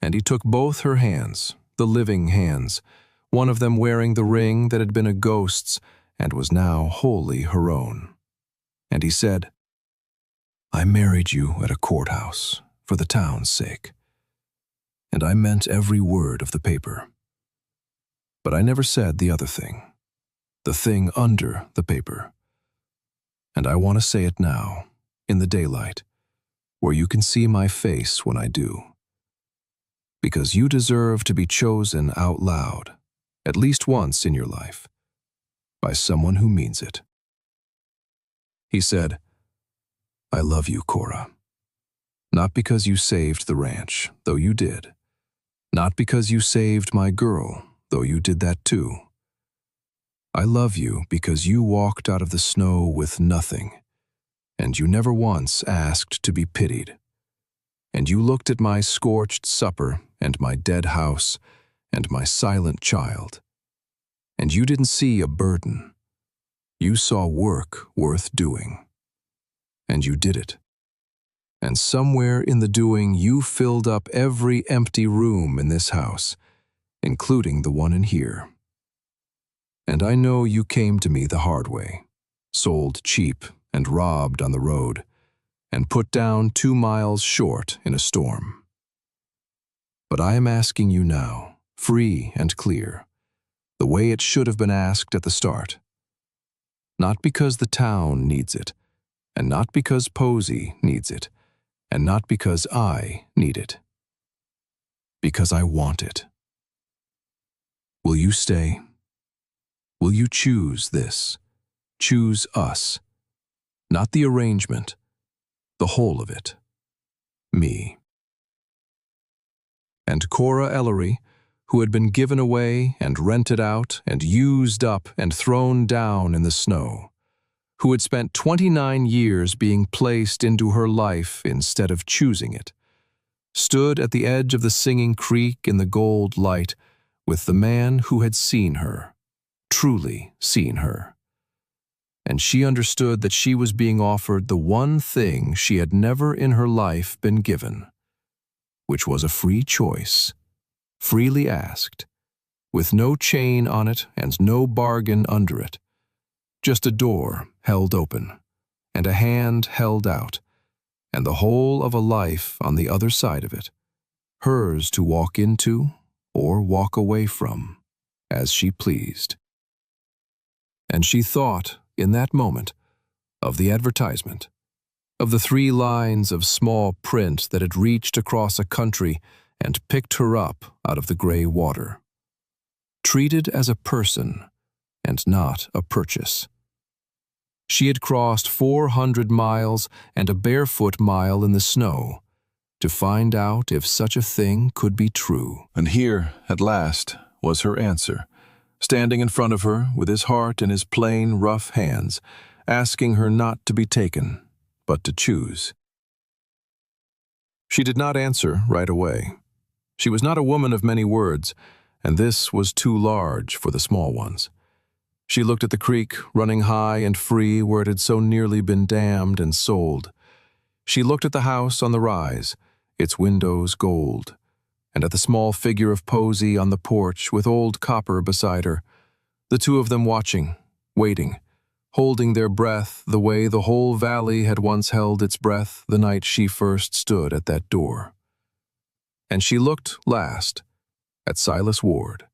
and he took both her hands, the living hands, one of them wearing the ring that had been a ghost's and was now wholly her own. And he said, "I married you at a courthouse for the town's sake, and I meant every word of the paper. But I never said the other thing, the thing under the paper. And I want to say it now, in the daylight, where you can see my face when I do. Because you deserve to be chosen out loud, at least once in your life, by someone who means it." He said, "I love you, Cora. Not because you saved the ranch, though you did. Not because you saved my girl, though you did that too. I love you because you walked out of the snow with nothing, and you never once asked to be pitied. And you looked at my scorched supper and my dead house and my silent child, and you didn't see a burden. You saw work worth doing. And you did it. And somewhere in the doing you filled up every empty room in this house, including the one in here. And I know you came to me the hard way, sold cheap and robbed on the road, and put down 2 miles short in a storm. But I am asking you now, free and clear, the way it should have been asked at the start. Not because the town needs it, and not because Posey needs it, and not because I need it. Because I want it. Will you stay? Will you choose this? Choose us. Not the arrangement, the whole of it. Me." And Cora Ellery, who had been given away and rented out and used up and thrown down in the snow, who had spent 29 years being placed into her life instead of choosing it, stood at the edge of the singing creek in the gold light with the man who had seen her, truly seen her. And she understood that she was being offered the one thing she had never in her life been given, which was a free choice, freely asked, with no chain on it and no bargain under it, just a door held open, and a hand held out, and the whole of a life on the other side of it, hers to walk into or walk away from, as she pleased. And she thought, in that moment, of the advertisement, of the 3 lines of small print that had reached across a country and picked her up out of the gray water. Treated as a person and not a purchase. She had crossed 400 miles and a barefoot mile in the snow to find out if such a thing could be true. And here, at last, was her answer, standing in front of her with his heart in his plain, rough hands, asking her not to be taken, but to choose. She did not answer right away. She was not a woman of many words, and this was too large for the small ones. She looked at the creek running high and free where it had so nearly been dammed and sold. She looked at the house on the rise, its windows gold, and at the small figure of Posey on the porch with old Copper beside her, the two of them watching, waiting, holding their breath the way the whole valley had once held its breath the night she first stood at that door. And she looked last at Silas Ward,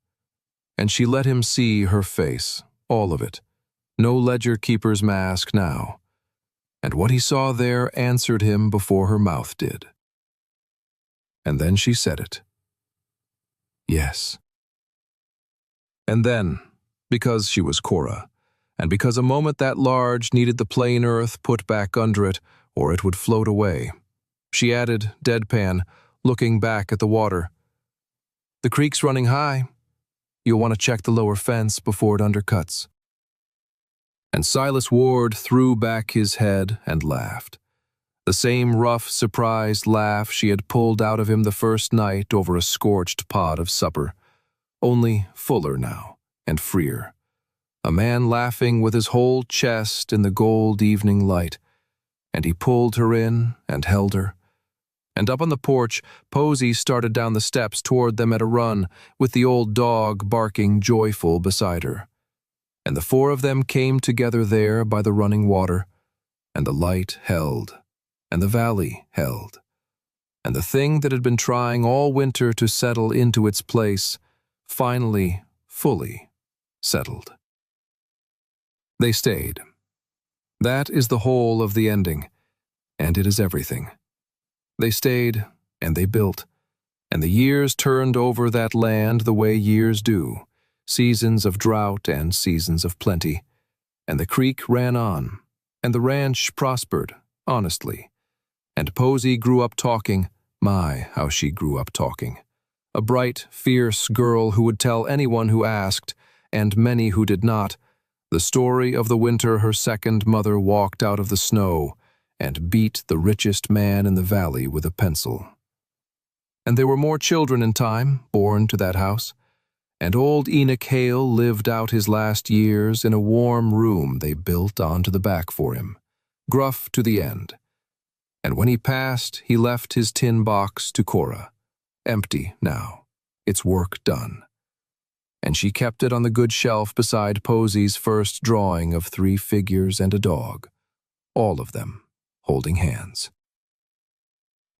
and she let him see her face, all of it. No ledger-keeper's mask now. And what he saw there answered him before her mouth did. And then she said it. Yes. And then, because she was Cora, and because a moment that large needed the plain earth put back under it, or it would float away, she added, deadpan, looking back at the water, "The creek's running high. You'll want to check the lower fence before it undercuts." And Silas Ward threw back his head and laughed. The same rough, surprised laugh she had pulled out of him the first night over a scorched pot of supper, only fuller now and freer. A man laughing with his whole chest in the gold evening light, and he pulled her in and held her. And up on the porch, Posey started down the steps toward them at a run, with the old dog barking joyful beside her. And the four of them came together there by the running water, and the light held, and the valley held, and the thing that had been trying all winter to settle into its place finally, fully settled. They stayed. That is the whole of the ending, and it is everything. They stayed, and they built, and the years turned over that land the way years do, seasons of drought and seasons of plenty, and the creek ran on, and the ranch prospered, honestly, and Posey grew up talking, my, how she grew up talking, a bright, fierce girl who would tell anyone who asked, and many who did not, the story of the winter her second mother walked out of the snow and beat the richest man in the valley with a pencil. And there were more children in time born to that house, and old Enoch Hale lived out his last years in a warm room they built onto the back for him, gruff to the end. And when he passed, he left his tin box to Cora, empty now, its work done. And she kept it on the good shelf beside Posey's first drawing of 3 figures and a dog, all of them holding hands.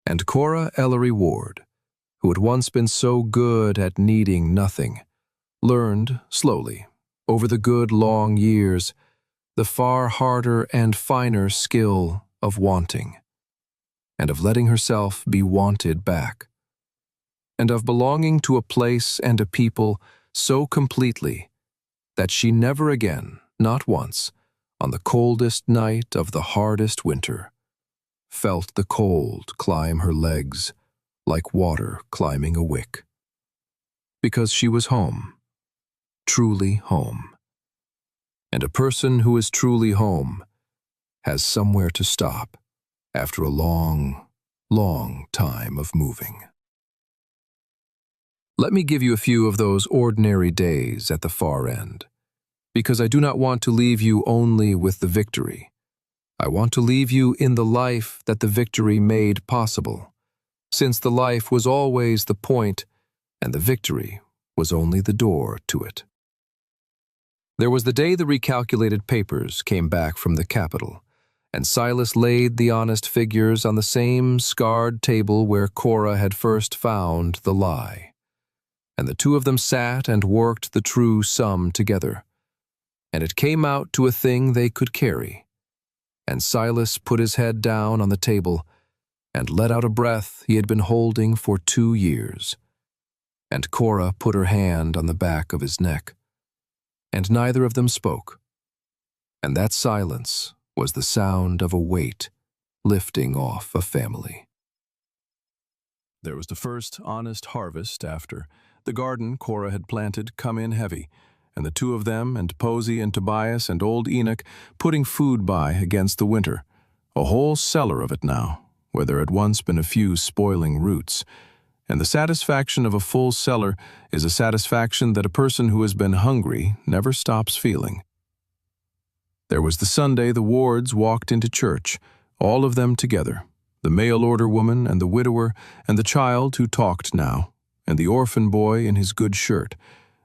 And Cora Ellery Ward, who had once been so good at needing nothing, learned, slowly, over the good long years, the far harder and finer skill of wanting, and of letting herself be wanted back, and of belonging to a place and a people so completely that she never again, not once, on the coldest night of the hardest winter, felt the cold climb her legs like water climbing a wick. Because she was home, truly home. And a person who is truly home has somewhere to stop after a long, long time of moving. Let me give you a few of those ordinary days at the far end, because I do not want to leave you only with the victory. I want to leave you in the life that the victory made possible, since the life was always the point and the victory was only the door to it. There was the day the recalculated papers came back from the Capitol, and Silas laid the honest figures on the same scarred table where Cora had first found the lie. And the two of them sat and worked the true sum together, and it came out to a thing they could carry. And Silas put his head down on the table and let out a breath he had been holding for 2 years. And Cora put her hand on the back of his neck, and neither of them spoke. And that silence was the sound of a weight lifting off a family. There was the first honest harvest after the garden Cora had planted come in heavy, and the two of them and Posey and Tobias and old Enoch putting food by against the winter, a whole cellar of it now, where there had once been a few spoiling roots. And the satisfaction of a full cellar is a satisfaction that a person who has been hungry never stops feeling. There was the Sunday the Wards walked into church, all of them together, the mail-order woman and the widower and the child who talked now, and the orphan boy in his good shirt,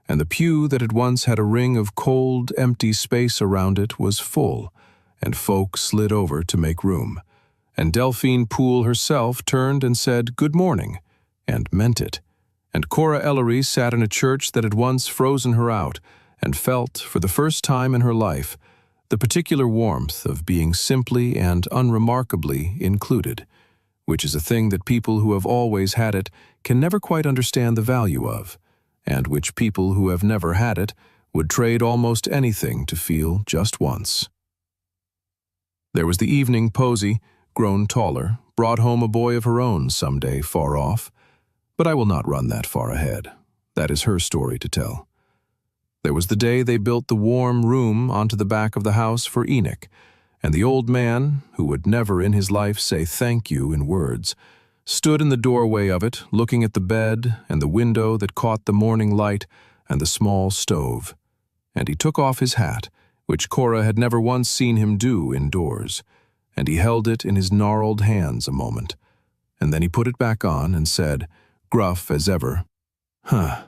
and the pew that had once had a ring of cold, empty space around it was full, and folk slid over to make room. And Delphine Poole herself turned and said, "Good morning," and meant it. And Cora Ellery sat in a church that had once frozen her out, and felt, for the first time in her life, the particular warmth of being simply and unremarkably included, which is a thing that people who have always had it can never quite understand the value of, and which people who have never had it would trade almost anything to feel just once. There was the evening Posy, grown taller, brought home a boy of her own someday far off, but I will not run that far ahead. That is her story to tell. There was the day they built the warm room onto the back of the house for Enoch, and the old man, who would never in his life say thank you in words, stood in the doorway of it, looking at the bed and the window that caught the morning light and the small stove. And he took off his hat, which Cora had never once seen him do indoors, and he held it in his gnarled hands a moment, and then he put it back on and said, gruff as ever, "Huh,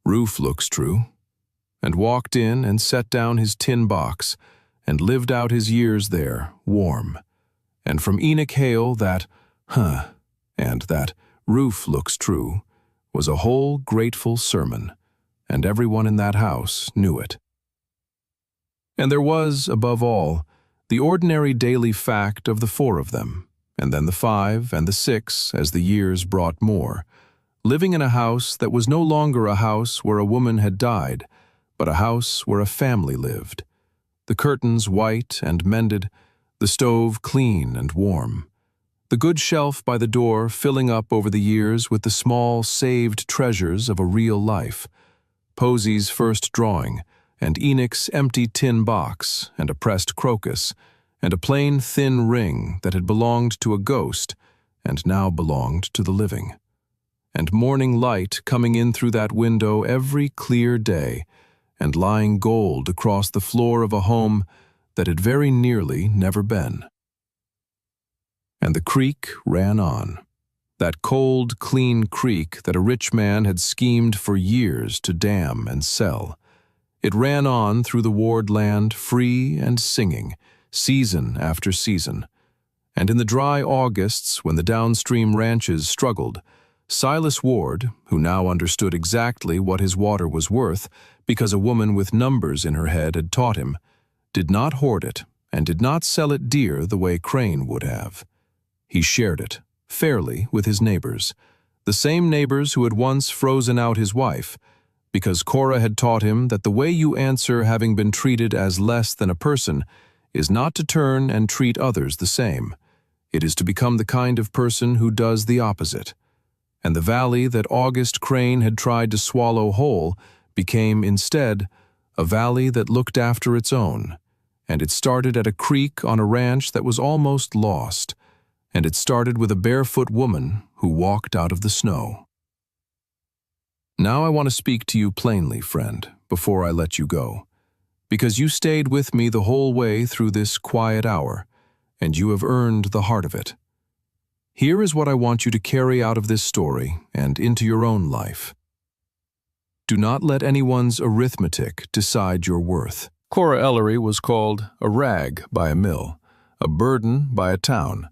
roof looks true," and walked in and set down his tin box and lived out his years there, warm. And from Enoch Hale that, "Huh," and that "roof looks true" was a whole grateful sermon, and everyone in that house knew it. And there was, above all, the ordinary daily fact of the four of them, and then the five and the six as the years brought more, living in a house that was no longer a house where a woman had died, but a house where a family lived. The curtains white and mended, the stove clean and warm, the good shelf by the door filling up over the years with the small saved treasures of a real life, Posy's first drawing, and Enoch's empty tin box, and a pressed crocus, and a plain thin ring that had belonged to a ghost and now belonged to the living. And morning light coming in through that window every clear day, and lying gold across the floor of a home that had very nearly never been. And the creek ran on, that cold, clean creek that a rich man had schemed for years to dam and sell. It ran on through the Ward land free and singing, season after season. And in the dry Augusts, when the downstream ranches struggled, Silas Ward, who now understood exactly what his water was worth because a woman with numbers in her head had taught him, did not hoard it and did not sell it dear the way Crane would have. He shared it, fairly, with his neighbors, the same neighbors who had once frozen out his wife, because Cora had taught him that the way you answer having been treated as less than a person is not to turn and treat others the same. It is to become the kind of person who does the opposite. And the valley that August Crane had tried to swallow whole became, instead, a valley that looked after its own, and it started at a creek on a ranch that was almost lost, and it started with a barefoot woman who walked out of the snow. Now I want to speak to you plainly, friend, before I let you go, because you stayed with me the whole way through this quiet hour, and you have earned the heart of it. Here is what I want you to carry out of this story and into your own life. Do not let anyone's arithmetic decide your worth. Cora Ellery was called a rag by a mill, a burden by a town,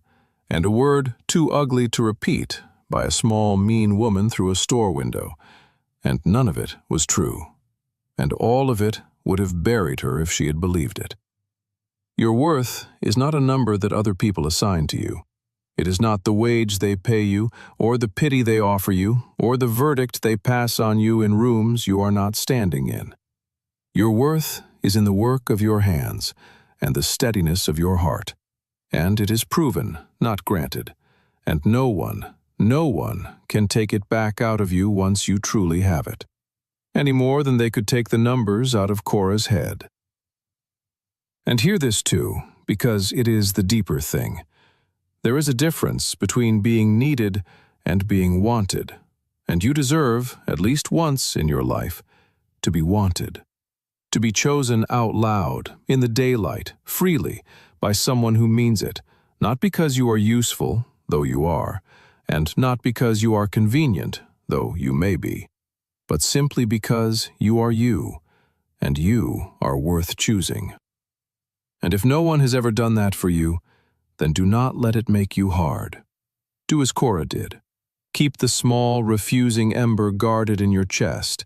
and a word too ugly to repeat by a small, mean woman through a store window, and none of it was true, and all of it would have buried her if she had believed it. Your worth is not a number that other people assign to you. It is not the wage they pay you, or the pity they offer you, or the verdict they pass on you in rooms you are not standing in. Your worth is in the work of your hands and the steadiness of your heart, and it is proven, not granted, and no one can take it back out of you once you truly have it, any more than they could take the numbers out of Cora's head. And hear this too, because it is the deeper thing. There is a difference between being needed and being wanted, and you deserve, at least once in your life, to be wanted, to be chosen out loud, in the daylight, freely, by someone who means it, not because you are useful, though you are, and not because you are convenient, though you may be, but simply because you are you, and you are worth choosing. And if no one has ever done that for you, then do not let it make you hard. Do as Cora did. Keep the small, refusing ember guarded in your chest,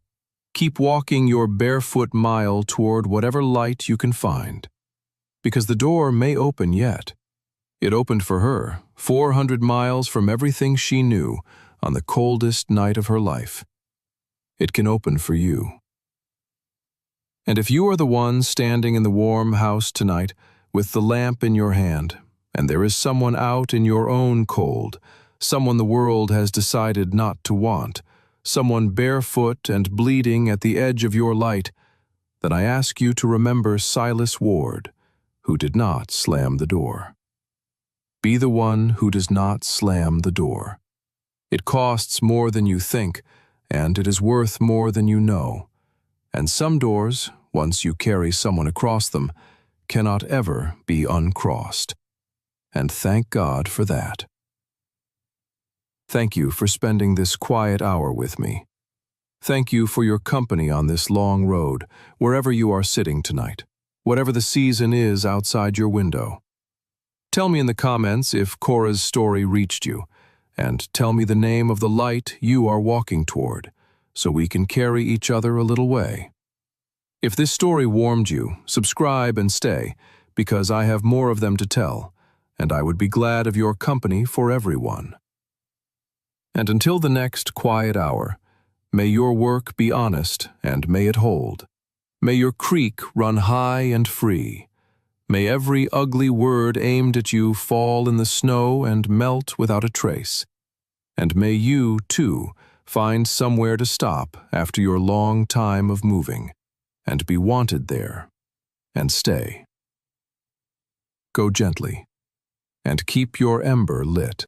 Keep walking your barefoot mile toward whatever light you can find, because the door may open yet. It opened for her, 400 miles from everything she knew, on the coldest night of her life. It can open for you. And if you are the one standing in the warm house tonight with the lamp in your hand, and there is someone out in your own cold, someone the world has decided not to want, someone barefoot and bleeding at the edge of your light, then I ask you to remember Silas Ward, who did not slam the door. Be the one who does not slam the door. It costs more than you think, and it is worth more than you know. And some doors, once you carry someone across them, cannot ever be uncrossed. And thank God for that. Thank you for spending this quiet hour with me. Thank you for your company on this long road, wherever you are sitting tonight, whatever the season is outside your window. Tell me in the comments if Cora's story reached you, and tell me the name of the light you are walking toward, so we can carry each other a little way. If this story warmed you, subscribe and stay, because I have more of them to tell, and I would be glad of your company for everyone. And until the next quiet hour, may your work be honest and may it hold. May your creek run high and free. May every ugly word aimed at you fall in the snow and melt without a trace. And may you, too, find somewhere to stop after your long time of moving, and be wanted there, and stay. Go gently, and keep your ember lit.